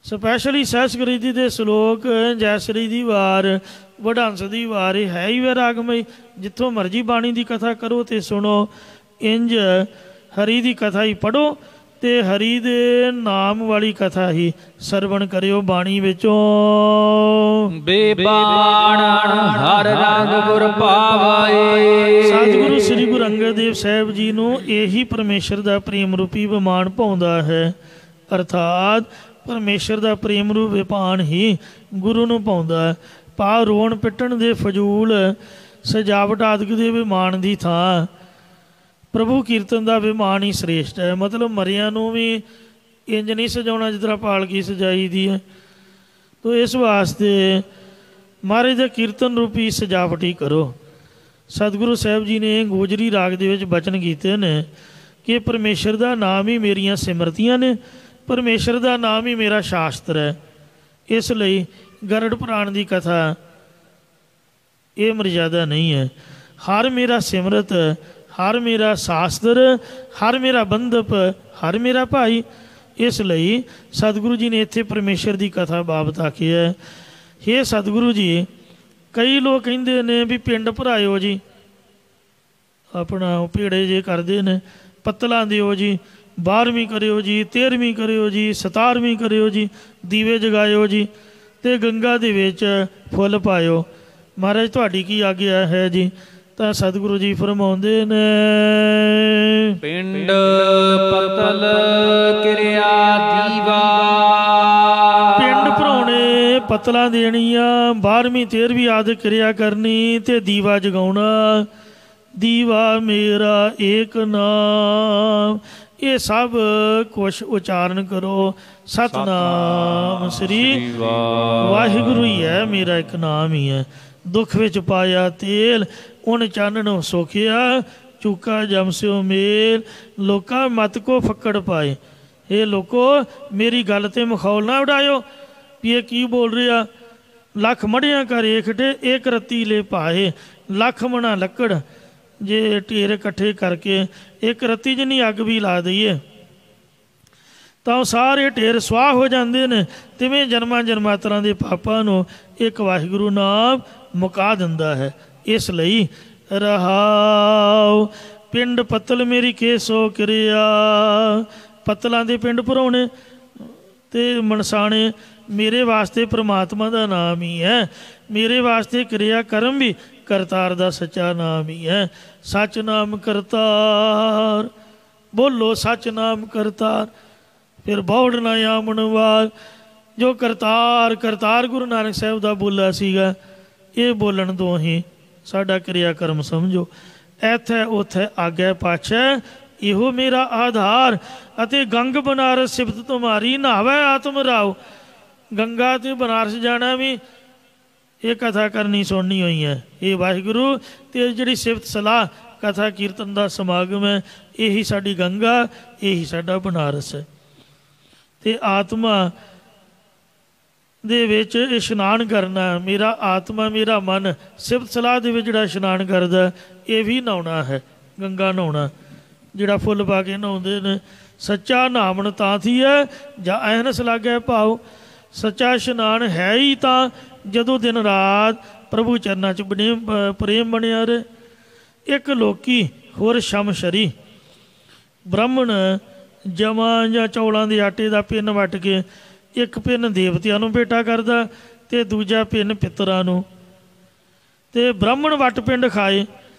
ਸਪੈਸ਼ਲੀ ਸਹਿਸਕ੍ਰਿਤੀ ਦੇ ਸਲੋਕ ਜੈਸਰੀ ਦੀ ਵਾਰ ਵਡਹੰਸ ਦੀ ਵਾਰ ਇਹ ਹੈ ਹੀ ਵੈਰਾਗਮਈ। ਜਿੱਥੋਂ ਮਰਜ਼ੀ ਬਾਣੀ ਦੀ ਕਥਾ ਕਰੋ ਅਤੇ ਸੁਣੋ। ਇੰਝ ਹਰੀ ਦੀ ਕਥਾ ਹੀ ਪੜ੍ਹੋ ਤੇ ਹਰੀ ਦੇ ਨਾਮ ਵਾਲੀ ਕਥਾ ਹੀ ਸਰਵਣ ਕਰਿਓ ਬਾਣੀ ਵਿੱਚੋਂ। ਬੇਬਾਣ ਹਰ ਰੰਗ ਗੁਰ ਪਾਵੈ। ਸਤਿਗੁਰੂ ਸ੍ਰੀ ਗੁਰੂ ਅੰਗਦ ਦੇਵ ਸਾਹਿਬ ਜੀ ਨੂੰ ਇਹੀ ਪਰਮੇਸ਼ਰ ਦਾ ਪ੍ਰੇਮ ਰੂਪੀ ਵਿਮਾਨ ਭਾਉਂਦਾ ਹੈ, ਅਰਥਾਤ ਪਰਮੇਸ਼ਰ ਦਾ ਪ੍ਰੇਮ ਰੂਪ ਵਿਭਾਨ ਹੀ ਗੁਰੂ ਨੂੰ ਭਾਉਂਦਾ। ਭਾਵ ਰੋਣ ਪਿੱਟਣ ਦੇ ਫਜ਼ੂਲ ਸਜਾਵਟ ਆਦਿਕ ਦੇ ਵਿਮਾਨ ਦੀ ਥਾਂ ਪ੍ਰਭੂ ਕੀਰਤਨ ਦਾ ਵਿਮਾਨ ਹੀ ਸ੍ਰੇਸ਼ਟ ਹੈ। ਮਤਲਬ ਮਰਿਆਂ ਨੂੰ ਵੀ ਇੰਜ ਨਹੀਂ ਸਜਾਉਣਾ ਜਿਸ ਤਰ੍ਹਾਂ ਪਾਲਕੀ ਸਜਾਈ ਦੀ ਹੈ। ਤੋ ਇਸ ਵਾਸਤੇ ਮਹਾਰਾਜ ਦਾ ਕੀਰਤਨ ਰੂਪੀ ਸਜਾਵਟ ਹੀ ਕਰੋ। ਸਤਿਗੁਰੂ ਸਾਹਿਬ ਜੀ ਨੇ ਗੋਜਰੀ ਰਾਗ ਦੇ ਵਿੱਚ ਬਚਨ ਕੀਤੇ ਨੇ ਕਿ ਪਰਮੇਸ਼ਰ ਦਾ ਨਾਮ ਹੀ ਮੇਰੀਆਂ ਸਿਮਰਤੀਆਂ ਨੇ, ਪਰਮੇਸ਼ਰ ਦਾ ਨਾਮ ਹੀ ਮੇਰਾ ਸ਼ਾਸਤਰ ਹੈ। ਇਸ ਲਈ ਗਰੜ ਪੁਰਾਣ ਦੀ ਕਥਾ ਇਹ ਮਰਜ਼ਾਦਾ ਨਹੀਂ ਹੈ। ਹਰ ਮੇਰਾ ਸਿਮਰਤ, ਹਰ ਮੇਰਾ ਸ਼ਾਸਤਰ, ਹਰ ਮੇਰਾ ਬੰਧਪ, ਹਰ ਮੇਰਾ ਭਾਈ। ਇਸ ਲਈ ਸਤਿਗੁਰੂ ਜੀ ਨੇ ਇੱਥੇ ਪਰਮੇਸ਼ਰ ਦੀ ਕਥਾ ਬਾਬਤ ਆਖਿਆ। ਹੇ ਸਤਿਗੁਰੂ ਜੀ, ਕਈ ਲੋਕ ਕਹਿੰਦੇ ਨੇ ਵੀ ਪਿੰਡ ਭਰਾਇਓ ਜੀ, ਆਪਣਾ ਭੇੜੇ ਜੇ ਕਰਦੇ ਨੇ, ਪੱਤਲਾਂ ਦਿਓ ਜੀ, 12ਵੀਂ ਕਰਿਓ ਜੀ, 13ਵੀਂ ਕਰਿਓ ਜੀ, 17ਵੀਂ ਕਰਿਓ ਜੀ, ਦੀਵੇ ਜਗਾਇਓ ਜੀ, ਅਤੇ ਗੰਗਾ ਦੇ ਵਿੱਚ ਫੁੱਲ ਪਾਇਓ। ਮਹਾਰਾਜ ਤੁਹਾਡੀ ਕੀ ਆਗਿਆ ਹੈ ਜੀ? ਤਾਂ ਸਤਿਗੁਰੂ ਜੀ ਫਰਮਾਉਂਦੇ ਨੇ, ਪਿੰਡ ਪਤਲ ਕਿਰਿਆ ਦੀਵਾ। ਪਿੰਡ ਭਰਾਉਣੇ, ਪਤਲਾਂ ਦੇਣੀਆਂ, 12ਵੀਂ 13ਵੀਂ ਆਦਿ ਕਿਰਿਆ ਕਰਨੀ ਅਤੇ ਦੀਵਾ ਜਗਾਉਣਾ। ਦੀਵਾ ਮੇਰਾ ਏਕ ਨਾਮ, ਇਹ ਸਭ ਕੁਛ ਉਚਾਰਨ ਕਰੋ। ਸਤਨਾਮ ਸ੍ਰੀ ਵਾਹਿਗੁਰੂ ਹੀ ਹੈ, ਮੇਰਾ ਇੱਕ ਨਾਮ ਹੀ ਹੈ। ਦੁੱਖ ਵਿੱਚ ਪਾਇਆ ਤੇਲ, ਉਨ ਚਾਨਣ ਸੋਖਿਆ, ਚੂਕਾ ਜਮਸਿਓ ਮੇਲ। ਲੋਕਾ ਮਤ ਕੋ ਫੱਕੜ ਪਾਏ। ਇਹ ਲੋਕੋ ਮੇਰੀ ਗੱਲ 'ਤੇ ਮਖੌਲ ਨਾ ਉਡਾਇਓ ਵੀ ਇਹ ਕੀ ਬੋਲ ਰਿਹਾ। ਲੱਖ ਮੜਿਆਂ ਕਰ ਏਕਟੇ, ਇੱਕ ਰੱਤੀ ਲੈ ਪਾਏ। ਲੱਖ ਮਣਾ ਲੱਕੜ ਜੇ ਢੇਰ ਇਕੱਠੇ ਕਰਕੇ ਇੱਕ ਰੱਤੀ ਜਿੰਨੀ ਅੱਗ ਵੀ ਲਾ ਦਈਏ ਤਾਂ ਉਹ ਸਾਰੇ ਢੇਰ ਸਵਾਹ ਹੋ ਜਾਂਦੇ ਨੇ। ਤਿਵੇਂ ਜਨਮਾਂ ਜਨਮਾਂਤਰਾਂ ਦੇ ਪਾਪਾਂ ਨੂੰ ਇੱਕ ਵਾਹਿਗੁਰੂ ਨਾਮ ਮੁਕਾ ਦਿੰਦਾ ਹੈ। ਇਸ ਲਈ ਰਹਾਉ ਪਿੰਡ ਪੱਤਲ ਮੇਰੀ ਕੇਸੋ ਕਿਰਿਆ। ਪੱਤਲਾਂ ਦੇ ਪਿੰਡ ਭਰਾਉਣੇ ਅਤੇ ਮਨਸਾਣੇ ਮੇਰੇ ਵਾਸਤੇ ਪ੍ਰਮਾਤਮਾ ਦਾ ਨਾਮ ਹੀ ਹੈ। ਮੇਰੇ ਵਾਸਤੇ ਕਿਰਿਆ ਕਰਮ ਵੀ ਕਰਤਾਰ ਦਾ ਸੱਚਾ ਨਾਮ ਹੀ ਹੈ। ਸੱਚ ਨਾਮ ਕਰਤਾਰ, ਬੋਲੋ ਸੱਚ ਨਾਮ ਕਰਤਾਰ, ਫਿਰ ਬੌੜ ਨਾ ਆਮਣਵਾਲ। ਜੋ ਕਰਤਾਰ ਕਰਤਾਰ ਗੁਰੂ ਨਾਨਕ ਸਾਹਿਬ ਦਾ ਬੋਲਿਆ ਸੀਗਾ, ਇਹ ਬੋਲਣ ਤੋਂ ਹੀ ਸਾਡਾ ਕਿਰਿਆ ਕਰਮ ਸਮਝੋ। ਇੱਥੇ ਉੱਥੇ ਆਗੇ ਪਾਛੈ ਇਹੋ ਮੇਰਾ ਆਧਾਰ, ਅਤੇ ਗੰਗ ਬਨਾਰਸ ਸਿਫਤ ਤੁਮਾਰੀ ਨਹਾਵੈ ਆਤਮ ਰਾਓ। ਗੰਗਾ ਅਤੇ ਬਨਾਰਸ ਜਾਣਾ ਵੀ ਇਹ ਕਥਾ ਕਰਨੀ ਸੁਣਨੀ ਹੋਈ ਹੈ। ਇਹ ਵਾਹਿਗੁਰੂ ਅਤੇ ਜਿਹੜੀ ਸਿਫਤ ਸਲਾਹ ਕਥਾ ਕੀਰਤਨ ਦਾ ਸਮਾਗਮ ਹੈ, ਇਹੀ ਸਾਡੀ ਗੰਗਾ, ਇਹੀ ਸਾਡਾ ਬਨਾਰਸ ਹੈ। ਅਤੇ ਆਤਮਾ ਦੇ ਵਿੱਚ ਇਸ਼ਨਾਨ ਕਰਨਾ, ਮੇਰਾ ਆਤਮਾ ਮੇਰਾ ਮਨ ਸਿਫਤ ਸਲਾਹ ਦੇ ਵਿੱਚ ਜਿਹੜਾ ਇਸ਼ਨਾਨ ਕਰਦਾ, ਇਹ ਵੀ ਨਹਾਉਣਾ ਹੈ। ਗੰਗਾ ਨਹਾਉਣਾ, ਜਿਹੜਾ ਫੁੱਲ ਪਾ ਕੇ ਨਹਾਉਂਦੇ ਨੇ। ਸੱਚਾ ਨਹਾਵਣ ਤਾਂ ਥੀ ਹੈ ਜਾਂ ਐਨਸ ਲਾਗੇ ਭਾਉ। ਸੱਚਾ ਇਸ਼ਨਾਨ ਹੈ ਹੀ ਤਾਂ ਜਦੋਂ ਦਿਨ ਰਾਤ ਪ੍ਰਭੂ ਚਰਨਾਂ 'ਚ ਪ੍ਰੇਮ ਬਣਿਆ ਰਹੇ। ਇੱਕ ਲੋਕੀ ਹੋਰ ਸ਼ਮਸ਼ਰੀ ਬ੍ਰਾਹਮਣ ਜਮਾਂ ਜਾਂ ਚੌਲਾਂ ਦੇ ਆਟੇ ਦਾ ਪਿੰਨ ਵੱਟ ਕੇ ਇੱਕ ਪਿੰਨ ਦੇਵਤਿਆਂ ਨੂੰ ਭੇਟਾ ਕਰਦਾ ਅਤੇ ਦੂਜਾ ਪਿੰਨ ਪਿੱਤਰਾਂ ਨੂੰ। ਅਤੇ ਬ੍ਰਾਹਮਣ ਵੱਟ ਪਿੰਡ ਖਾਏ,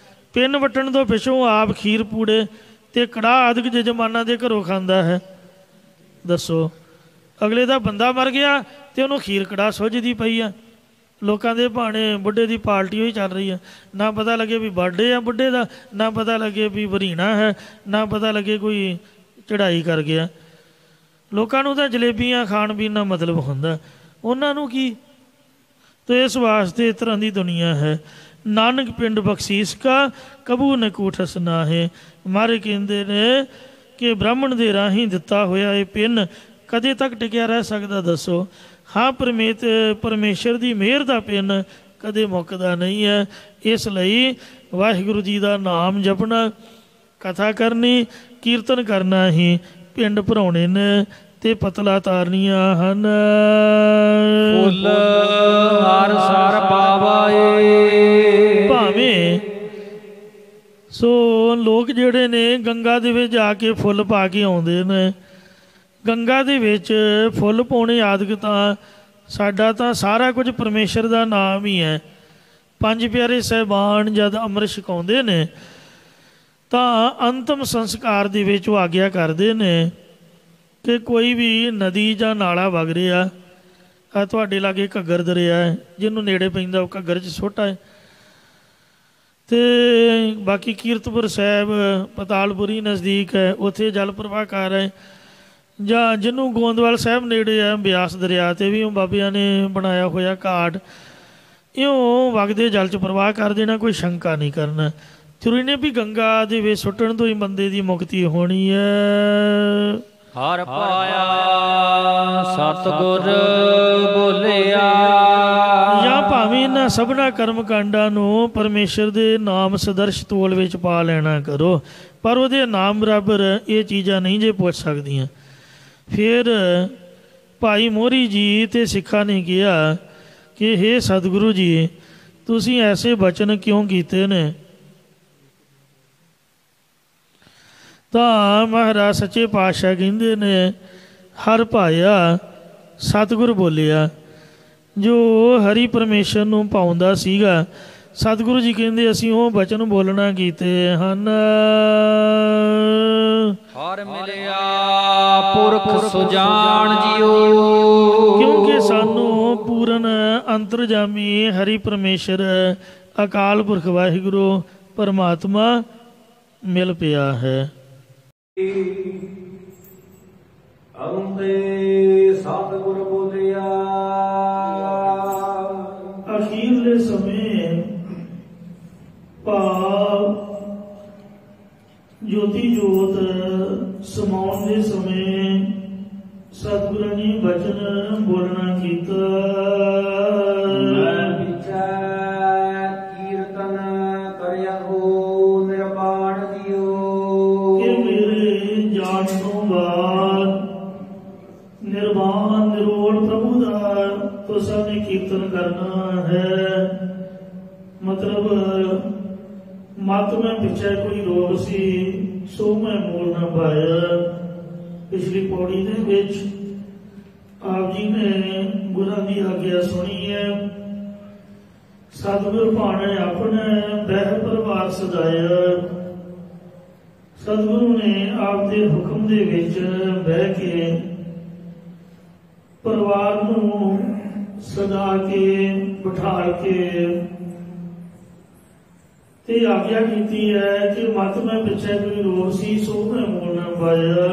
ਪਿੰਨ ਵੱਟਣ ਤੋਂ ਪਿੱਛੋਂ ਆਪ ਖੀਰ ਪੂੜੇ ਅਤੇ ਕੜਾਹ ਆਦਿਕ ਜਜਮਾਨਾਂ ਦੇ ਘਰੋਂ ਖਾਂਦਾ ਹੈ। ਦੱਸੋ, ਅਗਲੇ ਦਾ ਬੰਦਾ ਮਰ ਗਿਆ ਅਤੇ ਉਹਨੂੰ ਖੀਰ ਕੜਾਹ ਸੁੱਝਦੀ ਪਈ ਆ। ਲੋਕਾਂ ਦੇ ਭਾਣੇ ਬੁੱਢੇ ਦੀ ਪਾਰਟੀ ਹੋਈ ਚੱਲ ਰਹੀ ਆ। ਨਾ ਪਤਾ ਲੱਗੇ ਵੀ ਬਰਥਡੇ ਆ ਬੁੱਢੇ ਦਾ, ਨਾ ਪਤਾ ਲੱਗੇ ਵੀ ਵਰੀਣਾ ਹੈ, ਨਾ ਪਤਾ ਲੱਗੇ ਕੋਈ ਚੜ੍ਹਾਈ ਕਰ ਗਿਆ। ਲੋਕਾਂ ਨੂੰ ਤਾਂ ਜਲੇਬੀਆਂ ਖਾਣ ਪੀਣ ਨਾਲ ਮਤਲਬ ਹੁੰਦਾ, ਉਹਨਾਂ ਨੂੰ ਕੀ। ਅਤੇ ਇਸ ਵਾਸਤੇ ਇਸ ਤਰ੍ਹਾਂ ਦੀ ਦੁਨੀਆ ਹੈ। ਨਾਨਕ ਪਿੰਡ ਬਖਸ਼ੀਸ ਕਾ ਕਬੂ ਨ ਕੂਠਸ ਨਾਹੇ। ਮਹਾਰਾਜ ਕਹਿੰਦੇ ਨੇ ਕਿ ਬ੍ਰਾਹਮਣ ਦੇ ਰਾਹੀਂ ਦਿੱਤਾ ਹੋਇਆ ਇਹ ਪਿੰਨ ਕਦੇ ਤੱਕ ਟਿਕਿਆ ਰਹਿ ਸਕਦਾ? ਦੱਸੋ। ਹਾਂ, ਪਰਮੇਸ਼ਰ ਦੀ ਮਿਹਰ ਦਾ ਪਿੰਨ ਕਦੇ ਮੁੱਕਦਾ ਨਹੀਂ ਹੈ। ਇਸ ਲਈ ਵਾਹਿਗੁਰੂ ਜੀ ਦਾ ਨਾਮ ਜਪਣਾ, ਕਥਾ ਕਰਨੀ, ਕੀਰਤਨ ਕਰਨਾ ਹੀ ਪਿੰਡ ਭਰਾਉਣੇ ਨੇ ਅਤੇ ਪਤਲਾ ਤਾਰਨੀਆਂ ਹਨ। ਫੁੱਲ ਹਰ ਸਰ ਪਾਵੈ। ਭਾਵੇਂ ਸੋ ਲੋਕ ਜਿਹੜੇ ਨੇ ਗੰਗਾ ਦੇ ਵਿੱਚ ਜਾ ਕੇ ਫੁੱਲ ਪਾ ਕੇ ਆਉਂਦੇ ਨੇ, ਗੰਗਾ ਦੇ ਵਿੱਚ ਫੁੱਲ ਪਾਉਣੇ ਆਦਿਕ ਤਾਂ ਸਾਡਾ ਤਾਂ ਸਾਰਾ ਕੁਝ ਪਰਮੇਸ਼ਰ ਦਾ ਨਾਮ ਹੀ ਹੈ। ਪੰਜ ਪਿਆਰੇ ਸਾਹਿਬਾਨ ਜਦ ਅੰਮ੍ਰਿਤ ਛਕਾਉਂਦੇ ਨੇ ਤਾਂ ਅੰਤਮ ਸੰਸਕਾਰ ਦੇ ਵਿੱਚ ਉਹ ਆਗਿਆ ਕਰਦੇ ਨੇ ਕਿ ਕੋਈ ਵੀ ਨਦੀ ਜਾਂ ਨਾਲਾ ਵਗ ਰਿਹਾ ਆ, ਤੁਹਾਡੇ ਲਾਗੇ ਘੱਗਰ ਦਰਿਆ ਹੈ, ਜਿਹਨੂੰ ਨੇੜੇ ਪੈਂਦਾ ਉਹ ਘੱਗਰ 'ਚ ਸੁੱਟ ਆਏ। ਅਤੇ ਬਾਕੀ ਕੀਰਤਪੁਰ ਸਾਹਿਬ ਪਤਾਲਪੁਰੀ ਨਜ਼ਦੀਕ ਹੈ, ਉੱਥੇ ਜਲ ਪ੍ਰਵਾਹ ਕਰ ਹੈ। ਜਾਂ ਜਿਹਨੂੰ ਗੋਂਦਵਾਲ ਸਾਹਿਬ ਨੇੜੇ ਹੈ, ਬਿਆਸ ਦਰਿਆ 'ਤੇ ਵੀ ਉਹ ਬਾਬਿਆਂ ਨੇ ਬਣਾਇਆ ਹੋਇਆ ਘਾਟ, ਇਉਂ ਵਗਦੇ ਜਲ 'ਚ ਪ੍ਰਵਾਹ ਕਰ ਦੇਣਾ, ਕੋਈ ਸ਼ੰਕਾ ਨਹੀਂ ਕਰਨਾ। ਜ਼ਰੂਰੀ ਨੇ ਵੀ ਗੰਗਾ ਦੇ ਵਿੱਚ ਸੁੱਟਣ ਤੋਂ ਹੀ ਬੰਦੇ ਦੀ ਮੁਕਤੀ ਹੋਣੀ ਹੈ। ਹਰ ਪਾਇਆ ਸਤਿਗੁਰ ਬੋਲਿਆ। ਜਾਂ ਭਾਵੇਂ ਇਹਨਾਂ ਸਭਨਾ ਕਰਮ ਕਾਂਡਾਂ ਨੂੰ ਪਰਮੇਸ਼ਰ ਦੇ ਨਾਮ ਸਦਰਸ਼ ਤੋਲ ਵਿੱਚ ਪਾ ਲੈਣਾ ਕਰੋ, ਪਰ ਉਹਦੇ ਨਾਮ ਬਰਾਬਰ ਇਹ ਚੀਜ਼ਾਂ ਨਹੀਂ ਜੇ ਪੁੱਛ ਸਕਦੀਆਂ। ਫਿਰ ਭਾਈ ਮੋਹਰੀ ਜੀ ਅਤੇ ਸਿੱਖਾਂ ਨੇ ਕਿਹਾ ਕਿ ਹੇ ਸਤਿਗੁਰੂ ਜੀ, ਤੁਸੀਂ ਐਸੇ ਬਚਨ ਕਿਉਂ ਕੀਤੇ ਨੇ? ਤਾਂ ਮਹਾਰਾਜ ਸੱਚੇ ਪਾਤਸ਼ਾਹ ਕਹਿੰਦੇ ਨੇ, ਹਰ ਭਾਇਆ ਸਤਿਗੁਰ ਬੋਲਿਆ। ਜੋ ਹਰੀ ਪਰਮੇਸ਼ਰ ਨੂੰ ਪਾਉਂਦਾ ਸੀਗਾ, ਸਤਿਗੁਰੂ ਜੀ ਕਹਿੰਦੇ ਅਸੀਂ ਉਹ ਬਚਨ ਬੋਲਣਾ ਕੀਤੇ ਹਨ। ਹਰ ਮਿਲਿਆ ਪੁਰਖ ਸੁਜਾਨ ਜੀਓ। ਕਿਉਂਕਿ ਸਾਨੂੰ ਪੂਰਨ ਅੰਤਰਜਾਮੀ ਹਰੀ ਪਰਮੇਸ਼ਰ ਅਕਾਲ ਪੁਰਖ ਵਾਹਿਗੁਰੂ ਪਰਮਾਤਮਾ ਮਿਲ ਪਿਆ ਹੈ। ਅੰਤੇ ਸਤਿਗੁਰ ਬੋਲਿਆ। ਅਖੀਰਲੇ ਸਮੇਂ ਭਾਵ ਜੋਤੀ ਜੋਤ ਸਮਾਉਣ ਦੇ ਸਮੇਂ ਸਤਿਗੁਰਾਂ ਨੇ ਬਚਨ ਬੋਲਣਾ ਕੀਤਾ। ਮੈਂ ਪਿਛੈ ਕੀਰਤਨ ਕਰਿਆ ਹੋ ਨਿਰਵਾਣ ਜੀਓ। ਕਿ ਮੇਰੇ ਜਾਣ ਤੋਂ ਬਾਅਦ ਨਿਰਵਾਣ ਨਿਰੋਲ ਪ੍ਰਭੂ ਦਾ ਤੁਸਾਂ ਨੇ ਕੀਰਤਨ ਕਰਨਾ ਹੈ। ਮਤਲਬ ਮਤ ਮੈਂ ਪਿੱਛੇ ਕੋਈ ਰੋਗ ਸੀ ਸੋ ਮੈਂ ਬੋਲ ਨਾ ਪਾਇਆ। ਪਿਛਲੀ ਪੌੜੀ ਦੇ ਵਿੱਚ ਆਪ ਜੀ ਨੇ ਗੁਰਾਂ ਦੀ ਆਗਿਆ ਸੁਣੀ ਹੈ। ਸਤਿਗੁਰ ਭਾਣੇ ਆਪਣੇ ਬਹਿ ਪਰਿਵਾਰ ਸਜਾਇਆ। ਸਤਿਗੁਰੂ ਨੇ ਆਪ ਦੇ ਹੁਕਮ ਦੇ ਵਿੱਚ ਬਹਿ ਕੇ ਪਰਿਵਾਰ ਨੂੰ ਸਜਾ ਕੇ ਬਿਠਾ ਕੇ ਤੇ ਆਗਿਆ ਕੀਤੀ ਹੈ ਕਿ ਮਤ ਮੈਂ ਪਿੱਛੇ ਕੋਈ ਰੋਗ ਸੀ ਸੋ ਮੈਂ ਬੋਲ ਨਾ ਪਾਇਆ।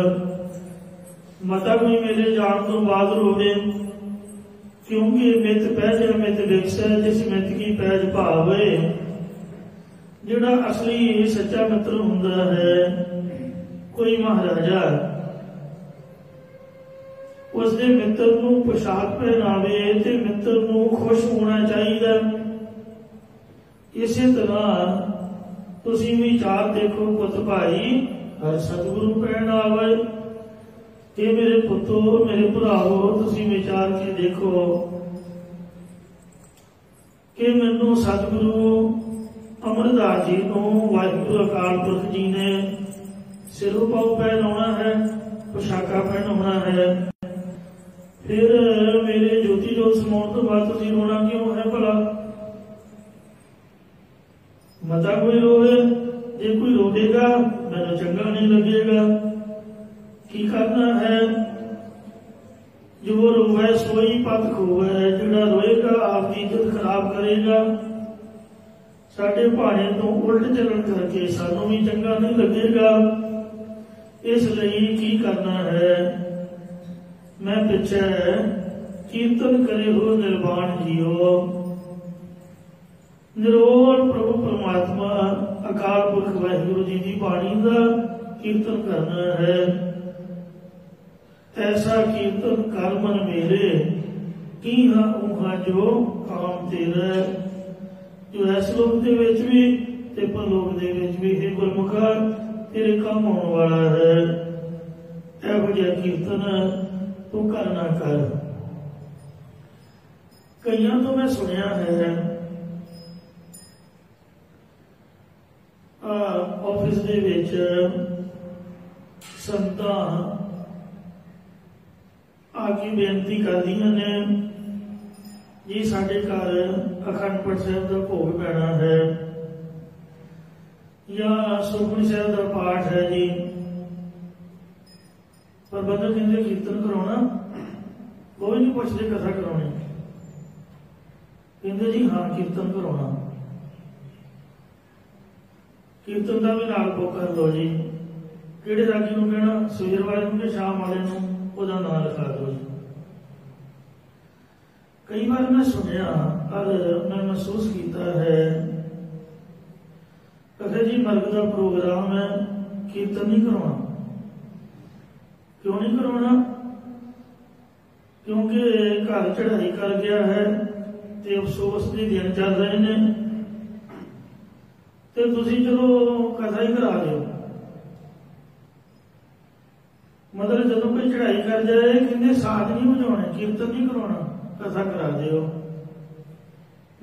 ਮਤਾ ਕੋਈ ਮੇਰੇ ਜਾਣ ਤੋਂ ਬਾਅਦ ਰੋਵੇ, ਕਿਉਂਕਿ ਮਿੱਤ ਪਹਿਜ ਮਿੱਤ ਵਿਕਸੈ ਜਿਸ ਮਿੱਤ ਕੀ ਪੈਜ ਭਾਵੇ। ਜਿਹੜਾ ਅਸਲੀ ਸੱਚਾ ਮਿੱਤਰ ਹੁੰਦਾ ਹੈ, ਕੋਈ ਮਹਾਰਾਜਾ ਉਸਦੇ ਮਿੱਤਰ ਨੂੰ ਪੁਸ਼ਾਕ ਪਹਿਨਾਵੇ ਤੇ ਮਿੱਤਰ ਨੂੰ ਖੁਸ਼ ਹੋਣਾ ਚਾਹੀਦਾ। ਇਸੇ ਤਰ੍ਹਾਂ ਤੁਸੀਂ ਵਿਚਾਰ ਦੇਖੋ ਪੁੱਤ ਭਾਈ ਹਰ ਸਤਿਗੁਰੂ ਪਹਿਨਾਵੇ। ਇਹ ਮੇਰੇ ਪੁੱਤੋ ਮੇਰੇ ਭਰਾਵੋ ਤੁਸੀਂ ਵਿਚਾਰ ਕੇ ਦੇਖੋ ਕਿ ਮੈਨੂੰ ਸਤਿਗੁਰੂ ਅਮਰਦਾਸ ਜੀ ਨੂੰ ਵਾਹਿਗੁਰੂ ਅਕਾਲ ਪੁਰਖ ਜੀ ਨੇ ਸਿਰੋਂ ਪਾਉ ਪਹਿਨਾਉਣਾ ਹੈ, ਪੁਸ਼ਾਕਾ ਪਹਿਨਾਉਣਾ ਹੈ। ਫਿਰ ਮੇਰੇ ਜੋਤੀ ਜੋਤ ਸਮਾਉਣ ਤੋਂ ਬਾਅਦ ਤੁਸੀਂ ਰੋਣਾ ਕਿਉਂ ਹੈ ਭਲਾ? ਮਤਾ ਕੋਈ ਰੋਵੇ, ਜੇ ਕੋਈ ਰੋਵੇਗਾ ਮੈਨੂੰ ਚੰਗਾ ਨਹੀਂ ਲੱਗੇਗਾ। ਕੀ ਕਰਨਾ ਹੈ? ਜੋ ਰੋਵੇ ਸੋਈ ਪਤ ਖੋਵੇ। ਜਿਹੜਾ ਰੋਏਗਾ ਆਪ ਦੀ ਇੱਜ਼ਤ ਖਰਾਬ ਕਰੇਗਾ। ਸਾਡੇ ਭਾਣੇ ਤੋਂ ਉਲਟ ਚੱਲਣ ਕਰਕੇ ਸਾਨੂੰ ਵੀ ਚੰਗਾ ਨਹੀਂ ਲੱਗੇਗਾ। ਇਸ ਲਈ ਕੀ ਕਰਨਾ ਹੈ? ਮੈਂ ਪਿੱਛੇ ਕੀਰਤਨ ਕਰੇ ਹੋ ਨਿਰਵਾਣ ਜੀਓ। ਨਿਰੋਲ ਪ੍ਰਭੂ ਪਰਮਾਤਮਾ ਅਕਾਲ ਪੁਰਖ ਵਾਹਿਗੁਰੂ ਜੀ ਦੀ ਬਾਣੀ ਦਾ ਕੀਰਤਨ ਕਰਨਾ ਹੈ। ਐਸਾ ਕੀਰਤਨ ਕਰ ਮਨ ਮੇਰੇ ਕੀ ਹਾਂ ਉਹਾਂ ਜੋ ਕਾਮ ਤੇਰਾ। ਜੋ ਇਸ ਲੋਕ ਦੇ ਵਿੱਚ ਵੀ ਤੇ ਪਰਲੋਕ ਦੇ ਵਿੱਚ ਵੀ ਇਹ ਗੁਰਮੁਖਾ ਤੇਰੇ ਕੰਮ ਆਉਣ ਵਾਲਾ ਹੈ। ਇਹੋ ਜਿਹਾ ਕੀਰਤਨ ਤੂੰ ਕਰਨਾ ਕਰ। ਕਈਆਂ ਤੋਂ ਮੈਂ ਸੁਣਿਆ ਹੈ ਆਫਿਸ ਦੇ ਵਿੱਚ ਸੰਤਾਂ ਆ ਕੇ ਬੇਨਤੀ ਕਰਦੀਆਂ ਨੇ ਜੀ ਸਾਡੇ ਘਰ ਅਖੰਡ ਪਾਠ ਸਾਹਿਬ ਦਾ ਭੋਗ ਪੈਣਾ ਹੈ ਜਾਂ ਸੁਖਮਨੀ ਸਾਹਿਬ ਦਾ ਪਾਠ ਹੈ ਜੀ, ਪ੍ਰਬੰਧਕ ਕਹਿੰਦੇ ਕੀਰਤਨ ਕਰਾਉਣਾ, ਕੋਈ ਨਹੀਂ ਪੁੱਛਦੇ ਕਥਾ ਕਰਾਉਣੀ, ਕਹਿੰਦੇ ਜੀ ਹਾਂ ਕੀਰਤਨ ਕਰਾਉਣਾ, ਕੀਰਤਨ ਦਾ ਵੀ ਨਾਲ ਬੁੱਕ ਕਰ ਲਓ ਜੀ। ਕਿਹੜੇ ਰਾਗੀ ਨੂੰ ਕਹਿਣਾ, ਸਵੇਰ ਵਾਲੇ ਨੂੰ ਕਿ ਸ਼ਾਮ ਵਾਲੇ ਨੂੰ, ਉਹਦਾ ਨਾਂ ਲਿਖਾ ਦਿਓ ਜੀ। ਕਈ ਵਾਰ ਮੈਂ ਸੁਣਿਆ ਔਰ ਮੈਂ ਮਹਿਸੂਸ ਕੀਤਾ ਹੈ, ਕਹਿੰਦੇ ਜੀ ਮਰਗ ਦਾ ਪ੍ਰੋਗਰਾਮ ਹੈ, ਕੀਰਤਨ ਨਹੀਂ ਕਰਵਾਉਣਾ। ਕਿਉਂ ਨਹੀਂ ਕਰਵਾਉਣਾ? ਕਿਉਂਕਿ ਘਰ ਚੜ੍ਹਾਈ ਕਰ ਗਿਆ ਹੈ ਤੇ ਅਫਸੋਸ ਦੇ ਦਿਨ ਚੱਲ ਰਹੇ ਨੇ, ਤੇ ਤੁਸੀਂ ਚਲੋ ਕਥਾ ਹੀ ਕਰਾ ਦਿਓ। ਮਤਲਬ ਜਦੋਂ ਕੋਈ ਚੜ੍ਹਾਈ ਕਰ ਜਾਏ ਕਹਿੰਦੇ ਸਾਥ ਨਹੀਂ ਵਜਾਉਣੇ, ਕੀਰਤਨ ਨਹੀਂ ਕਰਾਉਣਾ, ਕਥਾ ਕਰਾ ਦਿਓ।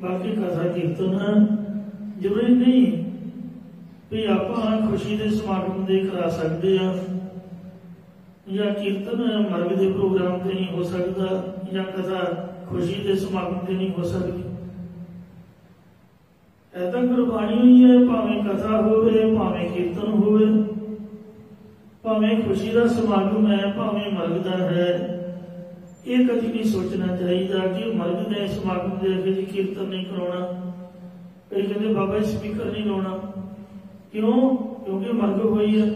ਬਾਕੀ ਕਥਾ ਕੀਰਤਨ ਜ਼ਰੂਰੀ ਨਹੀਂ ਵੀ ਆਪਾਂ ਖੁਸ਼ੀ ਦੇ ਸਮਾਗਮ ਦੇ ਕਰਾ ਸਕਦੇ ਆ, ਜਾਂ ਕੀਰਤਨ ਮਰਗ ਦੇ ਪ੍ਰੋਗਰਾਮ ਤੇ ਨਹੀਂ ਹੋ ਸਕਦਾ, ਜਾਂ ਕਥਾ ਖੁਸ਼ੀ ਦੇ ਸਮਾਗਮ ਤੇ ਨਹੀਂ ਹੋ ਸਕਦੀ। ਐਦਾਂ ਗੁਰਬਾਣੀ ਹੋਈ ਹੈ, ਭਾਵੇਂ ਕਥਾ ਹੋਵੇ, ਭਾਵੇਂ ਕੀਰਤਨ ਹੋਵੇ, ਭਾਵੇਂ ਖੁਸ਼ੀ ਦਾ ਸਮਾਗਮ ਹੈ, ਭਾਵੇਂ ਮਰਗ ਦਾ ਹੈ। ਇਹ ਕਦੀ ਨਹੀਂ ਸੋਚਣਾ ਚਾਹੀਦਾ ਕਿ ਮਰਗ ਦੇ ਸਮਾਗਮ ਦੇ ਅੱਗੇ ਜੀ ਕੀਰਤਨ ਨਹੀਂ ਕਰਾਉਣਾ। ਕਈ ਕਹਿੰਦੇ ਬਾਬਾ ਜੀ ਸਪੀਕਰ ਨਹੀਂ ਲਾਉਣਾ, ਕਿਉਂ? ਕਿਉਂਕਿ ਮਰਗ ਹੋਈ ਹੈ।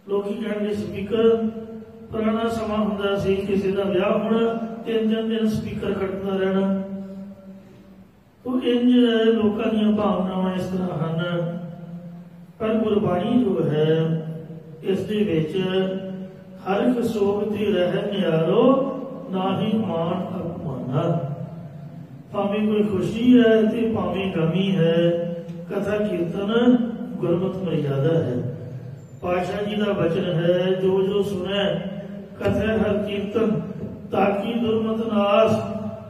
ਲੋਕੀ ਕਹਿਣਗੇ ਸਪੀਕਰ, ਪੁਰਾਣਾ ਸਮਾਂ ਹੁੰਦਾ ਸੀ, ਕਿਸੇ ਦਾ ਵਿਆਹ ਹੋਣਾ 3 ਦਿਨ ਸਪੀਕਰ ਖੜਕਦਾ ਰਹਿਣਾ। ਉਹ ਇੰਝ ਲੋਕਾਂ ਦੀਆਂ ਭਾਵਨਾਵਾਂ ਇਸ ਤਰ੍ਹਾਂ ਹਨ, ਪਰ ਗੁਰਬਾਣੀ ਜੋ ਹੈ ਇਸ ਦੇ ਵਿੱਚ ਹਰ ਇੱਕ ਸੋਗ ਤੇ ਰਹਿ ਨਿਆਰੋ, ਨਾ ਹੀ ਮਾਣ ਅਪਮਾਨਾ। ਭਾਵੇਂ ਕੋਈ ਖੁਸ਼ੀ ਹੈ ਤੇ ਭਾਵੇਂ ਗਮੀ ਹੈ, ਕਥਾ ਕੀਰਤਨ ਗੁਰਮਤਿ ਮਰਿਆਦਾ ਹੈ। ਪਾਤਸ਼ਾਹ ਜੀ ਦਾ ਬਚਨ ਹੈ, ਜੋ ਜੋ ਸੁਣੈ ਕਥੈ ਹਰ ਕੀਰਤਨ, ਤਾਕੀ ਦੁਰਮਤਿ ਨਾਸ,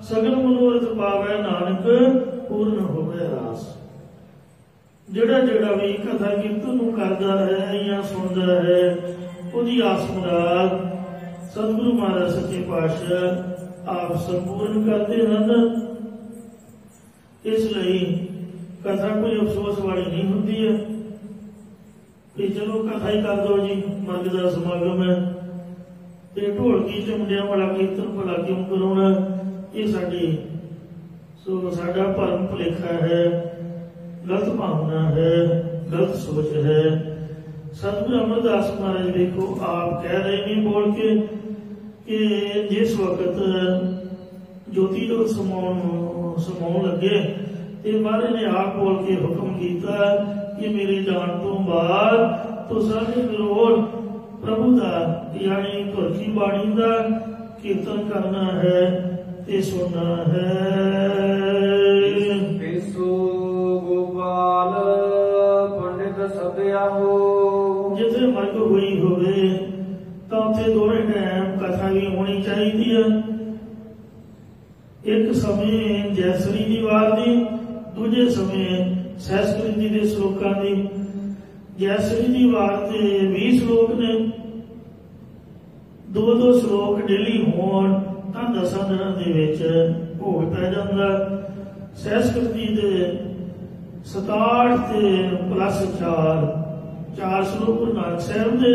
ਸਗਲ ਮਨੋਰਥ ਪਾਵੈ ਨਾਨਕ, ਪੂਰਨ ਹੋਵੇ ਆਸ। ਜਿਹੜਾ ਜਿਹੜਾ ਵੀ ਕਥਾ ਕੀਰਤਨ ਨੂੰ ਕਰਦਾ ਹੈ ਜਾਂ ਸੁਣਦਾ ਹੈ, ਉਹਦੀ ਆਸ ਮੁਰਾਦ ਸਤਿਗੁਰੂ ਮਹਾਰਾਜ ਸੱਚੇ ਪਾਤਸ਼ਾਹ ਆਪ ਸੰਪੂਰਨ ਕਰਦੇ ਹਨ। ਇਸ ਲਈ ਕਥਾ ਕੋਈ ਅਫਸੋਸ ਵਾਲੀ ਨਹੀਂ ਹੁੰਦੀ ਹੈ ਕਿ ਚਲੋ ਕਥਾ ਹੀ ਕਰ ਦਿਓ ਜੀ, ਮਰਗ ਦਾ ਸਮਾਗਮ ਹੈ ਤੇ ਢੋਲਕੀ ਝੁੰਮਦਿਆਂ ਵਾਲਾ ਕੀਰਤਨ ਭਲਾ ਕਿਉਂ ਕਰਾਉਣਾ। ਇਹ ਸਾਡਾ ਭਰਮ ਭੁਲੇਖਾ ਹੈ, ਗਲਤ ਭਾਵਨਾ ਹੈ, ਗਲਤ ਸੋਚ ਹੈ। ਸਤਿਗੁਰੂ ਅਮਰਦਾਸ ਮਹਾਰਾਜ ਵੇਖੋ ਆਪ ਕਹਿ ਰਹੇ ਨੇ ਬੋਲ ਕੇ ਕਿ ਜਿਸ ਵਕਤ ਜੋਤੀ ਜੋਤ ਸਮਾਉਣ ਲੱਗੇ ਤੇ ਮਹਾਰਾਜ ਨੇ ਆਪ ਬੋਲ ਕੇ ਹੁਕਮ ਕੀਤਾ ਕਿ ਮੇਰੇ ਜਾਣ ਤੋਂ ਬਾਅਦ ਤੋਂ ਸਾਰੇ ਵਿਰੋਧ ਪ੍ਰਭੂ ਦਾ ਯਾਨੀ ਧੁਰਕੀ ਬਾਣੀ ਦਾ ਕੀਰਤਨ ਕਰਨਾ ਹੈ ਤੇ ਸੁਣਨਾ ਹੈ। ਗੋਪਾਲ ਪੰਡਿਤ ਸਭਿਆ ਹੋ, ਜਿੱਥੇ ਮਰਗ ਹੋਈ ਹੋਵੇ ਤਾਂ ਉੱਥੇ ਦੋਵੇਂ ਟਾਈਮ ਕਥਾ ਵੀ ਹੋਣੀ ਚਾਹੀਦੀ ਹੈ। ਇੱਕ ਸਮੇਂ ਜੈਸਰੀ ਦੀ ਵਾਰ ਦੀ, ਦੂਜੇ ਸਮੇਂ ਸਹਿਸਕ੍ਰਿਤੀ ਦੇ ਸ਼ਲੋਕਾਂ ਦੀ। ਜੈਸਰੀ ਦੀ ਵਾਰ ਤੇ 20 ਸ਼ਲੋਕ ਨੇ, 2-2 ਸ਼ਲੋਕ ਡੇਲੀ ਹੋਣ ਤਾਂ 10 ਦਿਨਾਂ ਦੇ ਵਿੱਚ ਭੋਗ ਪੈ ਜਾਂਦਾ। ਸਹਿਸਕ੍ਰਿਤੀ ਦੇ 67 ਤੇ ਪਲੱਸ 4 ਸ਼ਲੋਕ ਗੁਰੂ ਨਾਨਕ ਸਾਹਿਬ ਦੇ,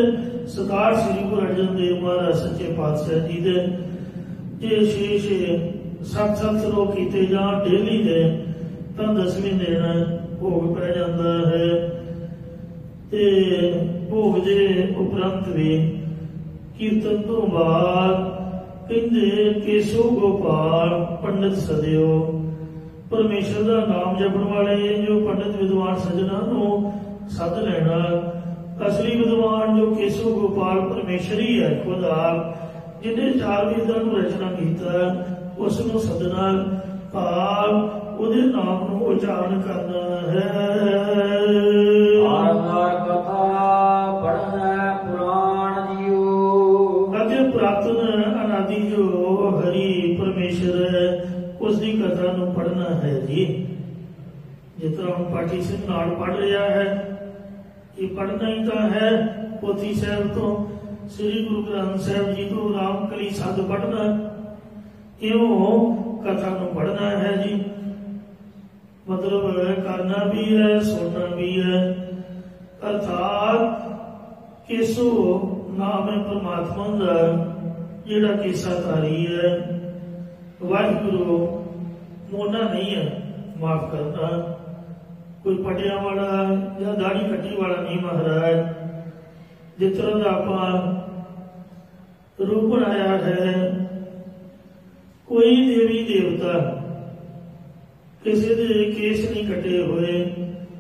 67 ਸ੍ਰੀ ਗੁਰੂ ਅਰਜਨ ਦੇਵ ਮਹਾਰਾਜ ਸੱਚੇ ਪਾਤਸ਼ਾਹ ਜੀ ਦੇ। ਇਹ 6 7 ਸ਼ਲੋਕ ਕੀਤੇ ਜਾਣ ਡੇਲੀ ਦੇ ਤਾਂ 10ਵੇਂ ਦਿਨ ਭੋਗ ਪੈ ਜਾਂਦਾ ਹੈ। ਤੇ ਭੋਗ ਦੇ ਉਪਰੰਤ ਵੀ ਕੀਰਤਨ ਤੋਂ ਬਾਅਦ ਕਹਿੰਦੇ ਕੇਸੋ ਗੋਪਾਲ ਪੰਡਿਤ ਸਦਿਓ, ਪਰਮੇਸ਼ਰ ਦਾ ਨਾਮ ਜਪਣ ਵਾਲੇ ਜੋ ਪੰਡਿਤ ਵਿਦਵਾਨ ਸੱਜਣਾ ਨੂੰ ਸੱਦ ਲੈਣਾ। ਅਸਲੀ ਵਿਦਵਾਨ ਜੋ ਕੇਸੋ ਗੋਪਾਲ ਪਰਮੇਸ਼ਰ ਹੀ ਹੈ, ਖੁਦ ਆਪ ਜਿਹਨੇ 4 ਵੇਦਾਂ ਨੂੰ ਰਚਨਾ ਕੀਤਾ, ਉਸ ਨੂੰ ਸੱਦਣਾ, ਭਾਵ ਉਹਦੇ ਨਾਮ ਨੂੰ ਉਚਾਰਨ ਕਰਨਾ ਹੈ। ਕਥਾ ਪੜ੍ਹਨਾ ਪੁਰਾਣ ਜੀਓ, ਅਤੇ ਪੁਰਾਤਨ ਅਨਾਦਿ ਜੋ ਹਰੀ ਪਰਮੇਸ਼ਰ ਹੈ ਉਸ ਦੀ ਕਥਾ ਨੂੰ ਪੜ੍ਹਨਾ ਹੈ ਜੀ। ਜਿਸ ਤਰ੍ਹਾਂ ਹੁਣ ਪਾਠੀ ਸਿੰਘ ਨਾਲ ਪੜ੍ਹ ਰਿਹਾ ਹੈ, ਇਹ ਪੜ੍ਹਨਾ ਹੀ ਤਾਂ ਹੈ ਪੋਥੀ ਸਾਹਿਬ ਤੋਂ। ਸ੍ਰੀ ਗੁਰੂ ਗ੍ਰੰਥ ਸਾਹਿਬ ਜੀ ਤੋਂ ਰਾਮਕਲੀ ਸੱਦ ਪੜ੍ਹਨਾ, ਇਉਂ ਕਥਾ ਨੂੰ ਪੜ੍ਹਨਾ ਹੈ ਜੀ। ਮਤਲਬ ਕਰਨਾ ਵੀ ਹੈ, ਸੁਣਨਾ ਵੀ ਹੈ। ਅਰਥਾਤ ਕੇਸੋ ਨਾਮ ਹੈ ਪਰਮਾਤਮਾ ਦਾ, ਜਿਹੜਾ ਕੇਸਾਧਾਰੀ ਹੈ। ਵਾਹਿਗੁਰੂ ਮੋਨਾ ਨਹੀਂ ਹੈ ਮਾਫ ਕਰਨਾ, ਕੋਈ ਪਟਿਆਂ ਵਾਲਾ ਜਾਂ ਦਾੜੀ ਕੱਟੀ ਵਾਲਾ ਨਹੀਂ ਮਹਾਰਾਜ। ਜਿਸ ਤਰ੍ਹਾਂ ਦਾ ਆਪਾਂ ਰੂਪ ਬਣਾਇਆ ਹੈ, ਕੋਈ ਦੇਵੀ ਦੇਵਤਾ ਕਿਸੇ ਦੇ ਕੇਸ ਨਹੀਂ ਕੱਟੇ ਹੋਏ।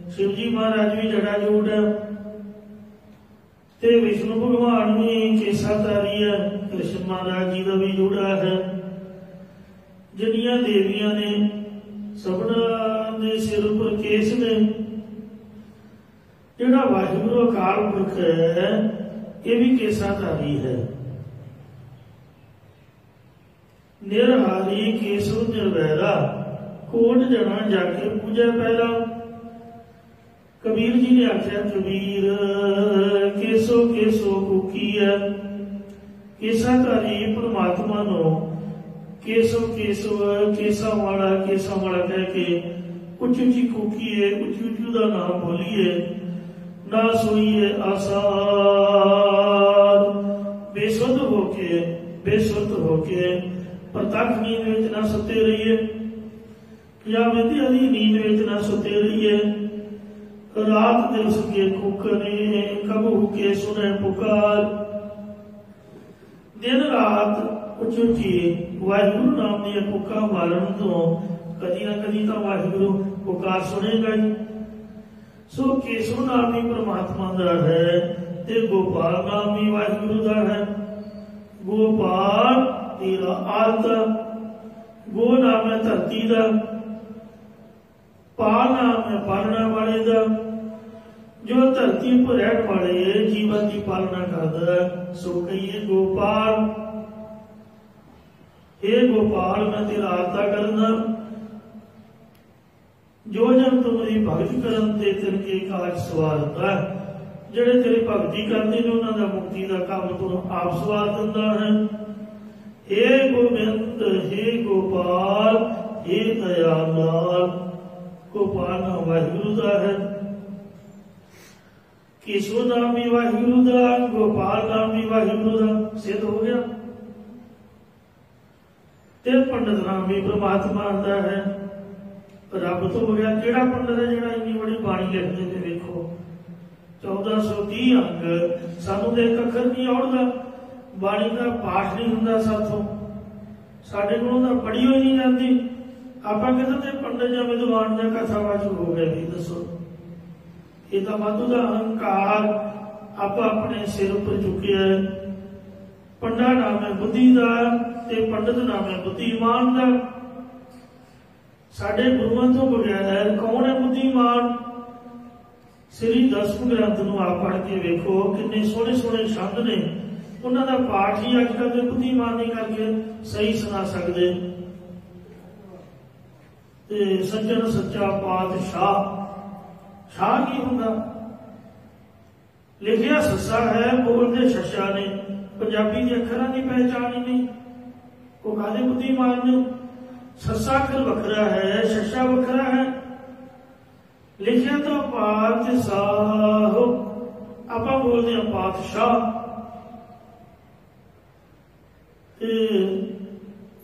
शिव जी महाराज भी जड़ा जोड़ है, ते विष्णु भगवान भी केसाधारी है, कृष्ण महाराज जी का भी जोड़ा है। जिन्नियां देवियां ने सबना दे सिर पर केस ने। जिहड़ा वाहिगुरू अकाल पुरख है ये भी केसाधारी है। निरहारी केसव निर्वैरा, कोट जना जाके पूजा पहला। कबीर जी ने आख्या कबीर केसो केसो कुकी है। केसाधारी परमात्मा नो केसव केसव केसा वाला कह के उच्च उच्ची कुकी है, उच्ची उच्ची का नाम बोलिए। ना सोईए आसार, बेसुध होके प्रतख नींद में ना सुते रहिए, या विद्या दी नींद में ना सुते रहिए। रात दिवस के कुकने कबू के सुने पुकार। दिन रात उच्ची वाहिगुरु नाम दी पुका मारन तो कदी ना कदी तो वाहिगुरु पुकार सुनेगा। सो केसव नाम भी परमात्मा दा है, ते गोपाल नाम भी वाहिगुरु दा है। गोपाल तेरा आलता, गो नाम है धरती दा, पाल नाम है पालना वाले दा। जो धरती पर रहने वाले जीवन की पालना करता है सो कहिए गोपाल। हे गोपाल मैं तेरा आलता करना। जो जन तुम्हारी भगती करन ते तिनके काज सवारता है। जेड़े तेरी भगती करते ने उन्हां दा मुक्ति का काम तू आप सवार दिंदा है। हे गोबिंद हे गोपाल हे दयालाल। गोपाल नाम वाहिगुरु दा है। केशव नाम भी वाहिगुरु दा, गोपाल नाम भी वाहिगुरु दा। सिद्ध हो गया। ते पंडित नाम भी परमात्मा दा है। रब तो हो गया। केड़ा पंडित है जिहड़ा इन्नी बड़ी बाणी लिखदे ने? देखो 1430 अंग, सानू तो एक अखर नहीं औड़दा। बाणी का पाठ नहीं हुंदा साथों, साडे कोलों तां पढ़ी होई नहीं जाती। आपां कहते ते पंडित जां विद्वान जां कथावाचक हो गए। भी दसो ये तो वाधू का अहंकार आप अपने सिर पर चुके है। पंडा नाम है बुद्धि का, पंडित नाम है बुद्धिमान का। साडे गुरुओं तो बगैर कौन है बुद्धिमान? श्री दसम ग्रंथ नूं आप पढ़ के वेखो, कितने सोहने सोहने शब्द ने। उन्हां दा पाठ ही अजकल दे बुद्धिमान नहीं करके सही सुना सकते। सज्जन सच्चा पातशाह, शाह की होंदा? लिखिया सस्सा है, बोलते शशा ने। पंजाबी के अखरां की पहचान ही नहीं। वो कादे बुद्धिमान ने? सस्सा अखर वखरा है, शशा वखरा है। लिखिया तो पातशाह, आपां बोलते हैं पातशाह।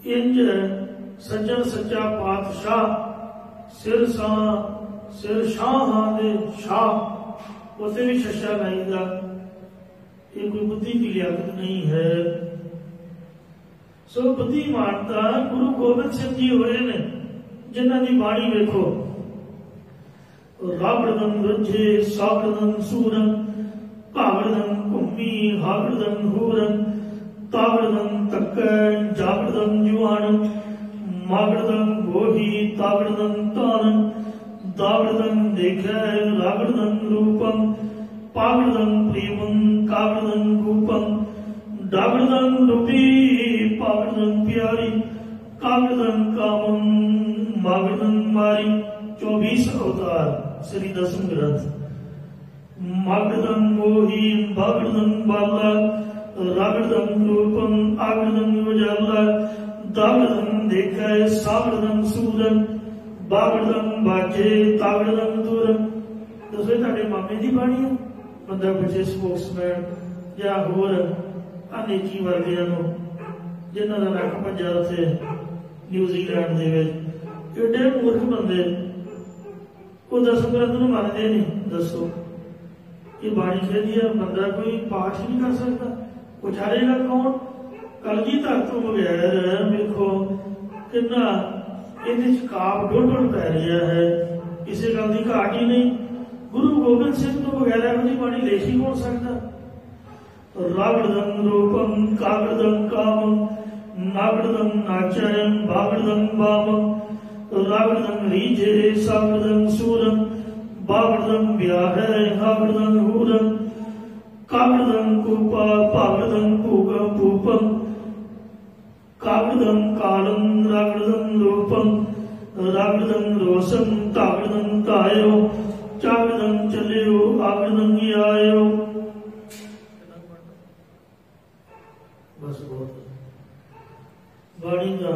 इंज सज्जन सच्चा पातशाह, सिर शाह दे शाह, उसे भी शशा लाईदा। ये कोई बुद्धि की लियाकत नहीं है। सो बुद्धिमानता गुरु गोबिंद सिंह जी हो रहे ने, जिन्हां दी बाणी वेखो। रावड़दन रजे सावड़दन सूरन, भावड़दन घुम्मी हावड़दन हूरन, तावड़दन तक्कन जावड़दन जुआन, मावड़दन गोही तावड़दन तानन, दावड़दन देखे रावड़दन रूपम, पावड़दन प्रेमं कावड़दन रूपम, डावड़दन डुबी पावड़दन प्यारी, कावड़दन कामम मावड़दन मारी। 24 अवतार श्री दसम ग्रंथ। मावड़दन मोही बावड़दन बाला, रूपम आगृदम उजाला दागृदम देखै सागृदम सूरन बागृदम बाजे तागृदम दूरम। दसो ਤੁਹਾਡੇ ਮਾਮੇ ਦੀ ਬਾਣੀ ਹੈ ਬੰਦਾ ਬੱਚੇ ਸਪੋਕਸਮੈਨ ਜਾਂ ਹੋਰ ਅਨੇਕੀ ਵਰਗਿਆਂ ਨੂੰ ਜਿਨ੍ਹਾਂ ਦਾ ਨੱਕ ਭੱਜਾ ਉੱਥੇ ਨਿਊਜ਼ੀਲੈਂਡ ਦੇ ਵਿੱਚ ਏਡੇ ਮੂਰਖ ਬੰਦੇ ਉਹ ਦਸਮ ਗ੍ਰੰਥ ਨੂੰ ਮੰਨਦੇ ਨਹੀਂ। ਦੱਸੋ ਇਹ ਬਾਣੀ ਕਹਿੰਦੀ ਆ ਬੰਦਾ ਕੋਈ ਪਾਠ ਨਹੀਂ ਕਰ ਸਕਦਾ, ਉਚਾਰੇਗਾ ਕੌਣ? ਕਲਗੀਧਰ ਤੋਂ ਬਗੈਰ ਵੇਖੋ ਕਿੰਨਾ ਇਹਦੇ ਚ ਕਾਬ ਡੋਲ ਪੈ ਰਿਹਾ ਹੈ, ਕਿਸੇ ਗੱਲ ਦੀ ਘਾਟ ਹੀ ਨਹੀਂ। ਗੁਰੂ ਗੋਬਿੰਦ ਸਿੰਘ ਤੋਂ ਬਗੈਰ ਇਹੋ ਜਿਹੀ ਬਾਣੀ ਲਿਖ ਹੀ ਕੌਣ ਸਕਦਾ? ਰਾਗੜਦੰ ਰੂਪੰ ਕਾਗੜਦੰ ਕਾਮ ਨਾਗੜਦੰ ਨਾਚਯੰ ਬਾਗੜਦੰ ਬਾਮ ਰਾਗੜਦੰ ਰੀਜੇ ਸਾਗੜਦੰ ਸੂਰੰ ਬਾਗੜਦੰ ਵਿਆਹੈ ਹਾਗੜਦੰ ਹੂਰੰ ਕਾਗੜਦੰ ਕੂਪਾ ਭਾਗੜਦੰ ਭੂਗੰ ਭੂਪੰ ਕਾਗੜਦੰ ਕਾਲੰ ਰਾਗੜਦੰ ਰੂਪੰ ਰਾਗੜਦੰ ਰੋਸੰ ਤਾਗੜਦੰ ਤਾਇਓ ਚਾਗੜਦੰ ਚੱਲਿਓ ਆਗੜਦੰ ਆਇਓ। बस बहुत बाणी का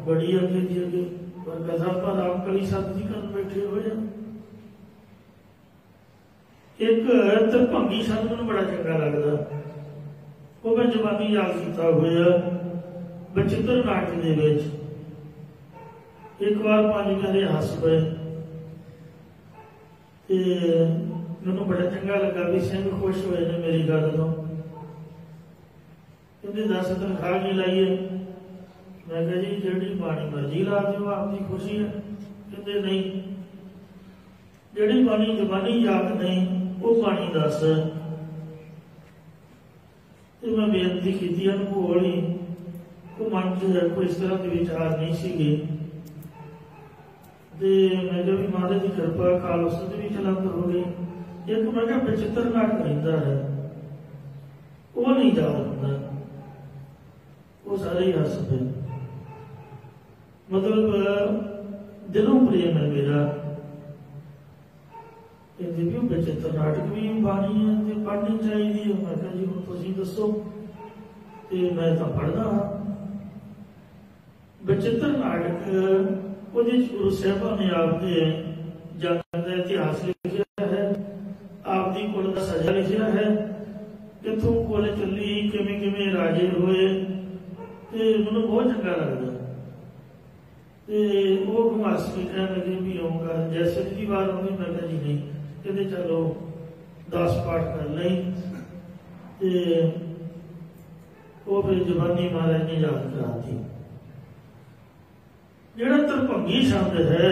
बड़ी अगे जी अगे पर कथा पर रामकली साध जी कर बैठे हो जा। एक तरभंगी शब्द मैनूं बड़ा चंगा लगदा, वो मैं जवानी याद किया होया बचित्र नाटक दे विच। एक बार पांच प्यारे हस पे मैनूं बड़ा चंगा लगा भी सिंह खुश होए ने मेरी गल तो। कहते 10 तनख्वाह नहीं लाइए। मैं कहा जी जी बाणी मर्जी ला दो, आपकी खुशी है। कहते नहीं, जी बाणी जबानी याद नहीं वो बाणी दस। मैं बेनती की अनुभव ही वो मन च कोई इस तरह के विचार नहीं सीगे। मैं कहा भी महाराज की कृपा काल उस भी चलंद हो गई। एक मैं कहा बचित्र नाटक रहिंदा है वो नहीं याद होता, वो सारे ही हस पे। मतलब दिलों प्रेम है मेरा। बचित्र नाटक भी बाणी है पढ़नी चाहिए। मैं कहा जी हम तुम दसो, मैं तो पढ़ना हाँ। बचित्र नाटक गुरु साहिबा ने आपके जंग का इतिहास लिखा है, आपकी कुल का सजा लिखा है, कितों कुल चली किमें किमें राजे होए। मैनूं बहुत चंगा लगता। वो घुमास भी कह लगे भी आऊँगा जैसे की बार आऊँगी। मैं कहा जी नहीं, कहते चलो 10 पाठ कर ली। वो फिर जबानी महाराज ने याद करा दी। जिहड़ा तरभंगी शब्द है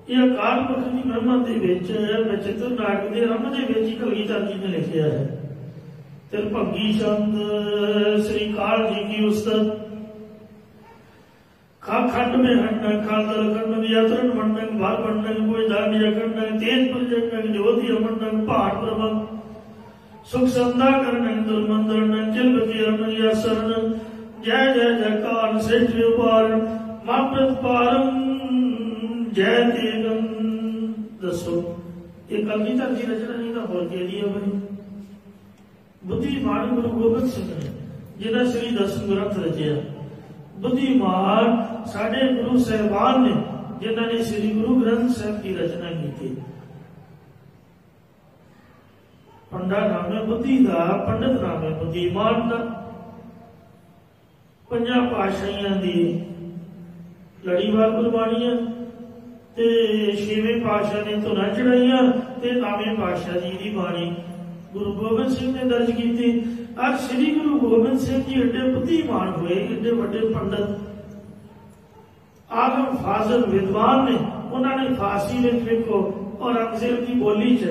ये अकाल पुरख की महिमा दे विच बचित्र नाटक के आरंभ दे विच ही कलगीधर जी ने लिखिया है। तरभंगी शब्द श्री काल जी की उस्तत खंड में हंडन खालदल खंडन यात्रन मंडन भार मंडन कोई दांडिया खंडन तेज प्रजंडन ज्योति अमंडन पहाड़ प्रभम सुख संदा करन दुर्मंदन चिलबती अमरिया शरण जय जय जयकार सेठ व्यापार माप्रत पारम जय तेगम। दसो ये कलगीधर जी रचना नहीं था और के लिए बनी बुद्धिमान गुरु गोबिंद सिंह ने जिन्हें श्री दसम ग्रंथ रचिया। बुद्धिमान साढ़े गुरु साहिबान ने जिन्होंने श्री गुरु ग्रंथ साहिब की रचना की थी। पंडा नाम है बुद्धि का, पंडित नाम है बुद्धिमान का। 5 पातशाहियां दी लड़ीवार गुरबाणियां ते 6वें पातशाह ने धुना चढ़ाइया ते 9वें पातशाह जी की बाणी गुरु गोबिंद सिंह ने दर्ज की थी। आज श्री गुरु गोबिंद सिंह जी एडे बुद्धिमान हुए, एडे बड़े पंडित आगम फाजल विद्वान ने। उन्होंने फारसी में देखो और अंग्रेजी की बोली च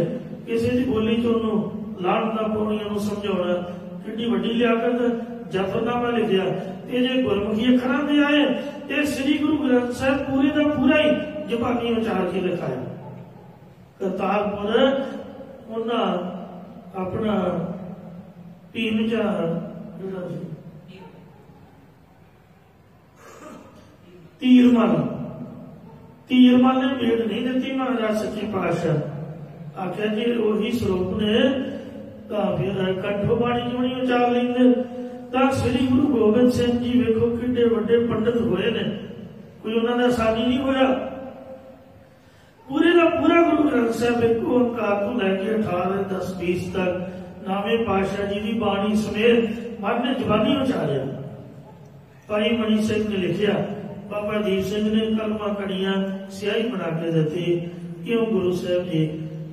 किसी की बोली च उन्होंने लाणता पौड़ियां समझाना कितनी वड्डी लियाकत जफरनामा लिखिया। ये जो गुरमुखी अखरां दे आए ये श्री गुरु ग्रंथ साहिब पूरे का पूरा ही जबानी उचार के लिखाया। करतारपुर उन्हें अपना भीम तीरमल ने भेंट नहीं दी महाराज सच्चे पातशाह। आख्या जी उही स्वरूप ने ਤਾਂ ਫਿਰ ਕੰਠੋਂ ਬਾਣੀ ਕਿਉਂ ਨਹੀਂ ਉਚਾਰ ਲੈਂਦੇ। ਤਾਂ ਸ੍ਰੀ ਗੁਰੂ ਗੋਬਿੰਦ ਸਿੰਘ ਜੀ ਵੇਖੋ ਕਿੰਨੇ ਵੱਡੇ ਪੰਡਿਤ ਹੋਏ ਨੇ, ਕੋਈ ਉਹਨਾਂ ਦਾ ਸਾਨੀ ਨਹੀਂ ਹੋਇਆ। ਪੂਰੇ ਦਾ ਪੂਰਾ ਗੁਰੂ ਗ੍ਰੰਥ ਸਾਹਿਬ ਇੱਕ ਓਂਕਾਰ ਤੋਂ ਲੈ ਕੇ 18 10 20 ਤੱਕ ਨਾਵੇਂ ਪਾਤਸ਼ਾਹ ਜੀ ਦੀ ਬਾਣੀ ਸਮੇਤ ਮਨ ਨੇ ਜ਼ਬਾਨੀ ਉਚਾਰਿਆ। ਭਾਈ ਮਣੀ ਸਿੰਘ ਨੇ ਲਿਖਿਆ, ਬਾਬਾ ਦੀਪ ਸਿੰਘ ਨੇ ਕਲਮਾਂ ਕੜੀਆਂ ਸਿਆਹੀ ਬਣਾ ਕੇ ਦਿੱਤੀ। ਕਿਉਂ ਗੁਰੂ ਸਾਹਿਬ ਜੀ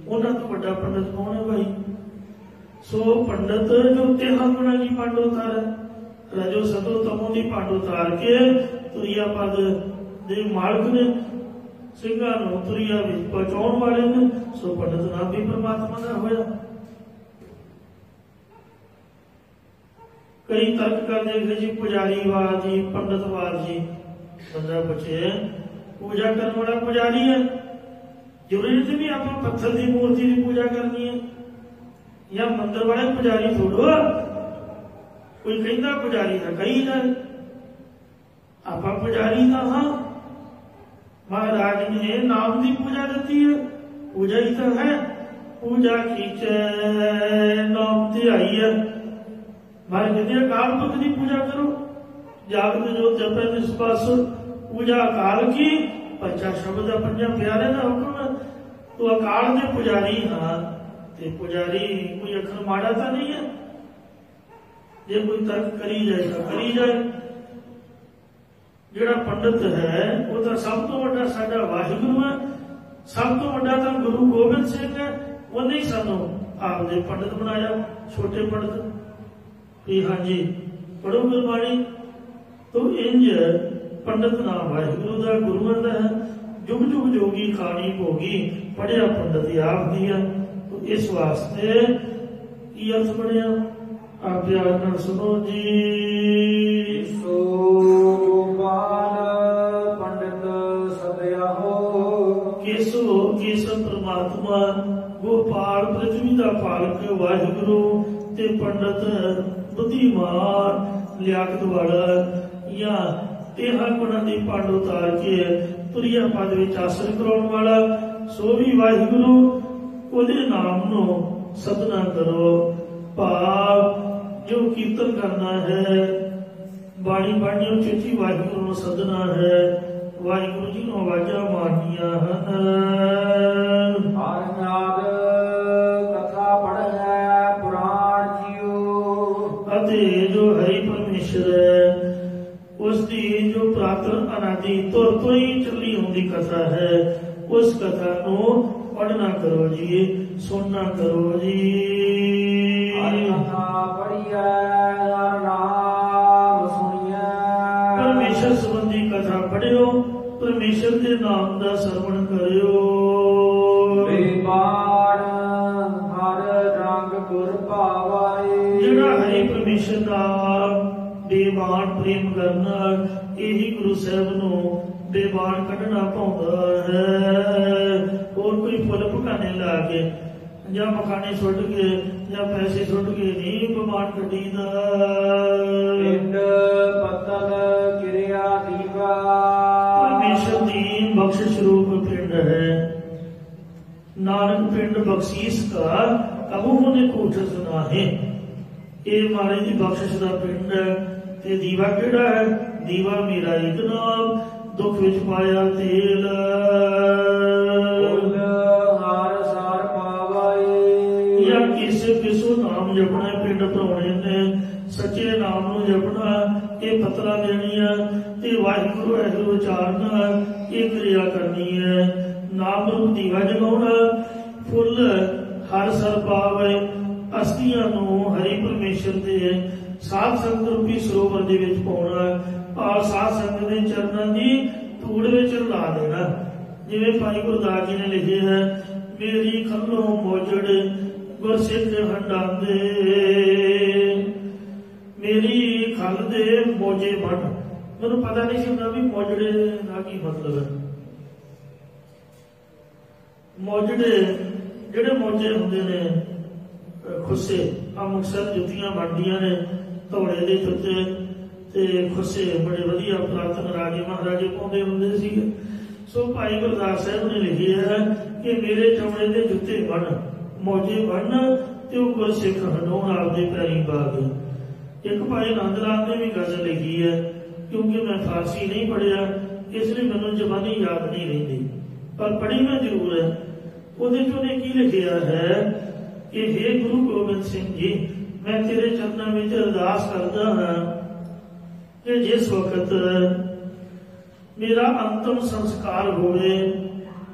ਉਹਨਾਂ ਤੋਂ ਵੱਡਾ ਪੰਡਿਤ ਕੌਣ ਹੈ ਭਾਈ? ਸੋ ਪੰਡਿਤ ਜੋ ਤੇਹਾਂ ਗੁਣਾ ਦੀ ਪੰਡ ਉਤਾਰ ਰਜੋ ਸਤੋ ਤਮੋ ਦੀ ਪੰਡ ਉਤਾਰ ਕੇ ਤੁਰਿਆ ਪਦ ਦੇ ਮਾਲਕ ਨੇ, ਸਿੰਘਾਂ ਨੂੰ ਤੁਰਿਆ ਵਿੱਚ ਪਹੁੰਚਾਉਣ ਵਾਲੇ ਨੇ। ਸੋ ਪੰਡਿਤ ਨਾਮ ਵੀ ਪਰਮਾਤਮਾ ਦਾ ਹੋਇਆ। ਕਈ ਤਰਕ ਕਰਦੇ ਨੇ ਜੀ ਪੁਜਾਰੀਵਾਦ ਜੀ, ਪੰਡਿਤਵਾਦ ਜੀ। ਬੰਦਾ ਪੁੱਛੇ ਪੂਜਾ ਕਰਨ ਵਾਲਾ ਪੁਜਾਰੀ ਹੈ, ਜ਼ਰੂਰੀ ਨਹੀਂ ਵੀ ਆਪਾਂ ਪੱਥਰ ਦੀ ਮੂਰਤੀ ਦੀ ਪੂਜਾ ਕਰਨੀ ਹੈ ਜਾਂ ਮੰਦਰ ਵਾਲੇ ਪੁਜਾਰੀ ਥੋੜੋ। ਕੋਈ ਕਹਿੰਦਾ ਪੁਜਾਰੀ ਦਾ ਕਹੀ ਨਾ, ਆਪਾਂ ਪੁਜਾਰੀ ਦਾ ਹਾਂ। ਮਹਾਰਾਜ ਨੇ ਨਾਮ ਦੀ ਪੂਜਾ ਦਿੱਤੀ ਹੈ, ਪੂਜਾ ਹੀ ਤਾਂ ਹੈ। ਪੂਜਾ ਕੀਚੈ ਨਾਮ ਧਿਆਈ ਹੈ। ਮਹਾਰਾਜ ਕਹਿੰਦੇ ਅਕਾਲ ਪੁਰਖ ਦੀ ਪੂਜਾ ਕਰੋ। ਜਾਗਤ ਜੋਤ ਜਪੈ ਤਿਸ ਬਸ ਪੂਜਾ ਅਕਾਲ ਕੀ, ਪੰਚਾ ਸ਼ਬਦ ਦਾ ਪੰਜਾਂ ਪਿਆਰੇ ਦਾ ਹੁਕਮ ਹੈ। ਤੋ ਅਕਾਲ ਦੇ ਪੁਜਾਰੀ ਹਾਂ। ਤੇ ਪੁਜਾਰੀ ਕੋਈ ਅੱਖਰ ਮਾੜਾ ਤਾਂ ਨਹੀਂ ਹੈ। ਜੇ ਕੋਈ ਤਰਕ ਕਰੀ ਜਾਏ ਤਾਂ ਕਰੀ ਜਾਏ। ਜਿਹੜਾ ਪੰਡਿਤ ਹੈ ਉਹ ਤਾਂ ਸਭ ਤੋਂ ਵੱਡਾ ਸਾਡਾ ਵਾਹਿਗੁਰੂ ਹੈ। ਸਭ ਤੋਂ ਵੱਡਾ ਤਾਂ ਗੁਰੂ ਗੋਬਿੰਦ ਸਿੰਘ ਹੈ। ਉਹਨੇ ਹੀ ਸਾਨੂੰ ਆਪਦੇ ਪੰਡਿਤ ਬਣਾਇਆ, ਛੋਟੇ ਪੰਡਿਤ। ਇਹ ਹਾਂਜੀ ਪੜੋ ਗੁਰਬਾਣੀ ਤੋ ਇੰਜ ਪੰਡਿਤ ਨਾਮ ਵਾਹਿਗੁਰੂ ਦਾ, ਗੁਰੂਆਂ ਦਾ ਹੈ। ਜੁਗ ਜੁਗ ਜੋਗੀ ਖਾਣੀ ਭੋਗੀ ਪੜਿਆ ਪੰਡਿਤ ਆਪ ਦੀ ਹੈ। ਇਸ ਵਾਸਤੇ ਕੀ ਅਰਥ ਬਣਿਆ? ਆਪ ਪਿਆਰ ਨਾਲ ਸੁਣੋ ਜੀ। ਸੋ ਗੋਪਾਲ ਪੰਡਿਤ ਸਦਿਆ ਹੋ। ਕੇਸੋ ਕੇਸ ਪਰਮਾਤਮਾ ਗੋਪਾਲ ਪ੍ਰਿਥਵੀ ਦਾ ਪਾਲਕ ਵਾਹਿਗੁਰੂ ਤੇ ਪੰਡਿਤ ਬੁੱਧੀਮਾਨ ਲਿਆਕਤ ਵਾਲਾ ਜਾਂ ਤੇਹਾਂ ਗੁਣਾਂ ਦੀ ਪੰਡ ਉਤਾਰ ਕੇ ਤੁਰਿਆ ਪਦ ਵਿੱਚ ਆਸਰ ਕਰਾਉਣ ਵਾਲਾ। ਸੋ ਵੀ ਵਾਹਿਗੁਰੂ ਉਹਦੇ ਨਾਮ ਨੂੰ ਸਦਨਾ ਕਰੋ। ਭਾਵ ਜੋ ਕੀਰਤਨ ਕਰਨਾ ਹੈ, ਬਾਣੀ ਬਾਣੀ ਉਚੇਚੀ ਵਾਹਿਗੁਰੂ ਨੂੰ ਸਦਨਾ ਹੈ। ਵਾਹਿਗੁਰੂ ਜੀ ਨੂੰ ਆਵਾਜ਼ਾਂ ਮਾਰਨੀਆਂ ਹਨ। ਹਰਿ ਨਾਦ ਕਥਾ ਪੜ੍ਹੈ ਪੁਰਾਣ ਜੀਓ। ਅਤੇ ਜੋ ਹਰੀ ਪਰਮੇਸ਼ਰ ਹੈ ਉਸ ਦੀ ਜੋ ਪ੍ਰਾਤਨ ਅਨਾਦਿ ਤੁਰ ਤੋਂ ਹੀ ਚੱਲੀ ਹੁੰਦੀ ਕਥਾ ਹੈ, ਉਸ ਕਥਾ ਨੂੰ ਪੜ੍ਹਨਾ ਕਰੋ ਜੀ, ਸੁਣਨਾ ਕਰੋ ਜੀ। ਪਰਮੇਸ਼ਰ ਸੰਬੰਧੀ ਕਥਾ ਪੜ੍ਹਿਓ, ਪਰਮੇਸ਼ਰ ਦੇ ਨਾਮ ਦਾ ਸਰਵਣ ਕਰਿਓ। ਜਿਹੜਾ ਹਰੀ ਪਰਮੇਸ਼ਰ ਦਾ ਬੇਬਾਨ ਪ੍ਰੇਮ ਕਰਨਾ, ਇਹੀ ਗੁਰੂ ਸਾਹਿਬ ਨੂੰ ਬੇਬਾਨ ਕੱਢਣਾ ਪਾਉਂਦਾ ਹੈ। ਹੋਰ ਕੋਈ ਫੁੱਲ ਭਕਾਨੇ ਲਾ ਕੇ ਜਾਂ ਮਕਾਨੇ ਸੁੱਟ ਕੇ ਜਾਂ ਪੈਸੇ ਸੁੱਟ ਕੇ ਨਹੀਂ ਬੇਬਾਨ ਕੱਢੀਦਾ। ਪਿੰਡ ਪੱਤਲ ਕਿਰਿਆ ਦੀਵਾ। ਪਰਮੇਸ਼ਰ ਦੀ ਬਖਸ਼ਿਸ਼ ਰੂਪ ਪਿੰਡ ਹੈ। ਨਾਨਕ ਪਿੰਡ ਬਖਸ਼ੀਸ ਕਾ ਕਬੂ ਨੇ ਕੋਠ ਸੁਣਾ ਹੈ। ਇਹ ਮਹਾਰਾਜ ਦੀ ਬਖਸ਼ਿਸ਼ ਦਾ ਪਿੰਡ ਹੈ। ਤੇ ਦੀਵਾ ਕਿਹੜਾ ਹੈ? ਦੀਵਾ ਮੇਰਾ ਇੱਕ ਨਾਮ ਦੁੱਖ ਵਿੱਚ ਪਾਇਆ ਤੇਲ। ਹਰ ਸਾਰ ਪਾਵਾਏ। ਜਾਂ ਕਿਸੇ ਕਿਸੋ ਨਾਮ ਜਪਣਾ, ਪਿੰਡ ਭਰਾਉਣੇ ਨੇ, ਸੱਚੇ ਨਾਮ ਨੂੰ ਜਪਣਾ, ਇਹ ਪਤਰਾ ਦੇਣੀ ਹੈ ਤੇ ਵਾਹਿਗੁਰੂ ਵਾਹਿਗੁਰੂ ਉਚਾਰਨਾ, ਇਹ ਕਿਰਿਆ ਕਰਨੀ ਹੈ। ਨਾਮ ਰੂਪ ਦੀਵਾ ਜਗਾਉਣਾ, ਫੁੱਲ ਹਰ ਸਰ ਪਾਵੇ, ਅਸਤੀਆਂ ਨੂੰ ਹਰੀ ਪਰਮੇਸ਼ਰ ਦੇ ਸਾਧ ਸੰਗਤ ਰੂਪੀ ਸਰੋਵਰ ਦੇ ਵਿੱਚ ਪਾਉਣਾ। ਆ ਸਾਧ ਸੰਗਤ ਦੇ ਚਰਨਾਂ ਦੀ ਧੂੜ ਵਿੱਚ ਰਲਾ ਦੇਣਾ। ਜਿਵੇਂ ਭਾਈ ਗੁਰਦਾਸ ਜੀ ਨੇ ਲਿਖਿਆ ਹੈ, ਮੇਰੀ ਖੱਲੋਂ ਮੋਜੜ ਗੁਰਸਿੱਖ ਹੰਡਾਂਦੇ, ਮੇਰੀ ਖੱਲ ਦੇ ਮੋਜੇ ਬਣ। ਮੈਨੂੰ ਪਤਾ ਨਹੀਂ ਸੀ ਹੁੰਦਾ ਵੀ ਮੋਜੜੇ ਦਾ ਕੀ ਮਤਲਬ ਹੈ। ਮੋਜੜੇ ਜਿਹੜੇ ਮੋਜੇ ਹੁੰਦੇ ਨੇ ਖੁੱਸੇ, ਆ ਮੁਕਤਸਰ ਜੁੱਤੀਆਂ ਬਣਦੀਆਂ ਨੇ ਧੌੜੇ ਦੇ ਜੁੱਤੇ ਤੇ ਖੁੱਸੇ ਬੜੇ ਵਧੀਆ ਪੁਰਾਤਨ ਰਾਜੇ ਮਹਾਰਾਜੇ ਪਾਉਂਦੇ ਹੁੰਦੇ ਸੀਗੇ। ਸੋ ਭਾਈ ਗੁਰਦਾਸ ਸਾਹਿਬ ਨੇ ਲਿਖਿਆ ਹੈ ਕਿ ਮੇਰੇ ਚਮੜੇ ਦੇ ਜੁੱਤੇ ਬਣ, ਮੋਜੇ ਬਣ ਤੇ ਉਹ ਗੁਰਸਿੱਖ ਹੰਡਾਉਣ ਆਪਦੇ ਪੈਰੀਂ ਪਾ ਗਏ। ਇੱਕ ਭਾਈ ਆਨੰਦ ਰਾਮ ਨੇ ਵੀ ਗਜ਼ਲ ਲਿਖੀ ਹੈ, ਕਿਉਂਕਿ ਮੈਂ ਫਾਰਸੀ ਨਹੀਂ ਪੜ੍ਹਿਆ ਇਸ ਲਈ ਮੈਨੂੰ ਜ਼ਬਾਨੀ ਯਾਦ ਨਹੀਂ ਰਹਿੰਦੀ, ਪਰ ਪੜ੍ਹੀ ਮੈਂ ਜ਼ਰੂਰ ਹੈ। ਉਹਦੇ 'ਚ ਉਹਨੇ ਕੀ ਲਿਖਿਆ ਹੈ ਕਿ ਹੇ ਗੁਰੂ ਗੋਬਿੰਦ ਸਿੰਘ ਜੀ, ਮੈਂ ਤੇਰੇ ਚਰਨਾਂ ਵਿੱਚ ਅਰਦਾਸ ਕਰਦਾ ਹਾਂ ਕਿ ਜਿਸ ਵਕਤ ਮੇਰਾ ਅੰਤਮ ਸੰਸਕਾਰ ਹੋਵੇ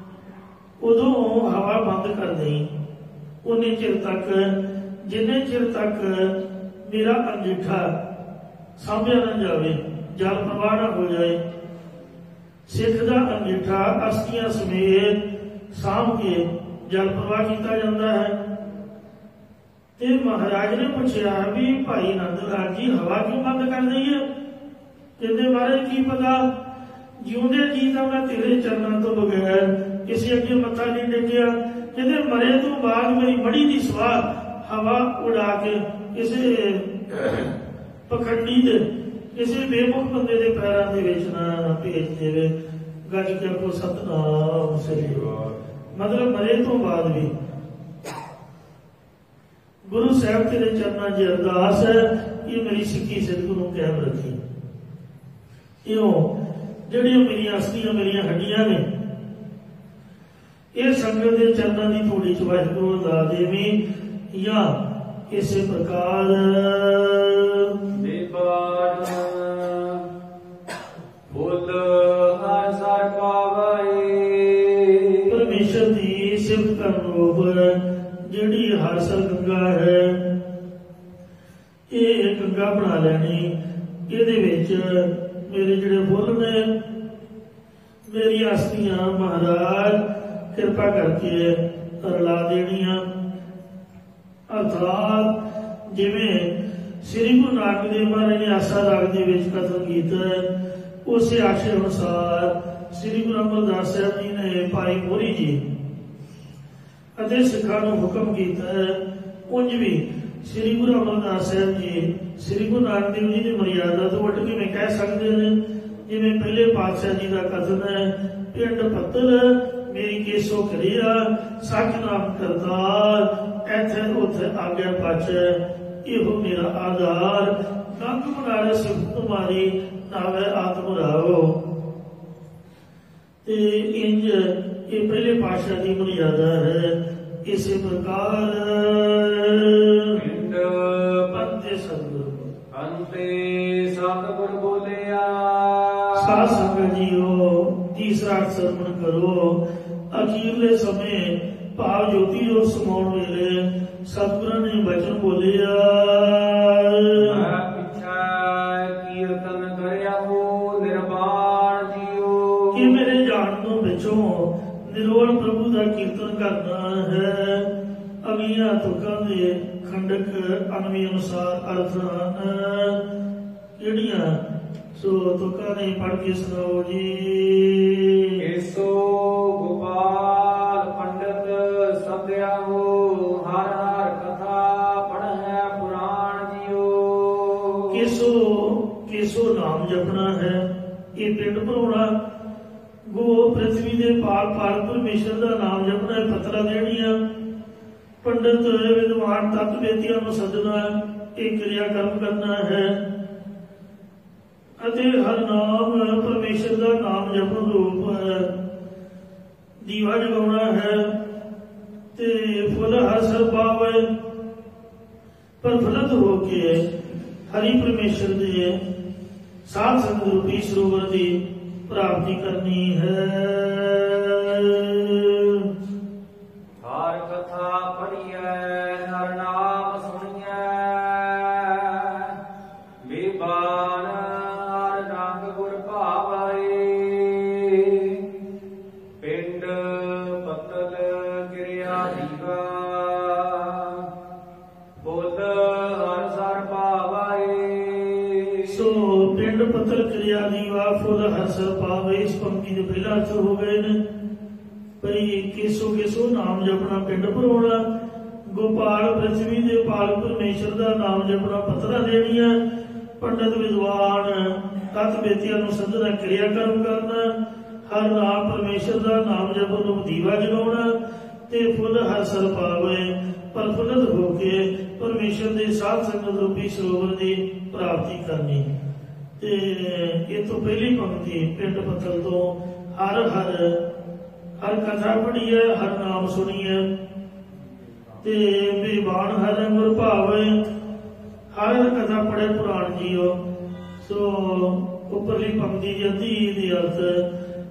ਉਦੋਂ ਹਵਾ ਬੰਦ ਕਰ ਦੇਈਂ। ਉਨੇ ਚਿਰ ਤੱਕ, ਜਿੰਨੇ ਚਿਰ ਤੱਕ ਮੇਰਾ ਅੰਗੀਠਾ ਸਾਂਭਿਆ ਨਾ ਜਾਵੇ, ਜਲ ਪ੍ਰਵਾਹ ਨਾ ਹੋ ਜਾਏ। ਸਿੱਖ ਦਾ ਅੰਗੀਠਾ ਅਸਥੀਆਂ ਸਮੇਤ ਸਾਂਭ ਕੇ ਜਲ ਪ੍ਰਵਾਹ ਕੀਤਾ ਜਾਂਦਾ ਹੈ। ਤੇ ਮਹਾਰਾਜ ਨੇ ਪੁੱਛਿਆ ਵੀ ਭਾਈ ਆਨੰਦ ਰਾਮ ਜੀ, ਹਵਾ ਕਿਉਂ ਬੰਦ ਕਰ ਦਈਏ? ਕਹਿੰਦੇ ਮਹਾਰਾਜ ਕੀ ਪਤਾ, ਜਿਉਂਦੇ ਜੀ ਤਾਂ ਮੈਂ ਤੇਰੇ ਚਰਨਾਂ ਤੋਂ ਬਗੈਰ ਕਿਸੇ ਅੱਗੇ ਮੱਥਾ ਨਹੀਂ ਟੇਕਿਆ। ਕਹਿੰਦੇ ਮਰੇ ਤੋਂ ਬਾਅਦ ਮੇਰੀ ਮੜੀ ਦੀ ਸਵਾਹ ਹਵਾ ਉਡਾ ਕੇ ਕਿਸੇ ਪਖੰਡੀ ਦੇ, ਕਿਸੇ ਬੇਮੁਖ ਬੰਦੇ ਦੇ ਪੈਰਾਂ ਦੇ ਵਿੱਚ ਨਾ ਭੇਜ ਦੇਵੇ। ਗੱਜ ਕੇ ਕੋ ਸਤਨਾਮ ਸ੍ਰੀ ਵਾਹਿਗੁਰੂ। ਮਤਲਬ ਮਰੇ ਤੋਂ ਬਾਅਦ ਵੀ ਗੁਰੂ ਸਾਹਿਬ ਤੇਰੇ ਚਰਨਾਂ 'ਚ ਅਰਦਾਸ ਹੈ ਕਿ ਮੇਰੀ ਸਿੱਖੀ ਸਿੱਧੂ ਨੂੰ ਕਾਇਮ ਰੱਖੀ। ਇਉਂ ਜਿਹੜੀਆਂ ਮੇਰੀਆਂ ਅਸਲੀਆਂ ਮੇਰੀਆਂ ਹੱਡੀਆਂ ਨੇ, ਇਹ ਸੰਗਤ ਦੇ ਚਰਨਾਂ ਦੀ ਧੂੜੀ 'ਚ ਵਾਹਿਗੁਰੂ ਲਾ ਦੇਵੀਂ। ਜਾਂ ਇਸੇ ਪ੍ਰਕਾਰ ਬੇਬਾਨ ਫੁੱਲ ਹਰ ਸਰ ਪਾਵੈ। ਪਰਮੇਸ਼ਰ ਦੀ ਸਿਫਤ ਕਰਨ ਰੂਪ ਜਿਹੜੀ ਹਰ ਸਰ ਗੰਗਾ ਹੈ, ਇਹ ਗੰਗਾ ਬਣਾ ਲੈਣੀ। ਇਹਦੇ ਵਿੱਚ ਮੇਰੇ ਜਿਹੜੇ ਫੁੱਲ ਨੇ, ਮੇਰੀਆਂ ਅਸਥੀਆਂ ਮਹਾਰਾਜ ਕਿਰਪਾ ਕਰਕੇ ਰਲਾ ਦੇਣੀਆਂ। ਅਰਥਾਤ ਜਿਵੇਂ ਸ੍ਰੀ ਗੁਰੂ ਨਾਨਕ ਦੇਵ ਮਹਾਰਾਜ ਨੇ ਆਸਾ ਰਾਗ ਦੇ ਵਿੱਚ ਕਥਨ ਕੀਤਾ ਹੈ, ਉਸੇ ਆਸ਼ੇ ਅਨੁਸਾਰ ਸ੍ਰੀ ਗੁਰੂ ਅਮਰਦਾਸ ਸਾਹਿਬ ਜੀ ਨੇ ਭਾਈ ਮੋਹਰੀ ਜੀ ਅਤੇ ਸਿੱਖਾਂ ਨੂੰ ਹੁਕਮ ਕੀਤਾ ਹੈ। ਉਂਝ ਵੀ ਸ੍ਰੀ ਗੁਰੂ ਅਮਰਦਾਸ ਸਾਹਿਬ ਜੀ ਸ੍ਰੀ ਗੁਰੂ ਨਾਨਕ ਦੇਵ ਜੀ ਦੀ ਮਰਿਆਦਾ ਤੋਂ ਉੱਠ ਕੇ ਕਹਿ ਸਕਦੇ ਨੇ। ਜਿਵੇਂ ਪਹਿਲੇ ਪਾਤਸ਼ਾਹ ਜੀ ਦਾ ਕਥਨ ਹੈ, ਪਿੰਡ ਪੱਤਲ ਮੇਰੀ ਕੇਸੋ ਕਰਿਆ, ਸੱਚ ਨਾਮ ਕਰਤਾਰ ਇੱਥੇ ਉੱਥੇ ਆਗਿਆ ਪਾਛੈ, ਇਹੋ ਮੇਰਾ ਆਧਾਰ। ਗੰਗ ਮਨਾਰੇ ਸਿਫਤ ਤੁਮਾਰੀ ਨਾਵੇ ਆਤਮ ਰਾਵੋ। ਤੇ ਇੰਜ ਇਹ ਪਹਿਲੇ ਪਾਤਸ਼ਾਹ ਦੀ ਮਰਿਆਦਾ ਹੈ। ਇਸੇ ਪ੍ਰਕਾਰ ਪਿੰਡ ਪੰਤੇ ਸਤਿਗੁਰੂ ਅੰਤੇ ਸਤਿਗੁਰ ਬੋਲਿਆ। ਸਾਧ ਸੰਗਤ ਜੀਓ, ਤੀਸਰਾ ਸਰਵਣ ਕਰੋ। ਅਖੀਰਲੇ ਸਮੇਂ ਭਾਵ ਜੋਤੀ ਜੋਤ ਸਮਾਉਣ ਵੇਲੇ ਸਤਿਗੁਰਾਂ ਨੇ ਬਚਨ ਬੋਲਿਆ। ਮੈਂ ਪਿਛੈ ਕੀਰਤਨ ਕਰਿਆ ਹੋ ਨਿਰਵਾਣ ਜੀਓ। ਕਿ ਮੇਰੇ ਜਾਣ ਤੋਂ ਪਿੱਛੋਂ ਨਿਰੋਲ ਪ੍ਰਭੂ ਦਾ ਕੀਰਤਨ ਕਰਨਾ ਹੈ। ਅਗਲੀਆਂ ਤੁਕਾਂ ਦੇ ਖੰਡਕ ਅਨਵੀ ਅਨੁਸਾਰ ਅਰਥ ਹਨ। ਕਿਹੜੀਆਂ? ਸੋ ਤੁਕਾਂ ਨੇ ਪੜ੍ਹ ਕੇ ਸੁਣਾਓ ਜੀ। ਕੇਸੋ ਗੋਪਾਲ ਪੰਡਤ ਸਤਿਆ ਹੋ, ਹਰ ਹਰ ਕਥਾ ਪੜ੍ਹੈ ਪੁਰਾਣ ਜੀਓ। ਕੇਸੋ ਨਾਮ ਜਪਣਾ ਹੈ। ਇਹ ਪਿੰਡ ਭਰਾਉਣਾ। ਗੋ ਪ੍ਰਿਥਵੀ ਦੇ ਪਾਲ ਪਾਲ ਪਰਮੇਸ਼ਰ ਦਾ ਨਾਮ ਜਪਣਾ ਹੈ। ਪਤਰਾ ਦੇਣੀਆਂ। ਪੰਡਤ ਵਿਦਵਾਨ ਤਤ ਵੇਦੀਆਂ ਨੂੰ ਸੱਦਣਾ, ਇਹ ਕਿਰਿਆ ਕਰਮ ਕਰਨਾ ਹੈ। ਅਤੇ ਹਰ ਨਾਮ ਪਰਮੇਸ਼ਰ ਦਾ ਨਾਮ ਜਪਣ ਰੂਪ ਦੀਵਾ ਜਗਾਉਣਾ ਹੈ। ਤੇ ਫੁੱਲ ਹਰ ਸਰ ਪਾਵੈ, ਪ੍ਰਫੁੱਲਤ ਹੋ ਕੇ ਹਰੀ ਪਰਮੇਸ਼ਰ ਦੇ ਸਾਧ ਸੰਗਤ ਰੂਪੀ ਸਰੋਵਰ ਦੀ ਪ੍ਰਾਪਤੀ ਕਰਨੀ ਹੈ। ਹਰ ਕਥਾ ਪੜ੍ਹੀਐ, ਹਰ ਨਾਮ ਸੁਣੀਐ। ਬੇਬਾਨ ਹਰ ਰੰਗ ਗੁਰ ਭਾਵੈ। ਪਿੰਡ ਪੱਤਲ ਕਿਰਿਆ ਦੀਵਾ, ਫੁੱਲ ਹਰ ਸਰ ਭਾਵੈ। ਸੋ ਪਿੰਡ ਪੱਤਲ ਕਿਰਿਆ ਦੀਵਾ, ਫੁੱਲ ਹਰ ਸਰ ਪਾਵੈ। ਇਸ ਪੰਕਤੀ ਦੇ ਪਹਿਲਾ ਅਰਥ ਹੋ ਗਏ ਨੇ। ਪਰੀ ਕੇਸੋ ਨਾਮ ਜਪਣਾ, ਪਿੰਡ ਭਰਾਉਣਾ। ਗੋਪਾਲ ਪ੍ਰਿਥਵੀ ਦੇ ਪਾਲ ਪਰਮੇਸ਼ਰ ਦਾ ਨਾਮ ਜਪਣਾ, ਪਤਰਾ ਦੇਣੀਆਂ। ਪੰਡਤ ਵਿਦਵਾਨ ਤਤ ਵੇਦੀਆਂ ਨੂੰ ਸੱਦਣਾ, ਕਿਰਿਆ ਕਰਮ ਕਰਨਾ। ਹਰ ਨਾਮ ਪਰਮੇਸ਼ਰ ਦਾ ਨਾਮ ਜਪਣ ਨੂੰ ਦੀਵਾ ਜਗਾਉਣਾ। ਤੇ ਫੁੱਲ ਹਰ ਸਰ ਪਾਵੈ, ਪ੍ਰਫੁੱਲਤ ਹੋ ਕੇ ਪਰਮੇਸ਼ਰ ਦੇ ਸਾਧ ਸੰਗਤ ਰੂਪੀ ਸਰੋਵਰ ਦੀ ਪ੍ਰਾਪਤੀ ਕਰਨੀ। ਤੇ ਇਹ ਤੋਂ ਪਹਿਲੀ ਪੰਕਤੀ ਪਿੰਡ ਪੱਤਲ ਤੋਂ ਹਰ ਕਥਾ ਪੜ੍ਹੀ ਹੈ, ਹਰ ਨਾਮ ਸੁਣੀ ਹੈ ਤੇ ਬੇਬਾਨ ਹਰ ਅੰਗੁਰ ਭਾਵੇ, ਹਰ ਕਥਾ ਪੜ੍ਹੇ ਪੁਰਾਣ ਜੀਓ। ਸੋ ਉੱਪਰਲੀ ਪੰਕਤੀ ਦੀ ਅੱਧੀ ਦੀ ਅਰਥ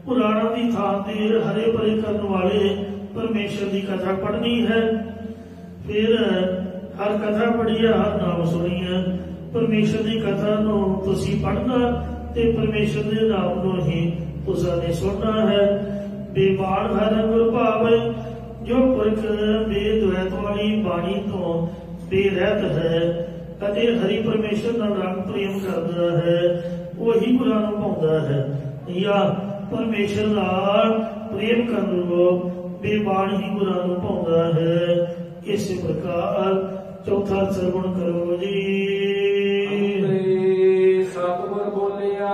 ਪੁਰਾਣਾਂ ਦੀ ਥਾਂ ਤੇ ਹਰੇ ਭਰੇ ਕਰਨ ਵਾਲੇ ਪਰਮੇਸ਼ਰ ਦੀ ਕਥਾ ਪੜ੍ਹਨੀ ਹੈ। ਫਿਰ ਹਰ ਕਥਾ ਪੜ੍ਹੀ ਹੈ, ਹਰ ਨਾਮ ਸੁਣੀ ਹੈ। ਪਰਮੇਸ਼ਰ ਦੀ ਕਥਾ ਨੂੰ ਤੁਸੀਂ ਪੜ੍ਹਨਾ ਤੇ ਪਰਮੇਸ਼ਰ ਦੇ ਨਾਮ ਨੂੰ ਹੀ ਤੁਸਾਂ ਨੇ ਸੁਣਨਾ ਹੈ। ਬੇਬਾਨ ਹਰ ਅੰਗੁਰ ਭਾਵੇ, ਜੋ ਪੁਰਖ ਬੇਦਵੈਤ ਵਾਲੀ ਬਾਣੀ ਤੋਂ ਬੇਰਹਿਤ ਹੈ ਅਤੇ ਹਰੀ ਪਰਮੇਸ਼ਰ ਨਾਲ ਰੰਗ ਪ੍ਰੇਮ ਕਰਦਾ ਹੈ, ਉਹੀ ਗੁਰਾਂ ਨੂੰ ਪਾਉਂਦਾ ਹੈ। ਜਾਂ ਪਰਮੇਸ਼ਰ ਨਾਲ ਪ੍ਰੇਮ ਕਰਨ ਨੂੰ ਬੇਬਾਨ ਹੀ ਗੁਰਾਂ ਨੂੰ ਪਾਉਂਦਾ ਹੈ। ਇਸੇ ਪ੍ਰਕਾਰ ਚੌਥਾ ਸਰਵਣ ਕਰੋ ਜੀ। ਸਤਿਗੁਰ ਬੋਲਿਆ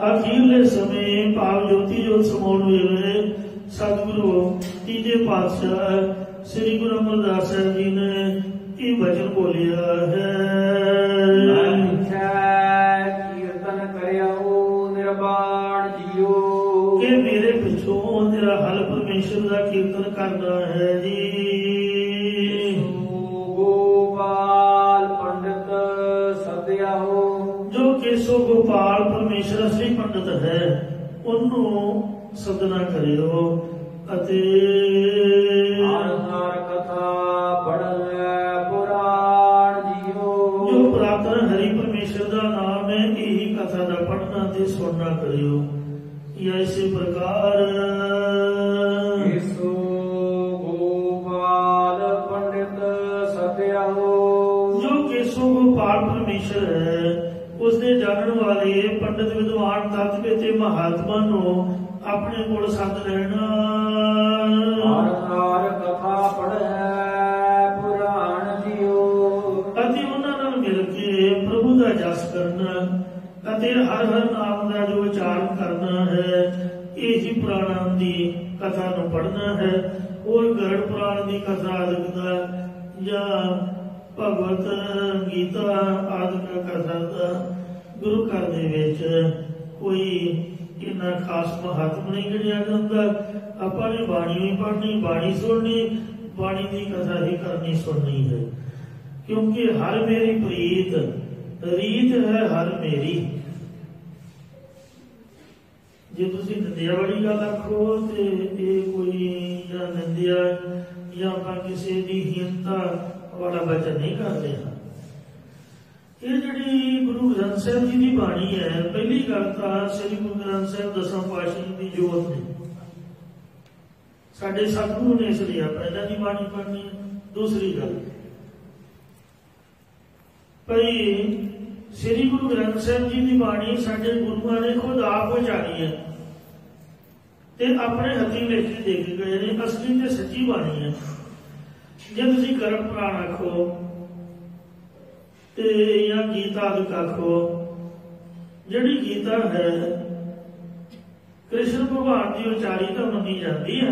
ਅਖੀਰਲੇ ਸਮੇਂ ਭਾਵ ਜੋਤੀ ਜੋਤ ਸਮਾਉਣ ਵੇਲੇ ਸਤਿਗੁਰੂ ਤੀਜੇ ਪਾਤਸ਼ਾਹ ਸ੍ਰੀ ਗੁਰੂ ਅਮਰਦਾਸ ਸਾਹਿਬ ਜੀ ਨੇ ਇਹ ਵਚਨ ਬੋਲਿਆ ਹੈ। ਕੀਰਤਨ ਕਰਿਓ ਨਿਰਵਾਣ ਜੀਓ, ਕਿ ਮੇਰੇ ਪਿੱਛੋਂ ਤੇਰਾ ਹਲ ਪਰਮੇਸ਼ਰ ਦਾ ਕੀਰਤਨ ਕਰਨਾ ਹੈ ਜੀ। ਗੋਪਾਲ ਪੰਡਿਤ ਸਦਿਆ ਹੋ, ਜੋ ਕੇਸੋ ਗੋਪਾਲ ਪਰਮੇਸ਼ਰ ਅਸਲੀ ਪੰਡਿਤ ਹੈ ਉਹਨੂੰ ਸਦਨਾ ਕਰਿਓ ਅਤੇ ਹਰ ਕਥਾ ਪੜ੍ਹੈ ਪੁਰਾਣ ਜੀਓ। ਜੋ ਪ੍ਰਾਤਨ ਹਰੀ ਪਰਮੇਸ਼ਰ ਦਾ ਨਾਮ ਹੈ ਇਹੀ ਕਥਾ ਦਾ ਪੜ੍ਹਨਾ ਤੇ ਸੁਣਨਾ ਕਰਿਓ। ਜਾਂ ਇਸੇ ਪ੍ਰਕਾਰ ਇਸੋ ਗੋਪਾਲ ਪੰਡਿਤ ਸਦਿਆ ਹੋ, ਜੋ ਕੇਸੋ ਗੋਪਾਲ ਪਰਮੇਸ਼ਰ ਹੈ ਉਸਦੇ ਜਾਣਨ ਵਾਲੇ ਪੰਡਿਤ ਵਿਦਵਾਨ ਤੱਤ ਤੇ ਮਹਾਤਮਾ ਨੂੰ ਆਪਣੇ ਕੋਲ ਸੱਦ ਲੈਣਾ। ਹਰ ਕਥਾ ਪੜ੍ਹੈ ਪੁਰਾਣ ਜੀਓ, ਅਤੇ ਉਹਨਾਂ ਨਾਲ ਮਿਲ ਕੇ ਪ੍ਰਭੂ ਦਾ ਜਸ ਕਰਨਾ ਅਤੇ ਹਰ ਨਾਮ ਦਾ ਜੋ ਉਚਾਰਨ ਕਰਨਾ ਹੈ, ਇਹੀ ਪੁਰਾਣਾਂ ਦੀ ਕਥਾ ਨੂੰ ਪੜ੍ਹਨਾ ਹੈ। ਹੋਰ ਗਰੜ ਪੁਰਾਣ ਦੀ ਕਥਾ ਲਿਖਦਾ ਜਾਂ ਭਗਵਤ ਗੀਤਾ ਆਦਿਕ ਕਥਾ ਦਾ ਗੁਰੂ ਘਰ ਦੇ ਵਿੱਚ ਕੋਈ ਇੰਨਾ ਖਾਸ ਮਹੱਤਵ ਨਹੀਂ ਗਿਣਿਆ ਜਾਂਦਾ। ਆਪਾਂ ਨੇ ਬਾਣੀ ਵੀ ਪੜ੍ਹਨੀ, ਬਾਣੀ ਸੁਣਨੀ, ਬਾਣੀ ਦੀ ਕਥਾ ਹੀ ਕਰਨੀ ਸੁਣਨੀ ਹੈ। ਕਿਉਂਕਿ ਹਰ ਮੇਰੀ ਪ੍ਰੀਤ ਰੀਤ ਹੈ ਹਰ ਮੇਰੀ। ਜੇ ਤੁਸੀਂ ਨਿੰਦਿਆ ਵਾਲੀ ਗੱਲ ਆਖੋ ਤੇ ਇਹ ਕੋਈ ਜਾਂ ਨਿੰਦਿਆ ਜਾਂ ਆਪਾਂ ਕਿਸੇ ਦੀ ਹੀਨਤਾ ਵਾਲਾ ਬਚਨ ਨਹੀਂ ਕਰਦੇ ਹਾਂ। ਇਹ ਜਿਹੜੀ ਗੁਰੂ ਗ੍ਰੰਥ ਸਾਹਿਬ ਜੀ ਦੀ ਬਾਣੀ ਹੈ, ਪਹਿਲੀ ਗੱਲ ਤਾਂ ਸ੍ਰੀ ਗੁਰੂ ਗ੍ਰੰਥ ਸਾਹਿਬ ਦਸਮ ਪਾਤਸ਼ਾਹ ਦੀ ਜੋਤ ਨੇ ਸਾਡੇ ਸਤਿਗੁਰੂ ਨੇ ਇਸ ਲਈ ਆਪਾਂ ਇਹਨਾਂ ਦੀ ਬਾਣੀ ਪੜ੍ਹਨੀ ਹੈ। ਦੂਸਰੀ ਗੱਲ ਭਈ ਸ੍ਰੀ ਗੁਰੂ ਗ੍ਰੰਥ ਸਾਹਿਬ ਜੀ ਦੀ ਬਾਣੀ ਸਾਡੇ ਗੁਰੂਆਂ ਨੇ ਖੁਦ ਆਪ ਉਚਾਰੀ ਹੈ ਤੇ ਆਪਣੇ ਹੱਥੀਂ ਲਿਖ ਕੇ ਦੇ ਕੇ ਗਏ ਨੇ। ਅਸਲੀ ਤੇ ਸੱਚੀ ਬਾਣੀ ਹੈ। ਜੇ ਤੁਸੀਂ ਗਰਭ ਪੁਰਾਣ ਆਖੋ ਤੇ ਜਾਂ ਗੀਤਾ ਆਦਿਕ ਆਖੋ, ਜਿਹੜੀ ਗੀਤਾ ਹੈ ਕ੍ਰਿਸ਼ਨ ਭਗਵਾਨ ਦੀ ਉਚਾਰੀ ਤਾਂ ਮੰਨੀ ਜਾਂਦੀ ਹੈ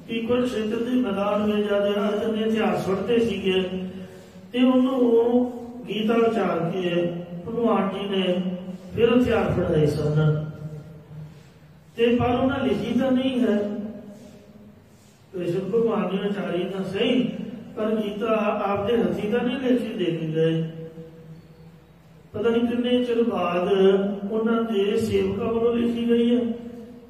ਕਿ ਕੁਰੂਕਸ਼ੇਤਰ ਦੇ ਮੈਦਾਨ ਵਿੱਚ ਜਦ ਅਰਜਨ ਨੇ ਹਥਿਆਰ ਸੁੱਟਦੇ ਸੀਗੇ ਤੇ ਉਹਨੂੰ ਗੀਤਾ ਉਚਾਰ ਕੇ ਭਗਵਾਨ ਜੀ ਨੇ ਫਿਰ ਹਥਿਆਰ ਫੜਾਏ ਸਨ। ਤੇ ਪਰ ਉਹਨਾਂ ਲਿਖੀ ਤਾਂ ਨਹੀਂ ਹੈ, ਕ੍ਰਿਸ਼ਨ ਭਗਵਾਨ ਦੀ ਉਚਾਰੀ ਤਾਂ ਸਹੀ, ਪਰ ਗੀਤਾ ਆਪਦੇ ਹੱਥੀਂ ਤਾਂ ਨਹੀਂ ਲਿਖੀ ਦੇ ਕੇ ਗਏ। ਪਤਾ ਨਹੀਂ ਕਿੰਨੇ ਚਿਰ ਬਾਅਦ ਉਹਨਾਂ ਦੇ ਸੇਵਕਾਂ ਵੱਲੋਂ ਲਿਖੀ ਗਈ ਹੈ।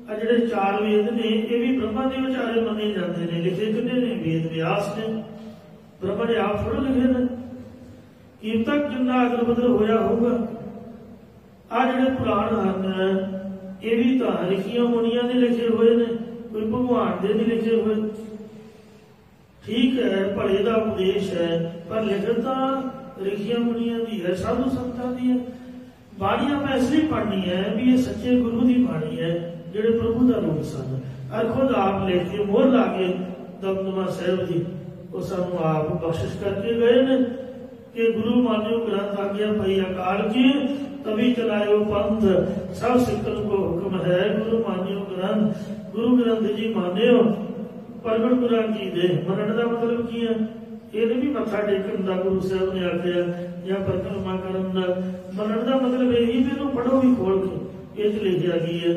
ਆ ਜਿਹੜੇ 4 ਵੇਦ ਨੇ ਇਹ ਵੀ ਬ੍ਰਹਮਾ ਦੇ ਵਿਚਾਰੇ ਮੰਨੇ ਜਾਂਦੇ ਨੇ। ਲਿਖੇ ਕਿੰਨੇ ਨੇ? ਵੇਦ ਵਿਆਸ ਨੇ। ਬ੍ਰਹਮਾ ਨੇ ਆਪ ਥੋੜ੍ਹਾ ਲਿਖੇ ਨੇ। ਕੀ ਤੱਕ ਕਿੰਨਾ ਅਗਲ ਬਦਲ ਹੋਇਆ ਹੋਊਗਾ। ਆ ਜਿਹੜੇ ਪੁਰਾਣ ਹਨ ਇਹ ਵੀ ਤਾਂ ਰਿਸ਼ੀਆਂ ਮੁਨੀਆਂ ਦੇ ਲਿਖੇ ਹੋਏ ਨੇ, ਕੋਈ ਭਗਵਾਨ ਦੇ ਨਹੀਂ ਲਿਖੇ ਹੋਏ। ਠੀਕ ਹੈ, ਭਲੇ ਦਾ ਉਪਦੇਸ਼ ਹੈ, ਪਰ ਲਿਖਤ ਤਾਂ ਰਿਸ਼ੀਆਂ ਮੁਨੀਆਂ ਦੀ ਹੈ, ਸਾਧੂ ਸੰਤਾਂ ਦੀ ਹੈ। ਬਾਣੀ ਆਪਾਂ ਇਸ ਲਈ ਪੜ੍ਹਨੀ ਹੈ ਵੀ ਇਹ ਸੱਚੇ ਗੁਰੂ ਦੀ ਬਾਣੀ ਹੈ ਜਿਹੜੇ ਪ੍ਰਭੂ ਦਾ ਰੂਪ ਸਨ। ਔਰ ਖੁਦ ਆਪ ਲਿਖ ਕੇ ਮੋਹਰ ਲਾ ਕੇ ਦਮਦਮਾ ਸਾਹਿਬ ਜੀ ਉਹ ਸਾਨੂੰ ਆਪ ਬਖਸ਼ਿਸ਼ ਕਰਕੇ ਗਏ ਨੇ ਕਿ ਗੁਰੂ ਮਾਨਿਓ ਗ੍ਰੰਥ ਆ ਗਿਆ ਭਈ ਅਕਾਲ ਕੀ ਤभी ਚਲਾਇਓ ਪੰਥ ਸਭ ਸਿੱਖਣ ਕੋ ਹੁਕਮ ਹੈ। ਗੁਰੂ ਮਾਨਿਓ ਗ੍ਰੰਥ, ਗੁਰੂ ਗ੍ਰੰਥ ਜੀ ਮਾਨਿਓ ਪ੍ਰਗਟ ਗੁਰਾਂ ਕੀ ਦੇ। ਮੰਨਣ ਦਾ ਮਤਲਬ ਕੀ ਹੈ? ਇਹਨੇ ਵੀ ਮੱਥਾ ਟੇਕਣ ਦਾ ਗੁਰੂ ਸਾਹਿਬ ਨੇ ਆਖਿਆ ਜਾਂ ਪਰਿਕਰਮਾ ਕਰਨ ਦਾ। ਮੰਨਣ ਦਾ ਮਤਲਬ ਇਹ ਹੀ ਵੀ ਇਹਨੂੰ ਪੜ੍ਹੋ ਵੀ ਖੋਲ ਕੇ, ਇਹ 'ਚ ਲਿਖਿਆ ਕੀ ਹੈ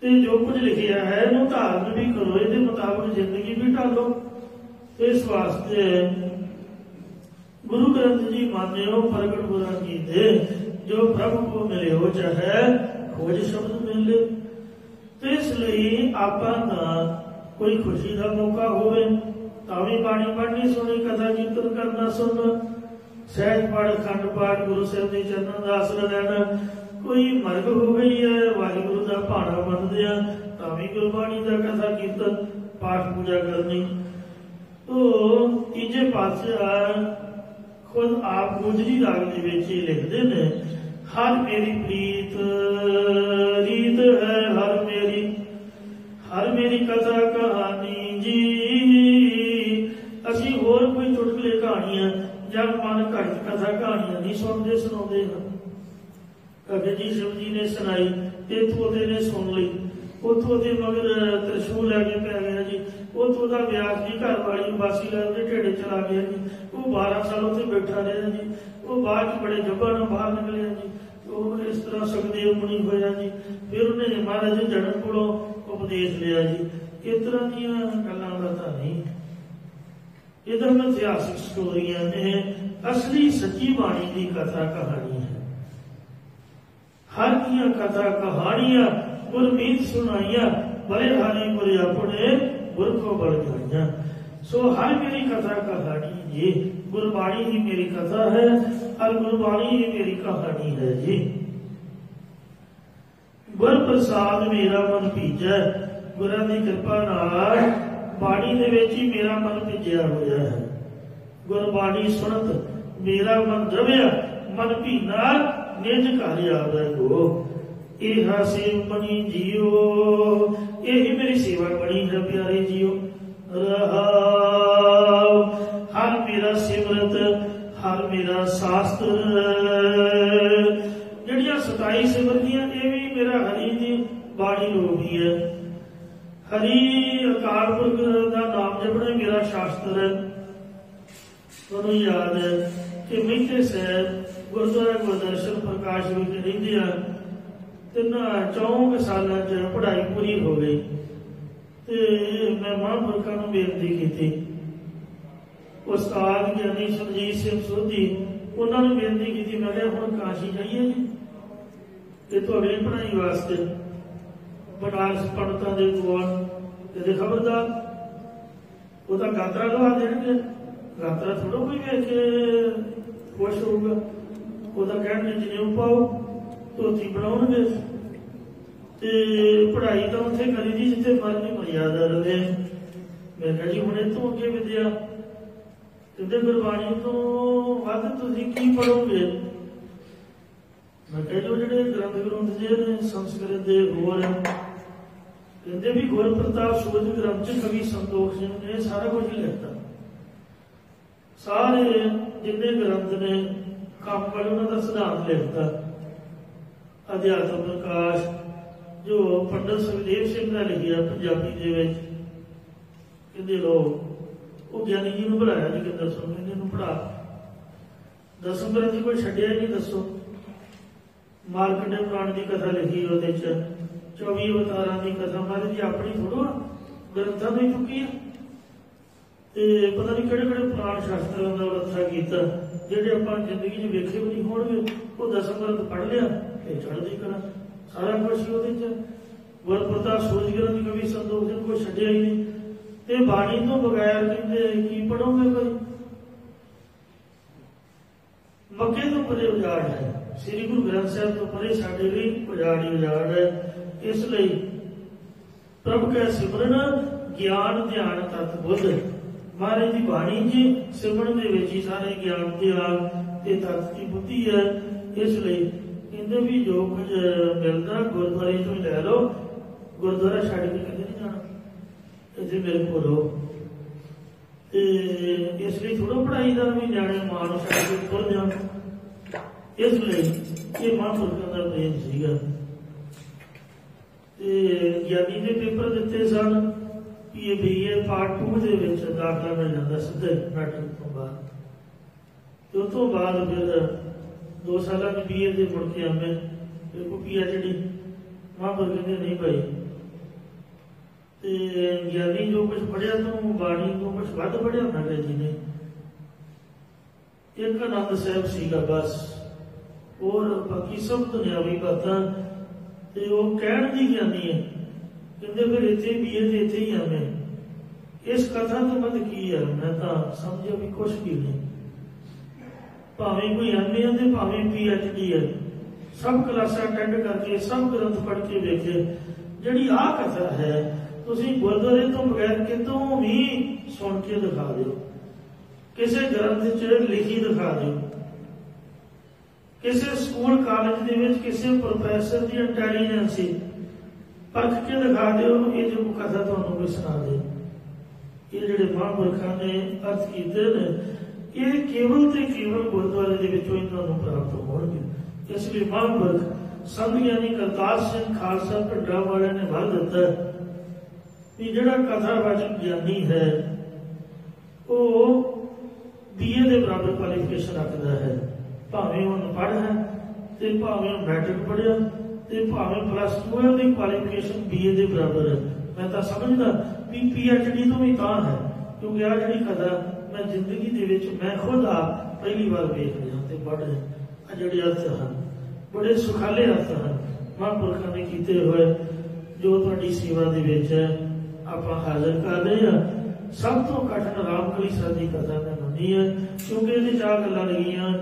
ਤੇ ਜੋ ਕੁਝ ਲਿਖਿਆ ਹੈ ਇਹਨੂੰ ਧਾਰਨ ਵੀ ਕਰੋ, ਇਹਦੇ ਮੁਤਾਬਕ ਜ਼ਿੰਦਗੀ ਵੀ ਢਾਲੋ। ਇਸ ਵਾਸਤੇ ਗੁਰੂ ਗ੍ਰੰਥ ਜੀ ਮਾਨਿਓ ਪ੍ਰਗਟ ਗੁਰਾਂ ਕੀ ਦੇ, ਜੋ ਪ੍ਰਭੂ ਕੋ ਮਿਲਿਓ ਚਾਹੇ ਖੋਜ ਸ਼ਬਦ ਮਿਲੇ। ਤੇ ਇਸ ਲਈ ਆਪਾਂ ਦਾ ਕੋਈ ਖੁਸ਼ੀ ਦਾ ਮੌਕਾ ਹੋਵੇ ਤਾਂ ਵੀ ਬਾਣੀ ਪੜ੍ਹਨੀ, ਸੁਣੀ, ਕਥਾ ਕੀਰਤਨ ਕਰਨਾ, ਸੁਣਨਾ, ਸਹਿਜ ਪਾਠ, ਅਖੰਡ ਪਾਠ, ਗੁਰੂ ਸਾਹਿਬ ਦੇ ਚਰਨਾਂ ਦਾ ਆਸਰਾ ਲੈਣਾ। ਕੋਈ ਮਰਗ ਹੋ ਗਈ ਹੈ, ਵਾਹਿਗੁਰੂ ਦਾ ਭਾਣਾ ਮੰਨਦੇ ਆ ਤਾਂ ਵੀ ਗੁਰਬਾਣੀ ਦਾ ਕਥਾ ਕੀਰਤਨ ਪਾਠ ਪੂਜਾ ਕਰਨੀ। ਤੋ ਤੀਜੇ ਪਾਤਸ਼ਾਹ ਖੁਦ ਆਪ ਗੁਜਰੀ ਰਾਗ ਦੇ ਵਿੱਚ ਹੀ ਲਿਖਦੇ ਨੇ, ਹਰ ਮੇਰੀ ਪ੍ਰੀਤ ਰੀਤ ਹੈ ਹਰ ਮੇਰੀ ਕਥਾ ਕਹਾਣੀ ਜੀ। ਅਸੀਂ ਹੋਰ ਕੋਈ ਚੁਟਕਲੇ ਕਹਾਣੀਆਂ ਜਾਂ ਮਨ ਘੜਤ ਕਥਾ ਕਹਾਣੀਆਂ ਨਹੀਂ ਸੁਣਦੇ ਸੁਣਾਉਂਦੇ ਹਨ। ਕਬੀਰ ਜੀ ਸ਼ਿਵ ਜੀ ਨੇ ਸੁਣਾਈ, ਇੱਥੋਂ ਦੇ ਨੇ ਸੁਣ ਲਈ, ਉੱਥੋਂ ਦੇ ਮਗਰ ਤ੍ਰਿਸ਼ੂਲ ਲੈ ਕੇ ਪੈ ਗਿਆ ਜੀ। ਉੱਥੋਂ ਦਾ ਵਿਆਸ ਜੀ ਘਰ ਵਾਲੀ ਬਾਸੀ ਲੈ ਉਹਦੇ ਢੇੜੇ ਚਲਾ ਗਿਆ ਜੀ। ਉਹ 12 ਸਾਲ ਉੱਥੇ ਬੈਠਾ ਰਿਹਾ ਜੀ। ਉਹ ਬਾਅਦ 'ਚ ਬੜੇ ਜੱਬਾਂ ਨਾਲ ਬਾਹਰ ਨਿਕਲਿਆ ਜੀ। ਉਹ ਇਸ ਤਰ੍ਹਾਂ ਸੁਖਦੇਵ ਮੁਨੀ ਹੋਇਆ ਜੀ। ਫਿਰ ਉਹਨੇ ਮਹਾਰਾਜ ਜਨਕ ਕੋਲੋਂ ਉਪਦੇਸ਼ ਲਿਆ ਜੀ। ਇਸ ਤਰ੍ਹਾਂ ਦੀਆਂ ਗੱਲਾਂ ਦਾ ਤਾਂ ਨਹੀਂ, ਇਹ ਤਾਂ ਇਤਿਹਾਸਿਕ ਸਟੋਰੀਆਂ ਨੇ। ਅਸਲੀ ਸੱਚੀ ਬਾਣੀ ਦੀ ਕਥਾ ਕਹਾਣੀ ਹੈ। ਹਰ ਦੀਆਂ ਕਥਾ ਕਹਾਣੀਆਂ ਗੁਰਮੀਤ ਸੁਣਾਈਆਂ, ਬੜੇ ਹਾਰੀ ਬੁਰੇ ਆਪਣੇ ਗੁਰ ਕੋ ਬਲ ਜਾਈਆਂ। ਸੋ ਹਰ ਮੇਰੀ ਕਥਾ ਕਹਾਣੀ ਜੀ, ਗੁਰਬਾਣੀ ਹੀ ਮੇਰੀ ਕਥਾ ਹੈ और गुरबाणी ही मेरी कहानी है जी। गुर प्रसाद मेरा मन भीजा, गुरां दी कृपा नाल बाणी दे विच ही मेरा मन भिजिया होया है। गुरबाणी सुनत मेरा मन द्रव्या, मन भीना निज घर आवे गो। इहा सेव बनी जियो, यही मेरी सेवा बनी है प्यारे जियो। रहाओ हर मेरा सिमरत, हर मेरा शास्त्र, जिहड़ियां 27 सिमरतियां ये भी मेरा हरि दी बाणी रूप ही है। हरि अकाल पुरख का नाम जपना मेरा शास्त्र है। तुहानूं याद है कि मेहते साहब गुरुद्वारा गुरदर्शन प्रकाश विच रहिंदे आ 3-4 सालां च पढ़ाई पूरी हो गई ते मैं महापुरखां नूं बेनती की। उस्ताद ज्ञानी सुरजीत सिंह सोधी उन्होंने बेनती की, मैं हम काशी जाइए जी कि तो अगली पढ़ाई वास्ते बनारस पंडितों के कोल कहते खबरदार वो तो गात्रा लवा देंगे। गात्रा थोड़ा कोई वेख के खुश होगा, वो तो कहने जनेऊ पाओ धोती बनाओगे ते पढ़ाई तो उत्थे करी दी जिथे मर्जी मर्यादा रहे। मैं कहा जी हुणे तो अगे विद्या कहते गुरबाणी तो वध तुसीं की पढ़ोगे। मैं कह जो जिहड़े ग्रंथ ग्रंथ जे ने संस्कृत दे होर कहते भी गुर प्रताप सूरज ग्रंथ च कवि संतोख सिंह ने सारा कुछ ही लिखता। सारे जिन्ने ग्रंथ ने काम पर उन्होंने का सिद्धांत लिखता। अध्यात्म प्रकाश जो पंडित सुखदेव सिंह ने लिखिया पंजाबी दे विच कहते लोग वो ज्ञानी जी ने बुलाया जी कि दसो मैंने पढ़ा। 10 ग्रंथ कोई छड्डिया ही नहीं। दसो मार्कंडे पुराण की कथा लिखी, वो 24 अवतारां की कथा महाराज जी अपनी थोड़ो ग्रंथों में चुकी है। पता नहीं किहड़े किहड़े पुराण शास्त्रों का रथा किया जिहड़े आपां जिंदगी च वेखे भी नहीं होणगे। वो 10 ग्रंथ पढ़ लिया फिर चढ़दी कला सारा कुछ ही वो गुर प्रताप सूरज ग्रंथ कवि संतोख सिंह कोई छड्डिया ही नहीं। ते बाणी तो बगैर कहते की पढ़ोगे कोई। मक्के तो परे उजाड़ है, श्री गुरु ग्रंथ साहब तो परे साडे लिए उजाड़ ही उजाड़ है। इसलिए प्रभु का सिमरन ज्ञान ध्यान तत् बुद्ध महाराज की बाणी जी सिमरन दे विच ही सारे ज्ञान ध्यान ते तत् की बुद्धि है। इसलिए कहते भी जो कुछ मिलता गुरुद्वारे तो लै लो, गुरुद्वारा छड्ड के कदे नहीं जाना, इतने मेरे को लो। इसलिए थोड़ा पढ़ाई का भी न्याणे मान छड्ड के तुर जान। इसलिए ये महापुरखों का प्रेम सीगा। ਤੇ ਗਿਆਨੀ ਦੇ ਪੇਪਰ ਦਿੱਤੇ ਸਨ ਕਿ ਇਹ BA ਪਾਰਟ 2 ਦੇ ਵਿੱਚ ਦਾਖਲਾ ਮਿਲ ਜਾਂਦਾ ਸਿੱਧੇ ਮੈਟ੍ਰਿਕ ਤੋਂ ਬਾਅਦ। ਤੇ ਉਸ ਤੋਂ ਬਾਅਦ ਫਿਰ 2 ਸਾਲਾਂ ਦੀ BA ਦੇ ਮੁੜ ਕੇ ਆਵੇਂ ਫਿਰ ਕੋਈ PhD ਮਹਾਂਪੁਰਖ ਕਹਿੰਦੇ ਨਹੀਂ ਭਾਈ। ਤੇ ਗਿਆਨੀ ਜੋ ਕੁਛ ਪੜ੍ਹਿਆ ਤੂੰ ਬਾਣੀ ਤੋਂ ਕੁਛ ਵੱਧ ਪੜ੍ਹਿਆ ਹੁੰਦਾ ਜੀ ਨੇ। ਇੱਕ ਆਨੰਦ ਸਾਹਿਬ ਸੀਗਾ ਬਸ, ਹੋਰ ਬਾਕੀ ਸਭ ਦੁਨਿਆਵੀ ਬਾਤਾਂ। ਤੇ ਉਹ ਕਹਿਣ ਦੀ ਗਿਆਨੀ ਹੈ, ਕਹਿੰਦੇ ਫਿਰ ਇੱਥੇ BA ਤੇ ਇੱਥੇ ਹੀ ਆਵੇਂ। ਇਸ ਕਥਾ ਤੋਂ ਮਤ ਕੀ ਹੈ? ਮੈਂ ਤਾਂ ਸਮਝਿਆ ਵੀ ਕੁਛ ਵੀ ਨਹੀਂ। ਭਾਵੇਂ ਕੋਈ MA ਹੈ ਤੇ ਭਾਵੇਂ PhD ਹੈ, ਸਭ ਕਲਾਸਾਂ ਅਟੈਂਡ ਕਰਕੇ ਸਭ ਗ੍ਰੰਥ ਪੜ੍ਹ ਕੇ ਵੇਖੇ। ਜਿਹੜੀ ਆਹ ਕਥਾ ਹੈ ਤੁਸੀਂ ਗੁਰਦੁਆਰੇ ਤੋਂ ਬਗੈਰ ਕਿਤੋਂ ਵੀ ਸੁਣ ਕੇ ਦਿਖਾ ਦਿਓ, ਕਿਸੇ ਗ੍ਰੰਥ 'ਚ ਲਿਖੀ ਦਿਖਾ ਦਿਓ, ਕਿਸੇ ਸਕੂਲ ਕਾਲਜ ਦੇ ਵਿੱਚ ਕਿਸੇ ਪ੍ਰੋਫੈਸਰ ਦੀ ਇੰਟੈਲੀਜੈਂਸ ਪਰਖ ਕੇ ਦਿਖਾ ਦਿਓ। ਇਹ ਜੋ ਕਥਾ ਤੁਹਾਨੂੰ ਕੋਈ ਸੁਣਾ ਦੇ, ਇਹ ਜਿਹੜੇ ਮਹਾਂਪੁਰਖਾਂ ਨੇ ਅਰਥ ਕੀਤੇ ਨੇ, ਇਹ ਕੇਵਲ ਤੇ ਕੇਵਲ ਗੁਰਦੁਆਰੇ ਦੇ ਵਿੱਚੋਂ ਹੀ ਤੁਹਾਨੂੰ ਪ੍ਰਾਪਤ ਹੋਣਗੇ। ਇਸ ਲਈ ਮਹਾਂਪੁਰਖ ਸੰਤ ਗਿਆਨੀ ਕਰਤਾਰ ਸਿੰਘ ਖਾਲਸਾ ਪਿੰਡਾਂ ਵਾਲਿਆਂ ਨੇ ਵਰ ਦਿੱਤਾ ਵੀ ਜਿਹੜਾ ਕਥਾਵਾਚਕ ਗਿਆਨੀ ਹੈ ਉਹ BA ਦੇ ਬਰਾਬਰ ਕੁਆਲੀਫਿਕੇਸ਼ਨ ਰੱਖਦਾ ਹੈ, ਭਾਵੇਂ ਉਹ ਅਨਪੜ੍ਹ ਹੈ ਤੇ ਭਾਵੇਂ ਉਹ ਮੈਟ੍ਰਿਕ ਪੜ੍ਹਿਆ ਤੇ ਭਾਵੇਂ +2 ਹੈ, ਉਹਦੀ ਕੁਆਲੀਫਿਕੇਸ਼ਨ BA ਦੇ ਬਰਾਬਰ ਹੈ। ਮੈਂ ਤਾਂ ਸਮਝਦਾ ਵੀ PhD ਤੋਂ ਵੀ ਤਾਂ ਹੈ, ਕਿਉਂਕਿ ਆਹ ਜਿਹੜੀ ਕਥਾ ਮੈਂ ਜ਼ਿੰਦਗੀ ਦੇ ਵਿੱਚ ਮੈਂ ਖੁਦ ਪਹਿਲੀ ਵਾਰ ਵੇਖ ਰਿਹਾ ਤੇ ਪੜ੍ਹ ਰਿਹਾ। ਆ ਜਿਹੜੇ ਅਰਥ ਹਨ ਬੜੇ ਸੁਖਾਲੇ ਅਰਥ ਹਨ ਮਹਾਂਪੁਰਖਾਂ ਨੇ ਕੀਤੇ ਹੋਏ, ਜੋ ਤੁਹਾਡੀ ਸੇਵਾ ਦੇ ਵਿੱਚ ਆਪਾਂ ਹਾਜ਼ਰ ਕਰ ਰਹੇ ਹਾਂ। ਸਭ ਤੋਂ ਕਠਿਨ ਰਾਮਕਲੀ ਸਰ ਦੀ ਕਥਾ ਮੈਂ ਮੰਨੀ ਹੈ, ਕਿਉਂਕਿ ਇਹਦੇ 4 ਗੱਲਾਂ ਲੱਗੀਆਂ।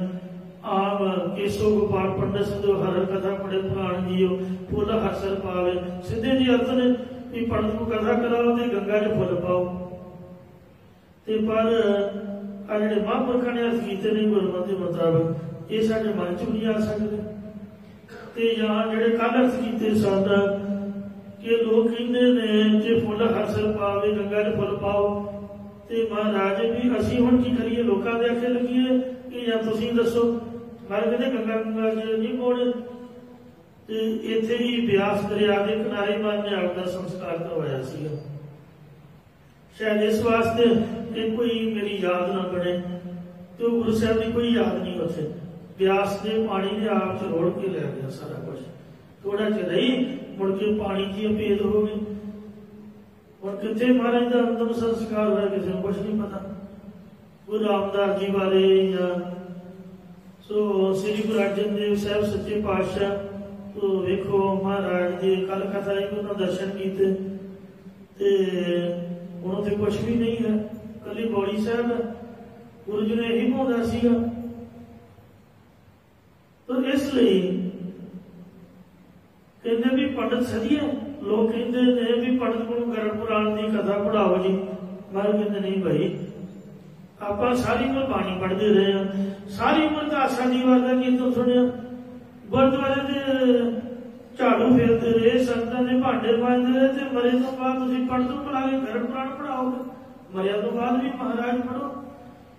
ਆਮ ਕੇਸੋ ਗੋਪਾਲ ਪੰਡਤ ਸੰਧੋ ਹਰ ਕਥਾ ਪੜੇ ਪੁਰਾਣ ਜੀਓ ਫੁੱਲ ਹਸਰ ਪਾਵੇ। ਸਿੱਧੇ ਜੀ ਅਰਥ ਨੇ ਵੀ ਪੰਡਤ ਨੂੰ ਕਥਾ ਕਰਾਓ ਤੇ ਗੰਗਾ 'ਚ ਫੁੱਲ ਪਾਓ। ਤੇ ਪਰ ਆ ਜਿਹੜੇ ਮਹਾਂਪੁਰਖਾਂ ਨੇ ਅਰਥ ਕੀਤੇ ਨੇ ਗੁਰਮਤਿ ਦੇ ਮੁਤਾਬਕ, ਇਹ ਸਾਡੇ ਮਨ 'ਚ ਵੀ ਨਹੀਂ ਆ ਸਕਦੇ। ਤੇ ਜਾਂ ਜਿਹੜੇ ਕੱਲ੍ਹ ਅਰਥ ਕੀਤੇ ਸਨ ਕਿ ਲੋਕ ਕਹਿੰਦੇ ਨੇ ਜੇ ਫੁੱਲ ਹਸਰ ਪਾਵੇ ਗੰਗਾ 'ਚ ਫੁੱਲ ਪਾਓ, ਤੇ ਮਹਾਰਾਜ ਵੀ ਅਸੀਂ ਹੁਣ ਕੀ ਕਰੀਏ? ਲੋਕਾਂ ਦੇ ਆਖੇ ਲੱਗੀਏ ਕਿ ਜਾਂ ਤੁਸੀਂ ਦੱਸੋ? ਮਹਾਰਾਜ ਕਹਿੰਦੇ ਗੰਗਾ 'ਚ ਨਹੀਂ ਮੋੜ। ਤੇ ਇੱਥੇ ਹੀ ਬਿਆਸ ਦਰਿਆ ਦੇ ਕਿਨਾਰੇ ਮਾਂ ਨੇ ਆਪਦਾ ਸੰਸਕਾਰ ਕਰਵਾਇਆ ਸੀਗਾ, ਸ਼ਾਇਦ ਇਸ ਵਾਸਤੇ ਕਿ ਕੋਈ ਮੇਰੀ ਯਾਦ ਨਾ ਬਣੇ। ਤੇ ਗੁਰੂ ਸਾਹਿਬ ਦੀ ਕੋਈ ਯਾਦ ਨਹੀਂ ਉੱਥੇ, ਬਿਆਸ ਦੇ ਪਾਣੀ ਦੇ ਆਪ 'ਚ ਰੋੜ ਕੇ ਲੈ ਗਿਆ ਸਾਰਾ ਕੁਛ। ਥੋੜਾ ਚਿਰ ਰਹੀ, ਮੁੜ ਕੇ ਪਾਣੀ 'ਚ ਅਭੇਦ ਹੋ ਗਈ। ਹੁਣ ਕਿੱਥੇ ਮਹਾਰਾਜ ਦਾ ਅੰਤਮ ਸੰਸਕਾਰ ਹੋਇਆ ਕਿਸੇ ਨੂੰ ਕੁਛ ਨਹੀਂ ਪਤਾ। ਗੁਰੂ ਰਾਮਦਾਸ ਜੀ ਬਾਰੇ ਜਾਂ ਸੋ ਸ੍ਰੀ ਗੁਰੂ ਅਰਜਨ ਦੇਵ ਸਾਹਿਬ ਸੱਚੇ ਪਾਤਸ਼ਾਹ ਤੋਂ ਵੇਖੋ ਮਹਾਰਾਜ ਦੇ ਕੱਲ ਕਥਾ ਹੀ ਉਹਨਾਂ ਦਰਸ਼ਨ ਕੀਤੇ ਤੇ ਹੁਣ ਉੱਥੇ ਕੁਛ ਵੀ ਨਹੀਂ ਹੈ, ਕੱਲੀ ਬੋੜੀ ਸਾਹਿਬ ਹੈ। ਗੁਰੂ ਜੀ ਨੇ ਇਹੀ ਬੋਲਦਾ ਸੀਗਾ। ਤਾਂ ਇਸ ਲਈ ਕਹਿੰਦੇ ਵੀ ਪੰਡਤ ਸਦੀਏ, ਲੋਕ ਕਹਿੰਦੇ ਨੇ ਵੀ ਪੰਡਤ ਕੋਲੋਂ ਗਰਭ ਪੁਰਾਣ ਦੀ ਕਥਾ ਪੜਾਓ ਜੀ। ਮਹਾਰਾਜ ਕਹਿੰਦੇ ਨਹੀਂ ਭਾਈ, ਆਪਾਂ ਸਾਰੀ ਉਮਰ ਬਾਣੀ ਪੜ੍ਹਦੇ ਰਹੇ ਹਾਂ, ਸਾਰੀ ਉਮਰ ਤਾਂ ਆਸਾ ਦੀ ਵਾਰ ਦਾ ਕੀਰਤਨ ਸੁਣਿਆ, ਗੁਰਦੁਆਰੇ ਦੇ ਝਾੜੂ ਫੇਰਦੇ ਰਹੇ, ਸੰਤਾਂ ਦੇ ਭਾਂਡੇ ਮਾਂਜਦੇ ਰਹੇ, ਤੇ ਮਰੇ ਤੋਂ ਬਾਅਦ ਤੁਸੀਂ ਪੰਡਤ ਨੂੰ ਬੁਲਾ ਕੇ ਗਰਭ ਪੁਰਾਣ ਪੜਾਓਗੇ? ਮਰਿਆ ਤੋਂ ਬਾਅਦ ਵੀ ਮਹਾਰਾਜ ਪੜ੍ਹੋ,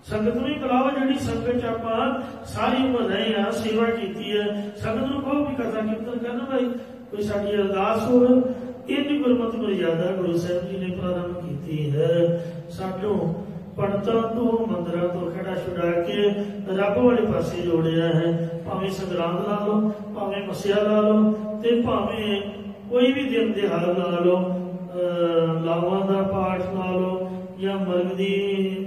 ਸੰਗਤ ਨੂੰ ਵੀ ਬੁਲਾਓ। ਜਿਹੜੀ ਸੰਗਤ 'ਚ ਆਪਾਂ ਸਾਰੀ ਉਮਰ ਰਹੇ ਹਾਂ, ਸੇਵਾ ਕੀਤੀ ਹੈ, ਸੰਗਤ ਨੂੰ ਕਹੋ ਵੀ ਕਥਾ ਕੀਰਤਨ ਕਰਨ ਭਾਈ, ਕੋਈ ਸਾਡੀ ਅਰਦਾਸ ਹੋਵੇ। ਇਹ ਵੀ ਗੁਰਮਤਿ ਮਰਿਆਦਾ ਗੁਰੂ ਸਾਹਿਬ ਜੀ ਨੇ ਪ੍ਰਾਰੰਭ ਕੀਤੀ ਹੈ। ਸਾਨੂੰ ਪੰਡਤਾਂ ਤੋਂ ਮੰਦਰਾਂ ਤੋਂ ਖੜਾ ਛੁਡਾ ਕੇ ਰੱਬ ਵਾਲੇ ਪਾਸੇ ਜੋੜਿਆ ਹੈ। ਭਾਵੇਂ ਸੰਗਰਾਂਦ ਲਾ ਲਓ, ਭਾਵੇਂ ਮੱਸਿਆ ਲਾ ਲਓ, ਤੇ ਭਾਵੇਂ ਕੋਈ ਵੀ ਦਿਨ ਦਿਹਾੜਾ ਲਾ ਲਓ, ਲਾਵਾਂ ਦਾ ਪਾਠ ਲਾ ਲਓ ਜਾਂ ਮਰਗ ਦੀ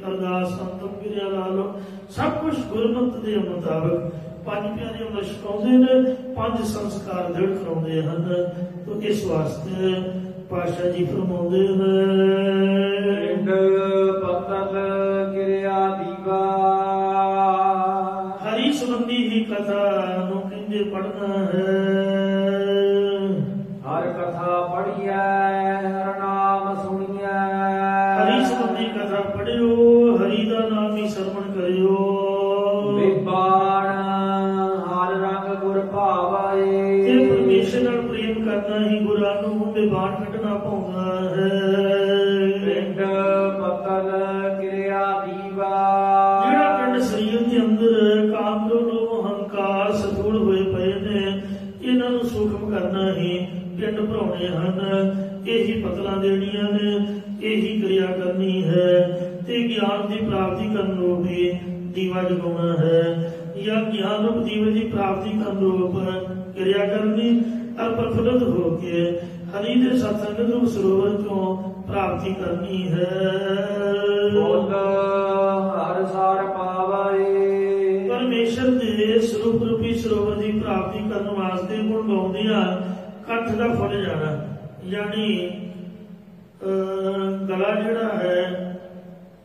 ਅਰਦਾਸ ਅੰਤਮ ਕਿਰਿਆ ਲਾ ਲਓ। ਸਭ ਕੁਛ ਗੁਰਮਤਿ ਦੇ ਮੁਤਾਬਕ 5 ਪਿਆਰੇ ਅੰਮ੍ਰਿਤ ਛਕਾਉਂਦੇ ਨੇ, 5 ਸੰਸਕਾਰ ਦ੍ਰਿੜ ਕਰਾਉਂਦੇ ਹਨ। ਤਾਂ ਇਸ ਵਾਸਤੇ ਪਾਤਸ਼ਾਹ ਜੀ ਫਰਮਾਉਂਦੇ ਨੇ ਪਤਲ ਕਿਰਿਆ ਦੀਵਾ, ਹਰੀ ਸੰਬੰਧੀ ਹੀ ਕਥਾ ਨੂੰ ਕਹਿੰਦੇ ਪੜ੍ਹਨਾ ਹੈ। ਹਰ ਕਥਾ ਪੜ੍ਹੀਐ ਹਰ ਨਾਮ ਸੁਣੀਐ, ਹਰੀ ਸੰਬੰਧੀ ਕਥਾ ਪੜ੍ਹਿਓ, ਹਰੀ ਦਾ ਨਾਮ ਹੀ ਸਰਵਣ ਕਰਿਓ। ਵਿਬਾਣ ਹਰ ਰੰਗ ਗੁਰ ਭਾਵੈ, ਤੇ ਪਰਮੇਸ਼ਰ ਨਾਲ ਪ੍ਰੇਮ ਕਰਨਾ ਹੀ ਗੁਰਾਂ ਨੂੰ ਵਿਬਾਣ ਕੱਢਣਾ ਪਾਉਂਦਾ ਹੈ। ਪਿੰਡ ਪਤਲ ਕਿਰਿਆ ਦੀਵਾ, ਜਿਹੜਾ ਪਿੰਡ ਸਰੀਰ ਦੇ ਅੰਦਰ ਕਾਮ, ਕ੍ਰੋਧ, ਲੋਭ, ਹੰਕਾਰ ਸਥੂਲ ਹੋਏ ਪਏ ਨੇ, ਇਹਨਾਂ ਨੂੰ ਸੂਖਮ ਕਰਨਾ ਹੀ ਪਿੰਡ ਭਰਾਉਣੇ ਹਨ, ਇਹੀ ਪਤਲਾਂ ਦੇਣੀਆਂ ਨੇ, ਇਹੀ ਕਿਰਿਆ ਕਰਨੀ ਹੈ। ਤੇ ਗਿਆਨ ਦੀ ਪ੍ਰਾਪਤੀ ਕਰਨ ਨੂੰ ਵੀ ਦੀਵਾ ਜਗਾਉਣਾ ਹੈ, ਜਾਂ ਗਿਆਨ ਰੂਪ ਦੀਵੇ ਦੀ ਪ੍ਰਾਪਤੀ ਕਰਨ ਰੂਪ ਕਿਰਿਆ ਕਰਨੀ, ਔਰ ਪ੍ਰਫੁੱਲਤ ਹੋ ਕੇ ਹਰੀ ਦੇ ਸਤਸੰਗ ਰੂਪ ਸਰੋਵਰ ਤੋਂ ਪ੍ਰਾਪਤੀ ਕਰਨੀ ਹੈ। ਬੋਲ ਹਰ ਸਾਰ ਪਾਵੈ। ਪਰਮੇਸ਼ਰ ਦੇ ਸਰੂਪ ਰੂਪੀ ਸਰੋਵਰ ਦੀ ਪ੍ਰਾਪਤੀ ਕਰਨ ਵਾਸਤੇ ਗੁਣ ਗਾਉਂਦਿਆਂ ਕੰਠ ਦਾ ਫੁੱਲ ਜਾਣਾ, ਯਾਨੀ ਗਲਾ ਜਿਹੜਾ ਹੈ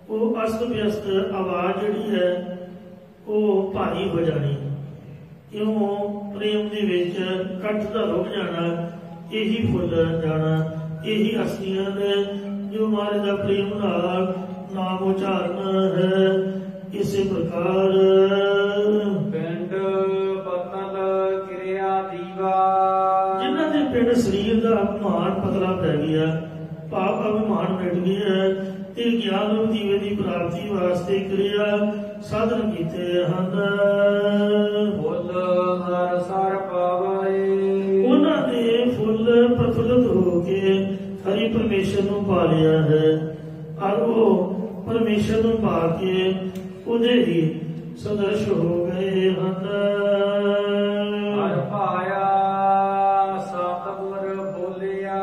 ਉਹ ਅਸਤ ਵਿਅਸਤ, ਆਵਾਜ਼ ਜਿਹੜੀ ਹੈ ਉਹ ਭਾਰੀ ਹੋ ਜਾਣੀ। ਕਿਉਂ? ਪ੍ਰੇਮ ਦੇ ਵਿੱਚ ਕੰਠ ਦਾ ਰੁਕ ਜਾਣਾ, ਇਹੀ ਫੁੱਲ ਜਾਣਾ, ਇਹੀ ਹਸਤੀਆਂ ਨੇ ਜੋ ਮਹਾਰਾਜ ਦਾ ਪ੍ਰੇਮ ਨਾਲ ਨਾਮ ਉਚਾਰਨ ਹੈ। ਇਸੇ ਪ੍ਰਕਾਰ ਪਿੰਡ ਪਤਲ ਕਿਰਿਆ ਦੀਵਾ। ਜਿਨ੍ਹਾਂ ਦੇ ਪਿੰਡ ਸਰੀਰ ਦਾ ਅਭਿਮਾਨ ਪਤਲਾ ਪੈ ਗਿਆ, ਪਾਪ ਅਭਿਮਾਨ ਮਿਟ ਗਿਆ, ਤੇ ਗਿਆਨ ਰੂਪ ਦੀਵੇ ਦੀ ਪ੍ਰਾਪਤੀ ਵਾਸਤੇ ਕਿਰਿਆ ਸਾਧਨ ਕੀਤੇ ਹਨ। ਬੋਲ ਹਰ ਸਾਰ ਪਾਵੈ। ਉਹਨਾਂ ਦੇ ਫੁੱਲ ਪ੍ਰਫੁੱਲਤ ਹੋ ਕੇ ਹਰੀ ਪਰਮੇਸ਼ਰ ਨੂੰ ਪਾ ਲਿਆ ਹੈ, ਔਰ ਉਹ ਪਰਮੇਸ਼ਰ ਨੂੰ ਪਾ ਕੇ ਉਹਦੇ ਹੀ ਸਦਰਸ਼ ਹੋ ਗਏ ਹਨ। ਹਰ ਭਾਇਆ ਸਤਿਗੁਰ ਬੋਲਿਆ।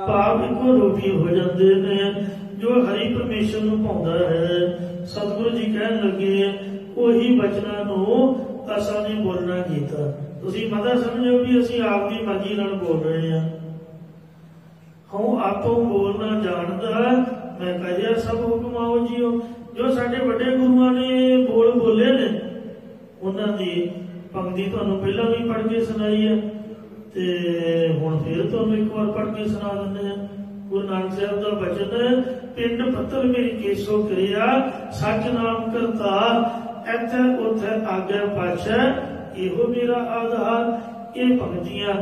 ਪਾਪ ਇੱਕੋ ਰੂਪੀ ਹੋ ਜਾਂਦੇ ਨੇ, ਜੋ ਹਰੀ ਪਰਮੇਸ਼ਰ ਨੂੰ ਪਾਉਂਦਾ ਹੈ। ਸਤਿਗੁਰੂ ਜੀ ਕਹਿਣ ਲੱਗੇ ਉਹੀ ਬਚਨਾਂ ਨੂੰ ਅਸਾਂ ਨੇ ਬੋਲਣਾ ਕੀਤਾ। ਤੁਸੀਂ ਮਤਾ ਸਮਝੋ ਵੀ ਅਸੀਂ ਆਪ ਦੀ ਮਰਜ਼ੀ ਨਾਲ ਬੋਲ ਰਹੇ ਹਾਂ। ਹਉ ਆਪੋ ਬੋਲਣਾ ਜਾਣਦਾ, ਮੈਂ ਕਹਿਆ ਸਭ ਹੁਕਮ ਆਓ ਜੀਓ। ਜੋ ਸਾਡੇ ਵੱਡੇ ਗੁਰੂਆਂ ਨੇ ਬੋਲੇ ਨੇ, ਉਹਨਾਂ ਦੀ ਪੰਕਤੀ ਤੁਹਾਨੂੰ ਪਹਿਲਾਂ ਵੀ ਪੜ੍ਹ ਕੇ ਸੁਣਾਈ ਹੈ, ਤੇ ਹੁਣ ਫਿਰ ਤੁਹਾਨੂੰ ਇੱਕ ਵਾਰ ਪੜ੍ਹ ਕੇ ਸੁਣਾ ਦਿੰਦੇ ਹਾਂ। ਗੁਰੂ ਨਾਨਕ ਸਾਹਿਬ ਦਾ ਬਚਨ, ਪਿੰਡ ਪੱਤਲ ਮੇਰੀ ਕੇਸੋ ਕਿਰਿਆ, ਸੱਚ ਨਾਮ ਕਰਤਾ, ਇੱਥੇ ਉੱਥੇ ਆਗੇ ਪਾਛੈ, ਇਹੋ ਮੇਰਾ ਆਧਾਰ। ਇਹ ਪੰਕਤੀਆਂ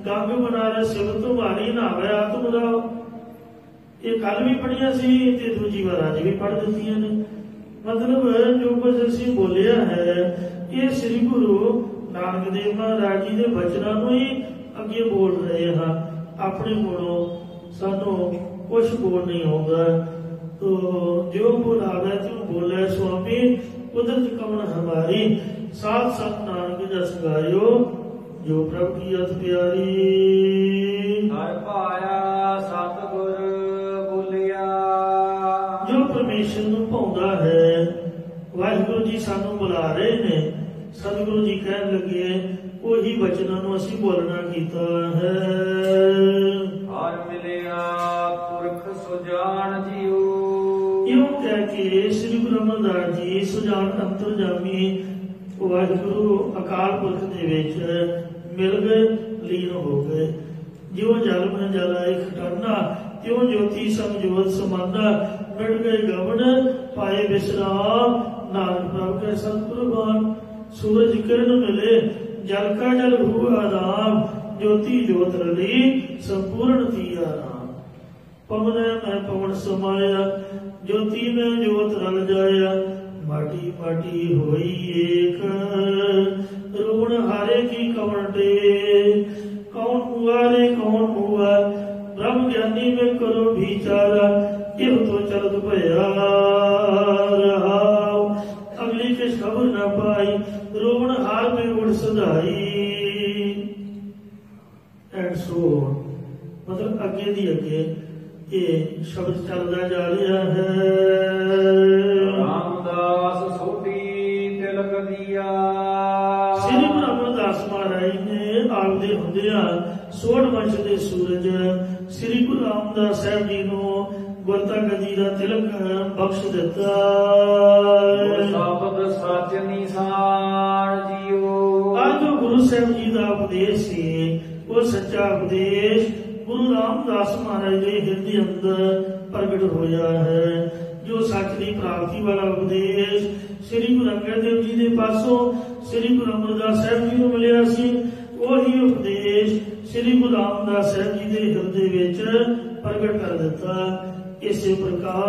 ਗੰਗ ਬਨਾਰਸ ਸਿਵ ਤੁਮਾਰੀ ਨਾਵੇ ਆਤਮ ਰਾਓ, ਇਹ ਕੱਲ ਵੀ ਪੜ੍ਹੀਆਂ ਸੀ ਤੇ ਦੂਜੀ ਵਾਰ ਅੱਜ ਵੀ ਪੜ੍ਹ ਦਿੱਤੀਆਂ ਨੇ। ਮਤਲਬ ਜੋ ਕੁਝ ਅਸੀਂ ਬੋਲਿਆ ਹੈ, ਇਹ ਸ੍ਰੀ ਗੁਰੂ ਨਾਨਕ ਦੇਵ ਮਹਾਰਾਜ ਜੀ ਦੇ ਬਚਨਾਂ ਨੂੰ ਹੀ ਅੱਗੇ ਬੋਲ ਰਹੇ ਹਾਂ। ਆਪਣੇ ਕੋਲੋਂ ਸਾਨੂੰ ਕੁਛ ਬੋਲ ਨਹੀਂ ਆਉਂਦਾ। ਤੋ ਜੋ ਬੋਲਾਵੇ ਤੂੰ ਬੋਲੇ ਸੁਆਮੀ, ਕੁਦਰਤ ਕਮਨ ਹਮਾਰੀ, ਸਾਧ ਸੰਤ ਨਾਨਕ ਜਸ ਗਾਇਓ, ਜੋ ਪ੍ਰਭ ਕੀ ਅਤ ਪਿਆਰੀ। ਹਰ ਭਾਇਆ ਸਤਿਗੁਰ ਬੋਲਿਆ। ਜੋ ਪਰਮੇਸ਼ਰ ਨੂੰ ਭਾਉਂਦਾ ਹੈ, ਵਾਹਿਗੁਰੂ ਜੀ ਸਾਨੂੰ ਬੁਲਾ ਰਹੇ ਨੇ। ਸਤਿਗੁਰੂ ਜੀ ਕਹਿਣ ਲੱਗੇ ਉਹੀ ਬਚਨਾਂ ਨੂੰ ਅਸੀਂ ਬੋਲਣਾ ਕੀਤਾ ਹੈ। ਹਰ ਮਿਲਿਆ ਪੁਰਖ ਸੁਜਾਨ ਜੀਓ। ਇਉਂ ਕਹਿ ਕੇ ਸ੍ਰੀ ਗੁਰੂ ਅਮਰਦਾਸ ਜੀ ਸੁਜਾਨ ਅੰਤਰਜਾਮੀ ਵਾਹਿਗੁਰੂ ਅਕਾਲ ਪੁਰਖ ਦੇ ਵਿੱਚ ਮਿਲ ਗਏ, ਲੀਨ ਹੋ ਗਏ। ਜਿਉਂ ਜਲ ਮਨ ਜਲ ਆਏ ਖਟਾਨਾ, ਤਿਉਂ ਜੋਤੀ ਸਮਝੋਤ ਸਮਾਨਾ, ਮਿਟ ਗਏ ਗਵਨ ਪਾਏ ਵਿਸਰਾਮ, ਨਾਨਕ ਪ੍ਰਭ ਕੇ ਸਤਿਗੁਰਬਾਨ। ਸੂਰਜ ਕਿਰਨ ਮਿਲੇ, ਜਲ ਕਾ ਜਲ ਹੁਆ ਰਾਮ, ज्योति ज्योत रली संपूर्ण थिया राम। पवन में पवन समाया, ज्योति में ज्योत रल जाया, माटी माटी होई एक, रोण हारे की कवन टेक। कौन हुआ रे कौन हुआ, ब्रह्म ज्ञानी में करो विचारा, इह तो चलत भया रहाओ। अगली किस खबर न पाई, रोण हार में उड़ सदाई। एंड सो मतलब अगे दी अगे ये शब्द चलता जा रहा है। रामदास सोटी तिलक दिया। श्री गुरु अमरदास महाराज ने आपदे हुंदिया सोढ़ वंश दे सूरज श्री गुरु रामदास साहब जी नूं गुरता गदी दा तिलक बख्श दिता। शब्द सच निशान जियो। आज जो गुरु साहब जी दा उपदेश सी वो सच्चा उपदेश गुरु रामदास महाराज के हृदय अंदर प्रगट होया है। जो सच की प्राप्ति वाला उपदेश श्री गुरु अंगद देव जी के पासों श्री गुरु अमरदास साहब जी को मिलिया सी, वही उपदेश श्री गुरु रामदास साहब जी के हृदय विच प्रगट कर दिता। इसी प्रकार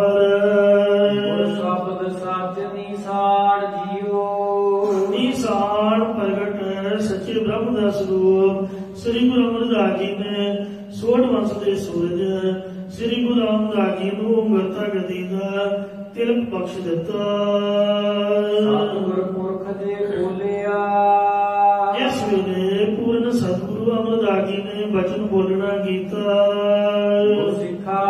शब्द सच निशान जियो। निशान प्रगट सच्चे ब्रह्म का स्वरूप ਸ੍ਰੀ ਗੁਰੂ ਅਮਰਦਾਸ ਜੀ ਨੇ ਸੋਢ ਵੰਸ਼ ਦੇ ਸੂਰਜ ਸ੍ਰੀ ਗੁਰੂ ਰਾਮਦਾਸ ਜੀ ਨੂੰ ਅੰਮ੍ਰਿਤਾ ਗੱਦੀ ਦਾ ਤਿਲਕ ਬਖਸ਼ ਦਿੱਤਾ। ਸਤਿਗੁਰ ਪੁਰਖ ਦੇ ਬੋਲਿਆ ਇਸ ਵੇਲੇ ਪੂਰਨ ਸਤਿਗੁਰੂ ਅਮਰਦਾਸ ਜੀ ਨੇ ਬਚਨ ਬੋਲਣਾ ਕੀਤਾ। ਸਿੱਖਾ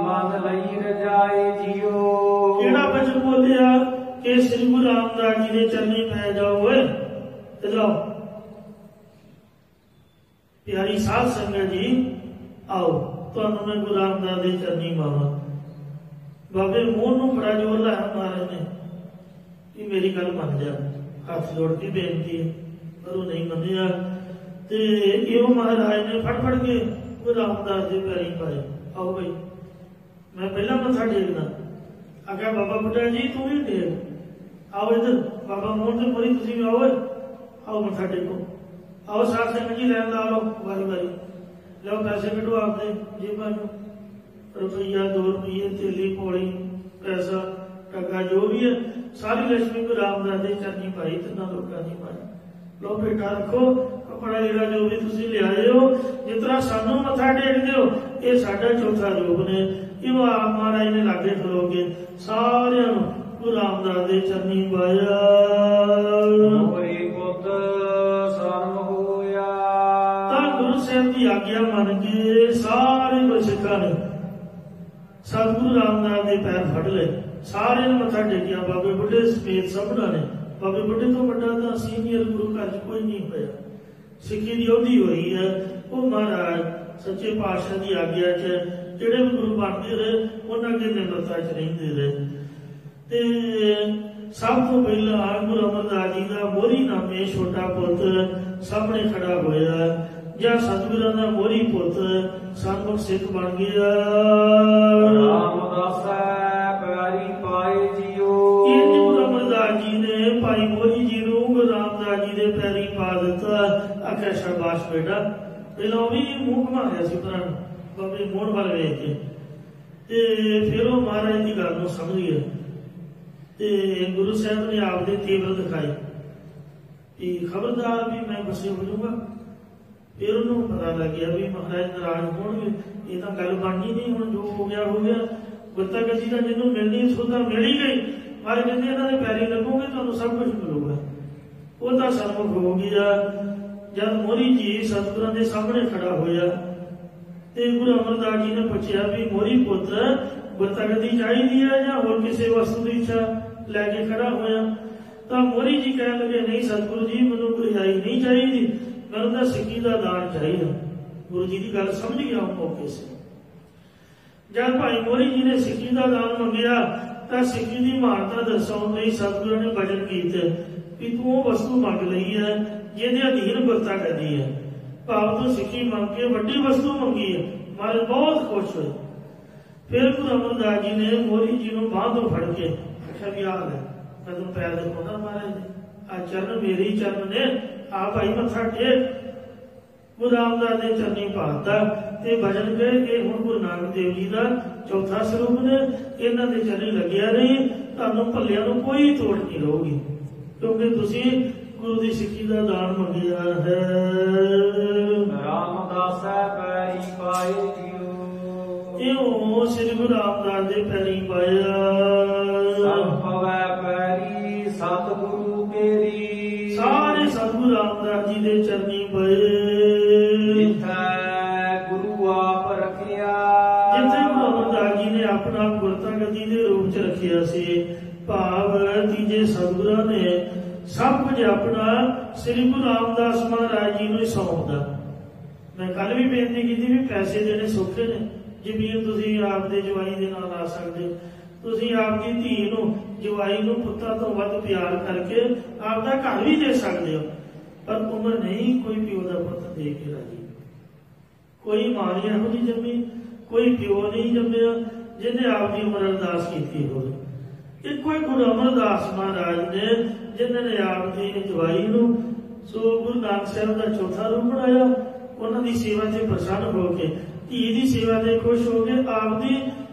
ਮਨ ਲਈ ਰਜਾਏ ਜੀਓ। ਕਿਹੜਾ ਬਚਨ ਬੋਲਿਆ ਕਿ ਸ੍ਰੀ ਗੁਰੂ ਰਾਮਦਾਸ ਜੀ ਦੇ ਚਰਨੀ ਪੈ ਜਾਓ। ਓਏ ਇਧਰ ਆਓ ਪਿਆਰੀ ਸਾਧ ਸੰਗਤ ਜੀ, ਆਓ ਤੁਹਾਨੂੰ ਮੈਂ ਗੁਰੂ ਰਾਮਦਾਸ ਦੇ ਚਰਨੀ ਪਾਵਾਂ। ਬਾਬੇ ਮੋਹਨ ਨੂੰ ਬੜਾ ਜ਼ੋਰ ਲਾਇਆ ਮਹਾਰਾਜ ਨੇ ਕਿ ਮੇਰੀ ਗੱਲ ਮੰਨ ਜਾ, ਹੱਥ ਜੋੜ ਕੇ ਬੇਨਤੀ ਹੈ, ਪਰ ਉਹ ਨਹੀਂ ਮੰਨਿਆ। ਤੇ ਇਹੋ ਮਹਾਰਾਜ ਨੇ ਫੜ ਕੇ ਗੁਰੂ ਰਾਮਦਾਸ ਦੇ ਪੈਰੀ ਪਾਏ। ਆਓ ਬਈ ਮੈਂ ਪਹਿਲਾਂ ਮੱਥਾ ਟੇਕਦਾ। ਆਖਿਆ ਬਾਬਾ ਬੁੱਢਾ ਜੀ ਤੂੰ ਵੀ ਟੇਕ, ਆਓ ਇੱਧਰ ਬਾਬਾ ਮੋਹਨ ਦੇ ਮੋਰੀ ਤੁਸੀਂ ਵੀ ਆਓ, ਆਓ ਮੱਥਾ ਟੇਕੋ। ਆਓ ਸਾਧ ਸੰਗਤ ਜੀ ਲੈਣ ਲਾ ਲਓ ਵਾਰੀ ਵਾਰੀ, ਲਓ ਪੈਸੇ ਕੱਢੋ ਆਪਦੇ ਜੇਬਾਂ ਚੋਂ, ਰੁਪਈਆ 2 ਰੁਪਈਏ ਤੇਲੀ ਪੌੜੀ ਪੈਸਾ ਟੱਕਾ ਜੋ ਵੀ ਹੈ ਸਾਰੀ ਲక్ష్ਮੀ ਗੁਰੂ ਰਾਮਦਾਸ ਦੇ ਚਰਨੀ ਪਾਈ। ਤਿੰਨਾਂ ਲੋਕਾਂ ਦੀ ਪਾਈ। ਲਓ ਬੇਟਾ ਰੱਖੋ ਕੱਪੜਾ ਜਿਹੜਾ ਜੋ ਵੀ ਤੁਸੀਂ ਲਿਆਏ ਹੋ, ਜਿਸ ਤਰ੍ਹਾਂ ਸਾਨੂੰ ਮੱਥਾ ਟੇਕਦੇ ਹੋ ਇਹ ਸਾਡਾ ਚੌਥਾ ਰੂਪ ਨੇ। ਇਹ ਆਪ ਮਹਾਰਾਜ ਨੇ ਲਾਗੇ ਖਲੋਗੇ ਸਾਰਿਆਂ ਨੂੰ ਗੁਰੂ ਰਾਮਦਾਸ ਦੇ ਚਰਨੀ ਪਾਇਆ। ਹੋਏ ਪੁੱਤ ਸੰਮ ਹੋਇਆ। ਤਾਂ ਗੁਰੂ ਸਾਹਿਬ ਦੀ ਆਗਿਆ ਮੰਨ ਕੇ ਸਾਰੇ ਗੁਰਸਿੱਖਾਂ ਨੇ ਸਤਿਗੁਰੂ ਰਾਮਦਾਸ ਦੇ ਪੈਰ ਫੜ ਲਏ, ਸਾਰਿਆਂ ਨੇ ਮੱਥਾ ਟੇਕਿਆ। ਬਾਬੇ ਬੁੱਢੇ ਸਮੇਤ ਸਭਨਾਂ ਨੇ। ਬਾਬੇ ਬੁੱਢੇ ਤੋਂ ਵੱਡਾ ਤਾਂ ਸੀਨੀਅਰ ਗੁਰੂ ਘਰ 'ਚ ਕੋਈ ਨਹੀਂ ਹੋਇਆ। ਸਿੱਖੀ ਦੀ ਉਹਦੀ ਹੋਈ ਹੈ। ਉਹ ਮਹਾਰਾਜ ਸੱਚੇ ਪਾਤਸ਼ਾਹ ਦੀ ਆਗਿਆ 'ਚ ਜਿਹੜੇ ਵੀ ਗੁਰੂ ਬਣਦੇ ਰਹੇ ਉਹਨਾਂ ਅੱਗੇ ਨਿਮਰਤਾ 'ਚ ਰਹਿੰਦੇ ਰਹੇ। ਤੇ ਸਭ ਤੋਂ ਪਹਿਲਾਂ ਗੁਰੂ ਅਮਰਦਾਸ ਜੀ ਦਾ ਮੋਹਰੀ ਨਾਮੇ ਛੋਟਾ ਪੁੱਤ ਸਾਹਮਣੇ ਖੜਾ ਹੋਇਆ, ਜਾਂ ਸਤਿਗੁਰਾਂ ਦਾ ਮੋਹਰੀ ਪੁੱਤ ਸਨਮੁਖ ਸਿੱਖ ਬਣ ਗਿਆ। ਰਾਮਦਾਸ ਪਿਆਰੀ ਪਾਏ ਜੀਓ। ਇਹ ਗੁਰੂ ਅਮਰਦਾਸ ਜੀ ਨੇ ਭਾਈ ਮੋਹਰੀ ਜੀ ਨੂੰ ਗੁਰੂ ਰਾਮਦਾਸ ਜੀ ਦੇ ਪੈਰੀ ਪਾ ਦਿੱਤਾ। ਆਖਿਆ ਸ਼ਾਬਾਸ਼ ਬੇਟਾ। ਪਹਿਲਾਂ ਵੀ ਮੂੰਹ ਘੁਮਾ ਗਿਆ ਸੀ ਭਰਾ ਨੂੰ ਬਾਬੇ ਮੋਹਨ ਵੱਲ ਵੇਖ ਕੇ, ਤੇ ਫਿਰ ਉਹ ਮਹਾਰਾਜ ਦੀ ਗੱਲ ਨੂੰ ਸਮਝ ਗਿਆ। ਤੇ ਗੁਰੂ ਸਾਹਿਬ ਨੇ ਆਪਦੇ ਤੇਵਰ ਦਿਖਾਏ ਕਿ ਖਬਰਦਾਰ ਵੀ ਮੈਂ ਬਸੇ ਹੋ ਜਾਊਗਾ। ਫਿਰ ਉਹਨੂੰ ਪਤਾ ਲੱਗਿਆ ਵੀ ਮਹਾਰਾਜ ਨਾਰਾਜ਼ ਹੋਣਗੇ, ਇਹ ਤਾਂ ਗੱਲ ਬਣਨੀ ਨਹੀਂ। ਹੁਣ ਜੋ ਹੋ ਗਿਆ ਗੁਰਤਾ ਗੱਦੀ ਤਾਂ ਜਿਹਨੂੰ ਮਿਲਣੀ ਸੋਧਾ ਮਿਲ ਹੀ ਗਈ। ਮਹਾਰਾਜ ਕਹਿੰਦੇ ਇਹਨਾਂ ਦੇ ਪੈਰੀ ਲੱਗੋਗੇ ਤੁਹਾਨੂੰ ਸਭ ਕੁਝ ਮਿਲੂਗਾ। ਉਹ ਤਾਂ ਸਨਮੁਖ ਹੋ ਗਿਆ। ਜਦ ਮੋਹਰੀ ਜੀ ਸਤਿਗੁਰਾਂ ਦੇ ਸਾਹਮਣੇ ਖੜਾ ਹੋਇਆ ਤੇ ਗੁਰੂ ਅਮਰਦਾਸ ਜੀ ਨੇ ਪੁੱਛਿਆ ਵੀ ਮੋਹਰੀ ਪੁੱਤਰ ਗੁਰਤਾ ਗੱਦੀ ਚਾਹੀਦੀ ਹੈ ਜਾਂ ਹੋਰ ਕਿਸੇ ਵਸਤੂ ਦੀ ਇੱਛਾ ਲੈ ਕੇ ਖੜਾ ਹੋਇਆ? ਤਾਂ ਮੋਹਰੀ ਜੀ ਕਹਿਣ ਲੱਗੇ ਨਹੀਂ ਸਤਿਗੁਰੂ ਜੀ ਮੈਨੂੰ ਗੁਰਿਆਈ ਨਹੀਂ ਚਾਹੀਦੀ, ਮੈਨੂੰ ਤਾਂ ਸਿੱਖੀ ਦਾ ਦਾਨ ਚਾਹੀਦਾ। ਗੁਰੂ ਜੀ ਦੀ ਗੱਲ ਸਮਝ ਗਿਆ ਉਹ ਮੌਕੇ ਸੇ। ਜਦ ਭਾਈ ਮੋਹਰੀ ਜੀ ਨੇ ਸਿੱਖੀ ਦਾ ਦਾਨ ਮੰਗਿਆ ਤਾਂ ਸਿੱਖੀ ਦੀ ਮਹਾਨਤਾ ਦਰਸਾਉਣ ਲਈ ਸਤਿਗੁਰਾਂ ਨੇ ਬਚਨ ਕੀਤੇ ਵੀ ਤੂੰ ਉਹ ਵਸਤੂ ਮੰਗ ਲਈ ਹੈ ਜਿਹਦੇ ਅਧੀਨ ਗੁਰਤਾ ਗੱਦੀ ਹੈ। ਭਾਵ ਤੂੰ ਸਿੱਖੀ ਮੰਗ ਕੇ ਵੱਡੀ ਵਸਤੂ ਮੰਗੀ ਹੈ। ਮਹਾਰਾਜ ਬਹੁਤ ਖੁਸ਼ ਹੋਏ। ਫਿਰ ਗੁਰੂ ਅਮਰਦਾਸ ਜੀ ਨੇ ਮੋਹਰੀ ਜੀ ਨੂੰ ਬਾਂਹ ਤੋਂ ਫੜ ਕੇ ਆਖਿਆ ਵੀ ਆ ਲੈ ਮੈਂ ਤੈਨੂੰ ਪੈਰ ਦਿਖਾਉਂਦਾ ਮਹਾਰਾਜ ਦੇ, ਆ ਚਰਨ ਮੇਰੇ ਹੀ ਚਰਨ ਨੇ, ਆ ਭਾਈ ਮੱਥਾ ਟੇਕ। ਗੁਰੂ ਰਾਮਦਾਸ ਦੇ ਚਰਨੀ ਪਾਤਾ ਤੇ ਭਜਨ ਗਏ। ਇਹ ਹੁਣ ਗੁਰੂ ਨਾਨਕ ਦੇਵ ਜੀ ਦਾ ਚੌਥਾ ਸਰੂਪ ਨੇ। ਇਹਨਾਂ ਦੇ ਚਰਨੀ ਲੱਗਿਆ ਨਹੀਂ, ਤੁਹਾਨੂੰ ਭੱਲਿਆਂ ਨੂੰ ਕੋਈ ਤੋੜ ਨਹੀਂ ਰਹੂਗੀ, ਕਿਉਂਕਿ ਤੁਸੀਂ ਗੁਰੂ ਦੀ ਸਿੱਖੀ ਦਾ ਦਾਨ ਮੰਗਿਆ ਹੈ। ਰਾਮਦਾਸ ਪੈਰੀ ਪਾਏ ਜੀਓ। ਇਹੋ ਸ੍ਰੀ ਗੁਰੂ ਰਾਮਦਾਸ ਦੇ ਪੈਰੀ ਪਾਇਆ। ਸੰਭਵੈ ਪੈਰੀ ਸਤਿਗੁਰੂ ਤੇਰੀ। ਸਾਰੇ ਸਤਿਗੁਰੂ ਰਾਮਦਾਸ ਜੀ ਦੇ ਚਰਨੀ ਪਏ। ਜਿੱਥੈ ਗੁਰੂ ਆਪ ਰੱਖਿਆ। ਜਿੱਥੇ ਗੁਰੂ ਅਮਰਦਾਸ ਜੀ ਨੇ ਆਪਣਾ ਗੁਰਤਾ ਗੱਦੀ ਦੇ ਰੂਪ ਚ ਰੱਖਿਆ ਸੀ, ਭਾਵ ਤੀਜੇ ਸਤਿਗੁਰਾਂ ਨੇ ਸਭ ਕੁਝ ਆਪਣਾ ਸ੍ਰੀ ਗੁਰੂ ਰਾਮਦਾਸ ਮਹਾਰਾਜ ਜੀ ਨੂੰ ਹੀ ਸੌਂਪਦਾ। ਮੈਂ ਕੱਲ ਵੀ ਬੇਨਤੀ ਕੀਤੀ ਵੀ ਪੈਸੇ ਦੇਣੇ ਸੌਖੇ ਨੇ। ਜ਼ਮੀਨ ਤੁਸੀਂ ਆਪਦੇ ਜਵਾਈ ਦੇ ਨਾਲ ਲਾ ਸਕਦੇ, ਤੁਸੀਂ ਆਪਦੀ ਧੀ ਨੂੰ ਜਵਾਈ ਨੂੰ ਪੁੱਤਾਂ ਤੋਂ ਵੱਧ ਪਿਆਰ ਕਰਕੇ ਆਪਦਾ ਘਰ ਵੀ ਦੇ ਸਕਦੇ ਹੋ, ਪਰ ਉਮਰ ਨਹੀਂ ਕੋਈ ਪਿਓ ਦਾ ਪੁੱਤ ਦੇ ਕੇ ਰਾਜੀ। ਕੋਈ ਮਾਂ ਨਹੀਂ ਇਹੋ ਜਿਹੀ ਜੰਮੀ, ਕੋਈ ਪਿਓ ਨਹੀਂ ਜੰਮਿਆ ਜਿਹਨੇ ਆਪਦੀ ਉਮਰ ਅਰਦਾਸ ਕੀਤੀ ਹੋਵੇ। ਇੱਕੋ ਹੀ ਗੁਰੂ ਅਮਰਦਾਸ ਮਹਾਰਾਜ ਨੇ ਜਿਨ੍ਹਾਂ ਨੇ ਆਪਦੀ ਜਵਾਈ ਨੂੰ ਸੋ ਗੁਰੂ ਨਾਨਕ ਸਾਹਿਬ ਦਾ ਚੌਥਾ ਰੂਪ ਬਣਾਇਆ। ਉਹਨਾਂ ਦੀ ਸੇਵਾ ਤੇ ਪ੍ਰਸੰਨ ਹੋ ਕੇ ਧੀ ਦੀ ਸੇਵਾ ਤੇ ਖੁਸ਼ ਹੋ ਕੇ ਆਪਦੀ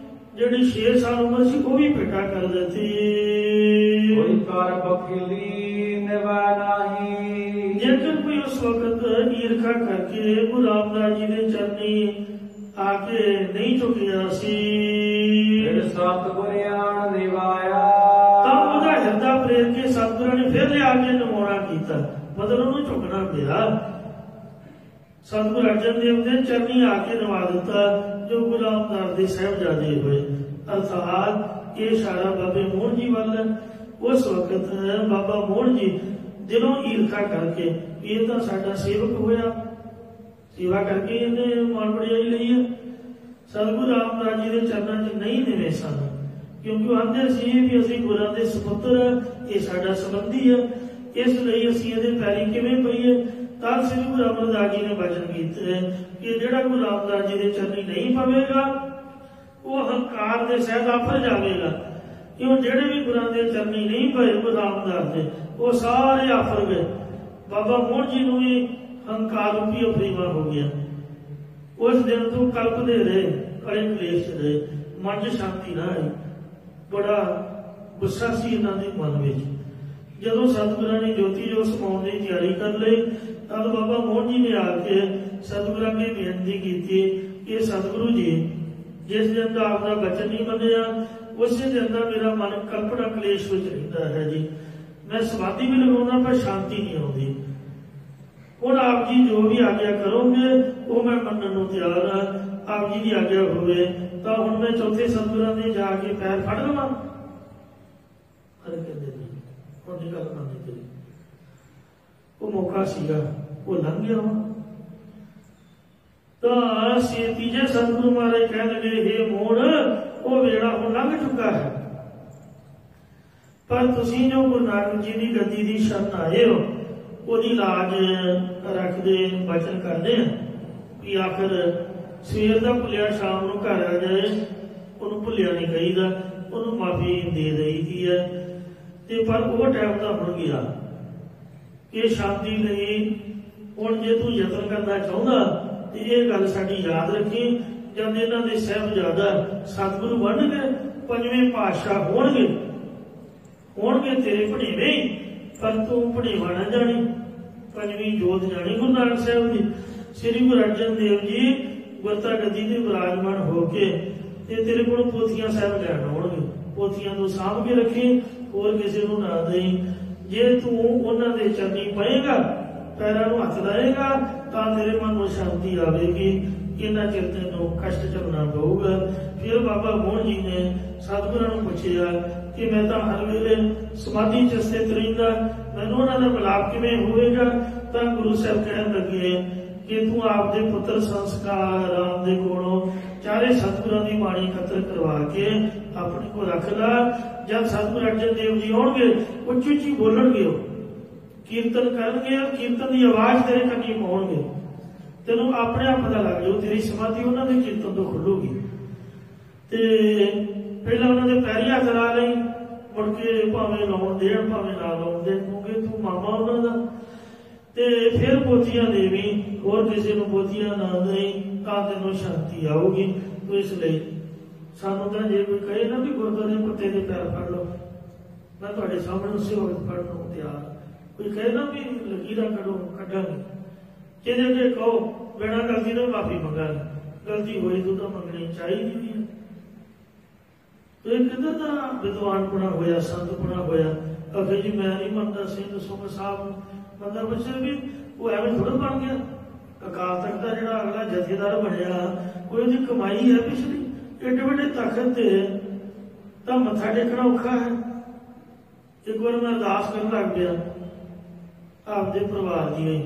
ਜਿਹੜੀ 6 ਸਾਲ ਉਮਰ ਸੀ ਉਹ ਵੀ ਭੇਟਾ ਕਰ ਦਿੱਤੀ। ਕੋਈ ਕਰ ਬਖੀਲੀ ਨਿਵਾ ਨਹੀਂ। ਜੇਕਰ ਕੋਈ ਉਸ ਵਕਤ ਈਰਖਾ ਕਰ ਕਰਕੇ ਗੁਰੂ ਰਾਮਦਾਸ ਜੀ ਦੇ ਚਰਨੀ ਆ ਕੇ ਨਹੀਂ ਝੁਕਿਆ ਸੀ ਫਿਰ ਸਤਿਗੁਰ ਆਣ ਦਿਵਾਇਆ ਤਾਂ ਉਹਦਾ ਹਿਰਦਾ ਪ੍ਰੇਰ ਕੇ ਸਤਿਗੁਰਾਂ ਨੇ ਫਿਰ ਲਿਆ ਕੇ ਨਮਾਉਣਾ ਕੀਤਾ, ਮਤਲਬ ਉਹਨੂੰ ਝੁਕਣਾ ਪਿਆ। ਸਤਿਗੁਰੂ ਅਰਜਨ ਦੇਵ ਦੇ ਚਰਨੀ ਆ ਕੇ ਨਵਾ ਦਿੱਤਾ ਜੋ ਗੁਰੂ ਰਾਮਦਾਸ ਦੇ ਸਾਹਿਬਜ਼ਾਦੇ ਹੋਏ। ਅਰਥਾਤ ਇਹ ਇਸ਼ਾਰਾ ਬਾਬੇ ਮੋਹਨ ਜੀ ਵੱਲ ਹੈ। ਉਸ ਵਕਤ ਬਾਬਾ ਮੋਹਨ ਜੀ ਦਿਲੋਂ ਈਰਖਾ ਕਰਕੇ ਇਹ ਤਾਂ ਸਾਡਾ ਸੇਵਕ ਹੋਇਆ, ਸੇਵਾ ਕਰਕੇ ਇਹਨੇ ਮਾਣ ਵਡਿਆਈ ਲਈ ਹੈ। ਸਤਿਗੁਰੂ ਰਾਮਦਾਸ ਜੀ ਦੇ ਚਰਨਾਂ 'ਚ ਨਹੀਂ ਨਿਵੇ ਸਨ, ਕਿਉਂਕਿ ਉਹ ਆਂਦੇ ਸੀ ਵੀ ਅਸੀਂ ਗੁਰਾਂ ਦੇ ਸੁਪੁੱਤਰ, ਇਹ ਸਾਡਾ ਸੰਬੰਧੀ ਹੈ, ਇਸ ਲਈ ਅਸੀਂ ਇਹਦੇ ਪੈਰੀ ਕਿਵੇਂ ਪਈਏ। ਤਾਂ ਸ੍ਰੀ ਗੁਰੂ ਅਮਰਦਾਸ ਜੀ ਨੇ ਬਚਨ ਕੀਤੇ ਕਿ ਜਿਹੜਾ ਗੁਰੂ ਰਾਮਦਾਸ ਜੀ ਦੇ ਚਰਨੀ ਨਹੀਂ ਪਵੇਗਾ ਉਹ ਹੰਕਾਰ ਦੇ ਸਹਿਤ ਆਫਰ ਜਾਵੇਗਾ। ਕਿਉਂ ਜਿਹੜੇ ਵੀ ਗੁਰਾਂ ਦੇ ਚਰਨੀ ਨਹੀਂ ਪਏ ਗੁਰੂ ਰਾਮਦਾਸ ਦੇ, ਉਹ ਸਾਰੇ ਆਫਰ ਗਏ। ਬਾਬਾ ਮੋਹਨ ਜੀ ਨੂੰ ਵੀ ਹੰਕਾਰ ਰੂਪੀ ਅਪਰੀਮਾ ਹੋ ਗਿਆ। ਉਸ ਦਿਨ ਤੋਂ ਕਲਪਦੇ ਰਹੇ, ਕੜੇ ਕਲੇਸ਼ ਰਹੇ, ਮਨ 'ਚ ਸ਼ਾਂਤੀ ਨਾ ਆਈ। ਬੜਾ ਗੁੱਸਾ ਸੀ ਇਹਨਾਂ ਦੇ ਮਨ ਵਿੱਚ। ਜਦੋਂ ਸਤਿਗੁਰਾਂ ਨੇ ਜੋਤੀ ਜੋਤ ਸਮਾਉਣ ਦੀ ਤਿਆਰੀ ਕਰ ਲਈ ਤਦ ਬਾਬਾ ਮੋਹਨ ਜੀ ਨੇ ਆ ਕੇ ਸਤਿਗੁਰਾਂ ਅੱਗੇ ਬੇਨਤੀ ਕੀਤੀ ਕਿ ਸਤਿਗੁਰੂ ਜੀ, ਜਿਸ ਦਿਨ ਦਾ ਆਪਣਾ ਬਚਨ ਨਹੀਂ ਮੰਨਿਆ ਉਸੇ ਦਿਨ ਦਾ ਮੇਰਾ ਮਨ ਕਲਪਨਾ ਕਲੇਸ਼ ਵਿੱਚ ਰਹਿੰਦਾ ਹੈ ਜੀ। ਮੈਂ ਸਮਾਧੀ ਵੀ ਲਗਾਉਣਾ ਪਰ ਸ਼ਾਂਤੀ ਨਹੀਂ ਆਉਂਦੀ। ਹੁਣ ਆਪ ਜੀ ਜੋ ਵੀ ਆਗਿਆ ਕਰੋਗੇ ਉਹ ਮੈਂ ਮੰਨਣ ਨੂੰ ਤਿਆਰ ਹਾਂ। ਆਪ ਜੀ ਦੀ ਆਗਿਆ ਹੋਵੇ ਤਾਂ ਹੁਣ ਮੈਂ ਚੌਥੇ ਸਤਿਗੁਰਾਂ ਦੇ ਜਾ ਕੇ ਪੈਰ ਫੜ ਲਵਾਂ। ਹਰ ਕਹਿੰਦੇ ਨਹੀਂ, ਹੁਣ ਦੀ ਗੱਲ ਮੰਨਦੀ ਤੇਰੀ, ਉਹ ਮੌਕਾ ਸੀਗਾ, ਉਹ ਲੰਘ ਗਿਆ। ਤਾਂ ਤੀਜੇ ਸਤਿਗੁਰੂ ਮਹਾਰਾਜ ਕਹਿਣ ਲੱਗੇ, ਹੇ ਮੋੜ, ਉਹ ਵੇੜਾ ਹੁਣ ਲੰਘ ਚੁੱਕਾ ਹੈ, ਪਰ ਤੁਸੀਂ ਜੋ ਗੁਰੂ ਨਾਨਕ ਜੀ ਦੀ ਗੱਦੀ ਦੀ ਸ਼ਰਨ ਆਏ ਹੋ ਉਹਦੀ ਲਾਜ ਰੱਖਦੇ ਬਚਨ ਕਰਦੇ ਆ ਵੀ ਆਖਰ ਸਵੇਰ ਦਾ ਭੁੱਲਿਆ ਸ਼ਾਮ ਨੂੰ ਘਰ ਆ ਜਾਏ, ਉਹਨੂੰ ਭੁੱਲਿਆ ਨਹੀਂ ਕਹੀਦਾ, ਉਹਨੂੰ ਮਾਫੀ ਦੇ ਦੇਈਦੀ ਹੈ। ਤੇ ਪਰ ਉਹ ਟਾਈਮ ਤਾਂ ਹੁਣ ਗਿਆ ਕਿ ਸ਼ਾਂਤੀ ਲਈ ਹੁਣ ਜੇ ਤੂੰ ਯਤਨ ਕਰਨਾ ਚਾਹੁੰਦਾ ਤੇ ਇਹ ਗੱਲ ਸਾਡੀ ਯਾਦ ਰੱਖੀ, ਜਦ ਇਹਨਾਂ ਦੇ ਸਾਹਿਬਜ਼ਾਦਾ ਸਤਿਗੁਰੂ ਬਣ ਗਏ, ਪੰਜਵੇਂ ਪਾਤਸ਼ਾਹ ਹੋਣਗੇ ਤੇਰੇ ਭਣੇਵੇਂ, ਪਰ ਤੂੰ ਭਣੇਵਾ ਨਾ ਜਾਣੀ, ਪੰਜਵੀਂ ਜੋਤ ਜਾਣੀ ਗੁਰੂ ਨਾਨਕ ਸਾਹਿਬ ਦੀ। ਸ੍ਰੀ ਗੁਰੂ ਅਰਜਨ ਦੇਵ ਜੀ ਗੁਰਤਾ ਗੱਦੀ ਤੇ ਵਿਰਾਜਮਾਨ ਹੋ ਕੇ ਤੇ ਤੇਰੇ ਕੋਲ ਪੋਥੀਆਂ ਸਾਹਿਬ ਲੈਣ ਆਉਣਗੇ। ਪੋਥੀਆਂ ਨੂੰ ਸਾਂਭ ਕੇ ਰੱਖੀ, ਹੋਰ ਕਿਸੇ ਨੂੰ ਨਾ ਦੇਈ। ਜੇ ਤੂੰ ਉਹਨਾਂ ਦੇ ਚਰਨੀ ਪਏਗਾ, ਪੈਰਾਂ ਨੂੰ ਹੱਥ ਲਾਏਗਾ ਤਾਂ ਤੇਰੇ ਮਨ ਨੂੰ ਸ਼ਾਂਤੀ ਆਵੇਗੀ। ਇਹਨਾਂ ਚਿਰ ਤੈਨੂੰ ਕਸ਼ਟ ਝੱਲਣਾ ਪਊਗਾ। ਫਿਰ ਬਾਬਾ ਮੋਹਨ ਜੀ ਨੇ ਸਤਿਗੁਰਾਂ ਨੂੰ ਪੁੱਛਿਆ ਕਿ ਮੈਂ ਤਾਂ ਹਰ ਵੇਲੇ ਸਮਾਧੀ 'ਚ ਸਥਿਤ ਰਹਿੰਦਾ, ਮੈਨੂੰ ਉਹਨਾਂ ਦਾ ਮਿਲਾਪ ਕਿਵੇਂ ਹੋਵੇਗਾ। ਤਾਂ ਗੁਰੂ ਸਾਹਿਬ ਕਹਿਣ ਲੱਗੇ ਕਿ ਤੂੰ ਆਪਦੇ ਪੁੱਤਰ ਸੰਸਕਾਰ ਰਾਮ ਦੇ ਕੋਲੋਂ ਚਾਰੇ ਸਤਿਗੁਰਾਂ ਦੀ ਬਾਣੀ ਇਕੱਤਰ ਕਰਵਾ ਕੇ ਆਪਣੇ ਕੋਲ ਰੱਖ ਲਾ। ਜਦ ਸਤਿਗੁਰੂ ਅਰਜਨ ਦੇਵ ਜੀ ਆਉਣਗੇ, ਉੱਚੀ ਉੱਚੀ ਬੋਲਣਗੇ, ਉਹ ਕੀਰਤਨ ਕਰਨਗੇ, ਕੀਰਤਨ ਦੀ ਆਵਾਜ਼ ਤੇਰੇ ਕੰਨੀ ਪਾਉਣਗੇ, ਤੈਨੂੰ ਆਪਣੇ ਆਪ ਪਤਾ ਲੱਗ ਜਾਊ, ਤੇਰੀ ਸਮਾਧੀ ਉਹਨਾਂ ਦੇ ਕੀਰਤਨ ਤੋਂ ਖੁੱਲੂਗੀ। ਤੇ ਪਹਿਲਾਂ ਉਹਨਾਂ ਦੇ ਪੈਰੀ ਹੱਥ ਲਾ ਲਈ, ਮੁੜ ਕੇ ਭਾਵੇਂ ਲਾਉਣ ਦੇਣ ਭਾਵੇਂ ਨਾ ਲਾਉਣ ਦੇਣ, ਕਿਉਂਕਿ ਤੂੰ ਮਾਮਾ ਉਹਨਾਂ ਦਾ। ਤੇ ਫਿਰ ਪੋਥੀਆਂ ਦੇਵੀ, ਹੋਰ ਕਿਸੇ ਨੂੰ ਪੋਥੀਆਂ ਨਾ ਦੇਈ ਤਾਂ ਤੈਨੂੰ ਸ਼ਾਂਤੀ ਆਊਗੀ। ਤੂੰ ਇਸ ਲਈ ਸਾਨੂੰ ਤਾਂ ਜੇ ਕੋਈ ਕਹੇ ਨਾ ਵੀ ਗੁਰਦੁਆਰੇ ਕੁੱਤੇ ਦੇ ਪੈਰ ਫੜ ਲਓ, ਮੈਂ ਤੁਹਾਡੇ ਸਾਹਮਣੇ ਉਸੇ ਵਕਤ ਫੜਨ ਨੂੰ ਤਿਆਰ। ਕੋਈ ਕਹੇ ਨਾ ਵੀ ਲਕੀਰਾਂ ਕੱਢੋ, ਕੱਢਾਂਗੇ। ਜਿਹਦੇ ਜੇ ਕਹੋ ਬਿਨਾਂ ਗਲਤੀ ਤੋਂ ਮਾਫੀ ਮੰਗਾਂਗੇ, ਗਲਤੀ ਹੋਈ ਤੂੰ ਤਾਂ ਮੰਗਣੀ ਚਾਹੀਦੀ ਵੀ ਹੈ। ਤੇ ਕਿੱਦਾਂ ਦਾ ਵਿਦਵਾਨਪੁਣਾ ਹੋਇਆ, ਸੰਤਪੁਣਾ ਹੋਇਆ। ਅਖੇ ਜੀ ਮੈਂ ਨਹੀਂ ਮੰਨਦਾ ਸਿੰਘ ਸੁਖ ਸਾਹਿਬ ਨੂੰ, ਬੰਦਾ ਪੁੱਛੇ ਵੀ ਉਹ ਐਵੇਂ ਥੋੜਾ ਬਣ ਗਿਆ। ਅਕਾਲ ਤਖਤ ਦਾ ਜਿਹੜਾ ਅਗਲਾ ਜਥੇਦਾਰ ਬਣਿਆ, ਕੋਈ ਉਹਦੀ ਕਮਾਈ ਹੈ ਪਿਛਲੀ। ਏਡੇ ਵੱਡੇ ਤਖਤ ਤੇ ਤਾਂ ਮੱਥਾ ਟੇਕਣਾ ਔਖਾ ਹੈ। ਇੱਕ ਵਾਰ ਮੈਂ ਅਰਦਾਸ ਕਰਨ ਲੱਗ ਪਿਆ ਆਪਦੇ ਪਰਿਵਾਰ ਦੀ,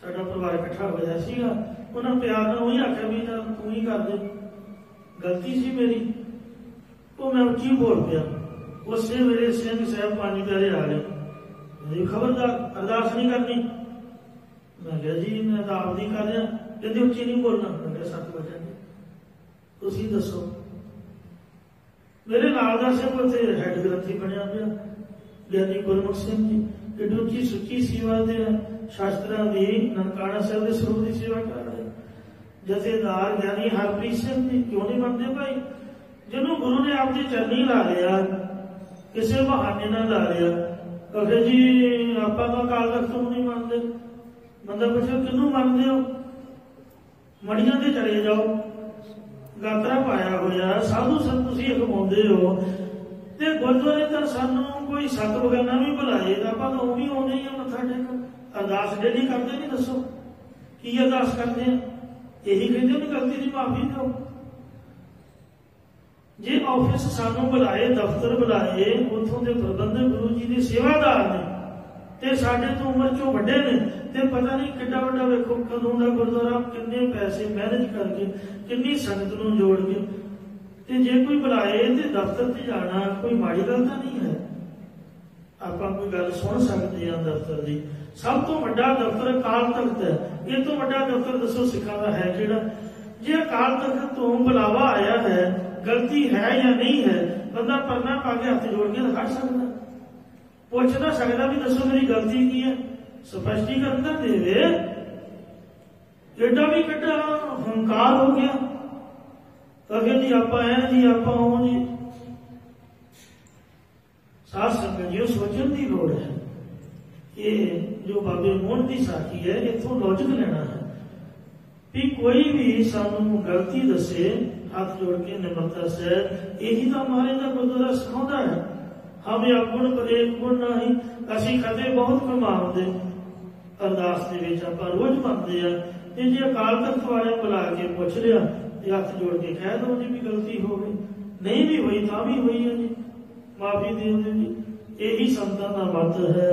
ਸਾਡਾ ਪਰਿਵਾਰ ਇਕੱਠਾ ਹੋਇਆ ਸੀਗਾ। ਉਹਨਾਂ ਪਿਆਰ ਨਾਲ ਉਹੀ ਆਖਿਆ ਵੀ ਤੂੰ ਹੀ ਕਰ ਦੇ, ਗਲਤੀ ਸੀ ਮੇਰੀ। ਉਹ ਮੈਂ ਉੱਚੀ ਬੋਲ ਪਿਆ। ਉਸੇ ਵੇਲੇ ਸਿੰਘ ਸਾਹਿਬ ਪੰਜ ਪਿਆਰੇ ਆ ਗਏ, ਮੇਰੀ ਖਬਰਦਾਰ ਅਰਦਾਸ ਨਹੀਂ ਕਰਨੀ। ਮੈਂ ਕਿਹਾ ਜੀ ਮੈਂ ਤਾਂ ਆਪ ਨਹੀਂ ਕਰ ਰਿਹਾ। ਕਹਿੰਦੇ ਉੱਚੀ ਨਹੀਂ ਬੋਲਣਾ। ਮੈਂ ਕਿਹਾ 7 ਵਜੇ ਤੁਸੀਂ ਦੱਸੋ। ਮੇਰੇ ਨਾਲ ਦਾ ਸਿੰਘ ਉੱਥੇ ਹੈਡ ਗ੍ਰੰਥੀ ਬਣਿਆ ਪਿਆ ਗਿਆਨੀ ਗੁਰਮੁਖ ਸਿੰਘ ਜੀ, ਕਿੱਡੀ ਉੱਚੀ ਸੁੱਚੀ ਸੇਵਾ ਦੇ ਸ਼ਾਸਤਰਾਂ ਦੀ, ਨਨਕਾਣਾ ਸਾਹਿਬ ਦੇ ਸਰੂਪ ਦੀ ਸੇਵਾ ਕਰ ਰਹੇ। ਜਥੇਦਾਰ ਗਿਆਨੀ ਹਰਪ੍ਰੀਤ ਸਿੰਘ ਜੀ ਕਿਉਂ ਨਹੀਂ ਮੰਨਦੇ ਭਾਈ? ਜਿਹਨੂੰ ਗੁਰੂ ਨੇ ਆਪਦੇ ਚਰਨੀ ਲਾ ਲਿਆ, ਕਿਸੇ ਬਹਾਨੇ ਨਾਲ ਲਾ ਲਿਆ। ਕਹੇ ਜੀ ਆਪਾਂ ਤਾਂ ਅਕਾਲ ਤਖਤ ਨੂੰ ਨਹੀਂ ਮੰਨਦੇ, ਬੰਦਾ ਪੁੱਛੋ ਕਿਹਨੂੰ ਮੰਨਦੇ ਹੋ? ਮੜੀਆਂ ਤੇ ਚਲੇ ਜਾਓ, ਗਾਤਰਾ ਪਾਇਆ ਹੋਇਆ ਸਾਧੂ ਸੰਤ ਤੁਸੀਂ ਅਖਵਾਉਂਦੇ ਹੋ, ਤੇ ਗੁਰਦੁਆਰੇ ਤਾਂ ਸਾਨੂੰ ਕੋਈ ਸੱਤ ਬਗਾਨਾ ਵੀ ਬੁਲਾਏ ਤਾਂ ਆਪਾਂ ਤਾਂ ਉਹ ਵੀ ਆਉਂਦੇ ਹੀ ਆ ਮੱਥਾ ਟੇਕਣ। ਅਰਦਾਸ ਡੇਲੀ ਕਰਦੇ ਨਹੀਂ? ਦੱਸੋ ਕੀ ਅਰਦਾਸ ਕਰਦੇ ਆ? ਇਹੀ ਕਹਿੰਦੇ ਵੀ ਗਲਤੀ ਦੀ ਮਾਫੀ ਦਿਓ। ਜੇ ਆਫਿਸ ਸਾਨੂੰ ਬੁਲਾਏ, ਦਫ਼ਤਰ ਬੁਲਾਏ, ਉੱਥੋਂ ਦੇ ਪ੍ਰਬੰਧਕ ਗੁਰੂ ਜੀ ਦੇ ਸੇਵਾਦਾਰ ਨੇ ਤੇ ਸਾਡੇ ਤੋਂ ਉਮਰ ਚੋਂ ਵੱਡੇ ਨੇ, ਤੇ ਪਤਾ ਨਹੀਂ ਕਿੱਡਾ ਵੱਡਾ ਵੇਖੋ ਕਦੋਂ ਦਾ ਗੁਰਦੁਆਰਾ, ਕਿੰਨੇ ਪੈਸੇ ਮੈਨੇਜ ਕਰਕੇ, ਕਿੰਨੀ ਸੰਗਤ ਨੂੰ ਜੋੜ ਕੇ, ਤੇ ਜੇ ਕੋਈ ਬੁਲਾਏ ਤੇ ਦਫ਼ਤਰ ਤੇ ਜਾਣਾ ਕੋਈ ਮਾੜੀ ਗੱਲ ਤਾਂ ਨਹੀਂ ਹੈ। ਆਪਾਂ ਕੋਈ ਗੱਲ ਸੁਣ ਸਕਦੇ ਹਾਂ ਦਫ਼ਤਰ ਦੀ। ਸਭ ਤੋਂ ਵੱਡਾ ਦਫ਼ਤਰ ਅਕਾਲ ਤਖਤ ਹੈ। ਇਹ ਤੋਂ ਵੱਡਾ ਦਫ਼ਤਰ ਦੱਸੋ ਸਿੱਖਾਂ ਦਾ ਹੈ ਕਿਹੜਾ? ਜੇ ਅਕਾਲ ਤਖਤ ਤੋਂ ਬੁਲਾਵਾ ਆਇਆ ਹੈ, ਗਲਤੀ ਹੈ ਜਾਂ ਨਹੀਂ ਹੈ, ਬੰਦਾ ਪਰਨਾ ਪਾ ਕੇ ਹੱਥ ਜੋੜ ਕੇ ਦਿਖਾ ਸਕਦਾ, ਪੁੱਛ ਨਾ ਸਕਦਾ ਵੀ ਦੱਸੋ ਮੇਰੀ ਗਲਤੀ ਕੀ ਹੈ, ਸਪਸ਼ਟੀਕਰਨ ਤਾਂ ਦੇਵੇ। ਏਡਾ ਵੀ ਕਿੱਡਾ ਹੰਕਾਰ ਹੋ ਗਿਆ, ਕਹੇ ਜੀ ਆਪਾਂ ਐ ਜੀ ਆਪਾਂ ਉਹ ਜੀ। ਸਾਧ ਸੰਗਤ ਜੀ ਸੋਚਣ ਦੀ ਲੋੜ ਹੈ। ਇਹ ਜੋ ਬਾਬੇ ਮੋਹਨ ਦੀ ਸਾਖੀ ਹੈ, ਇੱਥੋਂ ਲੌਜਿਕ ਲੈਣਾ ਹੈ ਵੀ ਕੋਈ ਵੀ ਸਾਨੂੰ ਗਲਤੀ ਦੱਸੇ, ਹੱਥ ਜੋੜ ਕੇ ਨਿਮਰਤਾ ਸਹਿਤ, ਇਹੀ ਤਾਂ ਮਹਾਰਾਜ ਦਾ ਗੁਰਦੁਆਰਾ ਸਿਖਾਉਂਦਾ ਹੈ। ਹਮੇ ਆਪਣ ਬਰੇ ਗੁਣ ਨਹੀਂ, ਅਸੀਂ ਕਦੇ ਬਹੁਤ ਕਮਾਉਂਦੇ। ਅਰਦਾਸ ਦੇ ਵਿੱਚ ਆਪਾਂ ਰੋਜ਼ ਮੰਨਦੇ ਆ, ਤੇ ਜੇ ਅਕਾਲ ਤਖਤ ਵਾਲੇ ਬੁਲਾ ਕੇ ਪੁੱਛ ਲਿਆ ਤੇ ਹੱਥ ਜੋੜ ਕੇ ਕਹਿ ਦੋ ਜੀ ਵੀ ਗਲਤੀ ਹੋ ਗਈ, ਨਹੀਂ ਵੀ ਹੋਈ ਤਾਂ ਵੀ ਹੋਈ ਹੈ ਜੀ, ਮਾਫੀ ਦੇ ਦਿਓ ਜੀ। ਇਹੀ ਸੰਤਾਂ ਦਾ ਮਤ ਹੈ।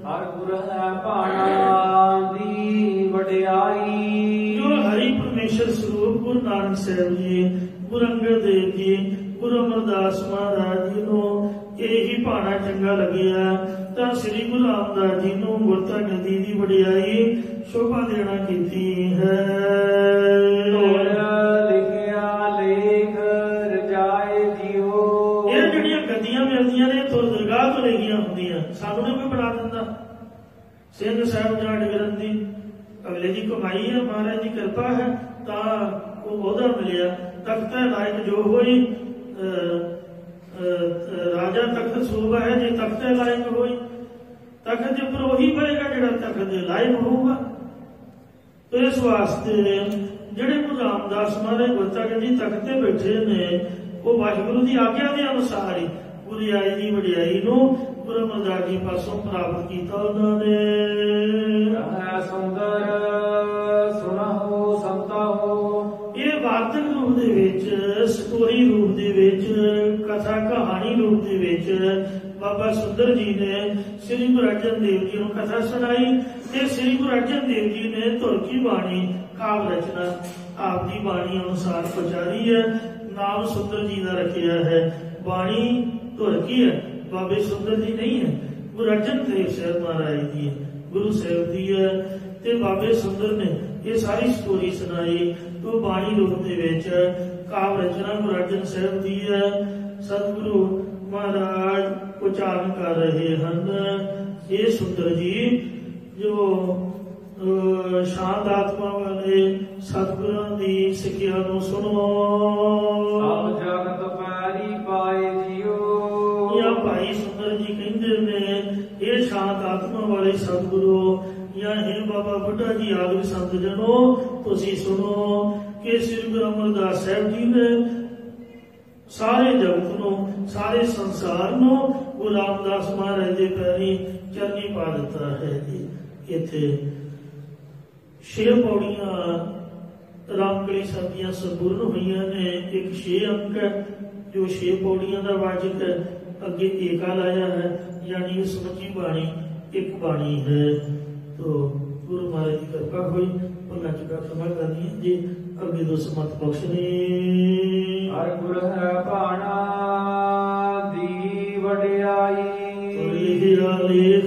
ਹਰ ਗੁਰ ਹੈ ਭਾਣਾ ਦੀ ਵਡਿਆਈ। ਜੋ ਹਰੀ ਪਰਮੇਸ਼ਰ ਸਰੂਪ ਗੁਰੂ ਨਾਨਕ ਸਾਹਿਬ ਜੀ, ਗੁਰੂ ਅੰਗਦ ਦੇਵ ਜੀ, ਗੁਰੂ ਅਮਰਦਾਸ ਮਹਾਰਾਜ ਜੀ ਨੂੰ ਇਹੀ ਭਾਣਾ ਚੰਗਾ ਲੱਗਿਆ, ਤਾਂ ਸ੍ਰੀ ਗੁਰੂ ਰਾਮਦਾਸ ਜੀ ਨੂੰ ਗੁਰਤਾ ਨਦੀ ਦੀ ਵਡਿਆਈ ਸ਼ੋਭਾ ਦੇਣਾ ਕੀਤੀ ਹੈ। ਲਿਖਿਆ ਲੇਖ ਰਜਾਏ ਦਿਓ। ਇਹ ਜਿਹੜੀਆਂ ਗੱਦੀਆਂ ਮਿਲਦੀਆਂ ਨੇ ਤੁਰ ਦਰਗਾਹ ਤੋਂ ਲਿਖੀਆਂ ਹੁੰਦੀਆਂ, ਸਾਨੂੰ ਨੇ ਕੋਈ ਬਣਾ ਦਿੰਦਾ। ਸਿੰਘ ਸਾਹਿਬ ਜਾਂ ਡਿਗਰਨ ਦੀ ਅਗਲੇ ਦੀ ਕਮਾਈ ਹੈ, ਮਹਾਰਾਜ ਦੀ ਕਿਰਪਾ ਹੈ ਤਾਂ ਉਹ ਉਹਦਾ ਮਿਲਿਆ। ਤਖਤ ਲਾਇਕ ਜੋ ਹੋਈ, ਰਾਜਾ ਤਖਤ ਸੂਬਾ ਹੈ, ਜੇ ਤਖਤ ਲਾਇਕ ਹੋਈ, ਤਖਤ ਦੇ ਉੱਪਰ ਉਹੀ ਬਣੇਗਾ ਜਿਹੜਾ ਤਖਤ ਦੇ ਲਾਇਕ ਹੋਊਗਾ। ਤੇ ਇਸ ਵਾਸਤੇ ਜਿਹੜੇ ਗੁਰੂ ਰਾਮਦਾਸ ਮਹਾਰਾਜ ਗੁਰਤਾ ਜੀ ਤਖਤ ਤੇ ਬੈਠੇ ਨੇ, ਉਹ ਵਾਹਿਗੁਰੂ ਦੀ ਆਗਿਆ ਦੇ ਅਨੁਸਾਰ ਹੀ ਗੁਰਿਆਈ ਦੀ ਵਡਿਆਈ ਨੂੰ ਗੁਰੂ ਅਮਰਦਾਸ ਜੀ ਪਾਸੋਂ ਪ੍ਰਾਪਤ ਕੀਤਾ ਉਹਨਾਂ ਨੇ। ਸੁੰਦਰ ਸੁਣਾਓ ਸੰਤਾਓ। ਇਹ ਵਾਰਤਕ ਰੂਪ ਦੇ ਵਿੱਚ, ਸਟੋਰੀ ਰੂਪ ਦੇ ਵਿੱਚ, ਕਥਾ ਕਹਾਣੀ ਰੂਪ ਦੇ ਵਿੱਚ ਬਾਬਾ ਸੁੰਦਰ ਜੀ ਨੇ ਸ੍ਰੀ ਗੁਰੂ ਅਰਜਨ ਦੇਵ ਜੀ ਨੂੰ ਕਥਾ ਸੁਣਾਈ, ਤੇ ਸ੍ਰੀ ਗੁਰੂ ਅਰਜਨ ਦੇਵ ਜੀ ਨੇ ਧੁਰ ਕੀ ਬਾਣੀ ਕਾਵ ਰਚਨਾ ਆਪ ਦੀ ਬਾਣੀ ਅਨੁਸਾਰ ਉਚਾਰੀ ਹੈ। ਨਾਮ ਸੁੰਦਰ ਜੀ ਦਾ ਰੱਖਿਆ ਹੈ। ਬਾਣੀ ਧੁਰ ਕੀ ਹੈ, ਬਾਬੇ ਸੁੰਦਰ ਜੀ ਨਹੀਂ ਹੈ, ਗੁਰੂ ਅਰਜਨ ਦੇਵ ਸਾਹਿਬ ਮਹਾਰਾਜ ਦੀ ਹੈ, ਗੁਰੂ ਸਾਹਿਬ ਦੀ ਹੈ। ਤੇ ਬਾਬੇ ਸੁੰਦਰ ਨੇ ਇਹ ਸਾਰੀ ਸਟੋਰੀ ਸੁਣਾਈ। ਉਹ ਬਾਣੀ ਰੂਪ ਦੇ ਵਿੱਚ ਕਾਵ ਰਚਨਾ ਗੁਰੂ ਅਰਜਨ ਸਾਹਿਬ ਦੀ ਹੈ। ਸਤਿਗੁਰੂ ਮਹਾਰਾਜ ਉਚਾਰਨ ਕਰ ਰਹੇ ਹਨ, ਇਹ ਸੁੰਦਰ ਜੀ ਜੋ ਸ਼ਾਂਤ ਆਤਮਾ ਵਾਲੇ ਸਤਿਗੁਰਾਂ ਦੀ ਸਿੱਖਿਆ ਨੂੰ ਸੁਣੋ। ਸਭ ਜਗਤ ਪੈਰੀ ਪਾਏ ਜੀਓ। ਜਾਂ ਭਾਈ ਸੁੰਦਰ ਜੀ ਕਹਿੰਦੇ ਨੇ, ਇਹ ਸ਼ਾਂਤ ਆਤਮਾ ਵਾਲੇ ਸਤਿਗੁਰੂ ਜਾਂ ਇਹ ਬਾਬਾ ਬੁੱਢਾ ਜੀ ਆਦਿ ਸੰਤ ਜਨੋ, ਤੁਸੀਂ ਸੁਣੋ ਕਿ ਸ੍ਰੀ ਗੁਰੂ ਅਮਰਦਾਸ ਸਾਹਿਬ ਜੀ ਨੇ ਸਾਰੇ ਜਗਤ ਨੂੰ, ਸਾਰੇ ਸੰਸਾਰ ਨੂੰ ਗੁਰੂ ਰਾਮਦਾਸ ਮਹਾਰਾਜ ਦੇ ਪੈਰੀ ਚਰਨੀ ਪਾ ਦਿੱਤਾ ਹੈ ਜੀ। ਇੱਥੇ 6 ਪੌੜੀਆਂ ਰਾਮਕਲੀ ਸਾਹਿਬ ਦੀਆਂ ਸੰਪੂਰਨ ਹੋਈਆਂ ਨੇ। ਇੱਕ 6 ਅੰਕ ਹੈ ਜੋ 6 ਪੌੜੀਆਂ ਦਾ ਵਾਚਕ ਹੈ। ਅੱਗੇ ਏਕਾ ਲਾਇਆ ਹੈ, ਯਾਨੀ ਉਸ ਸਮੁੱਚੀ ਬਾਣੀ ਇੱਕ ਬਾਣੀ ਹੈ। तो गुरु महाराज की कृपा हुई, भुला चुका क्षमा करनी है जी। अगे दो समत बख्शने। हर गुर है भाना दी वडियाई। लेख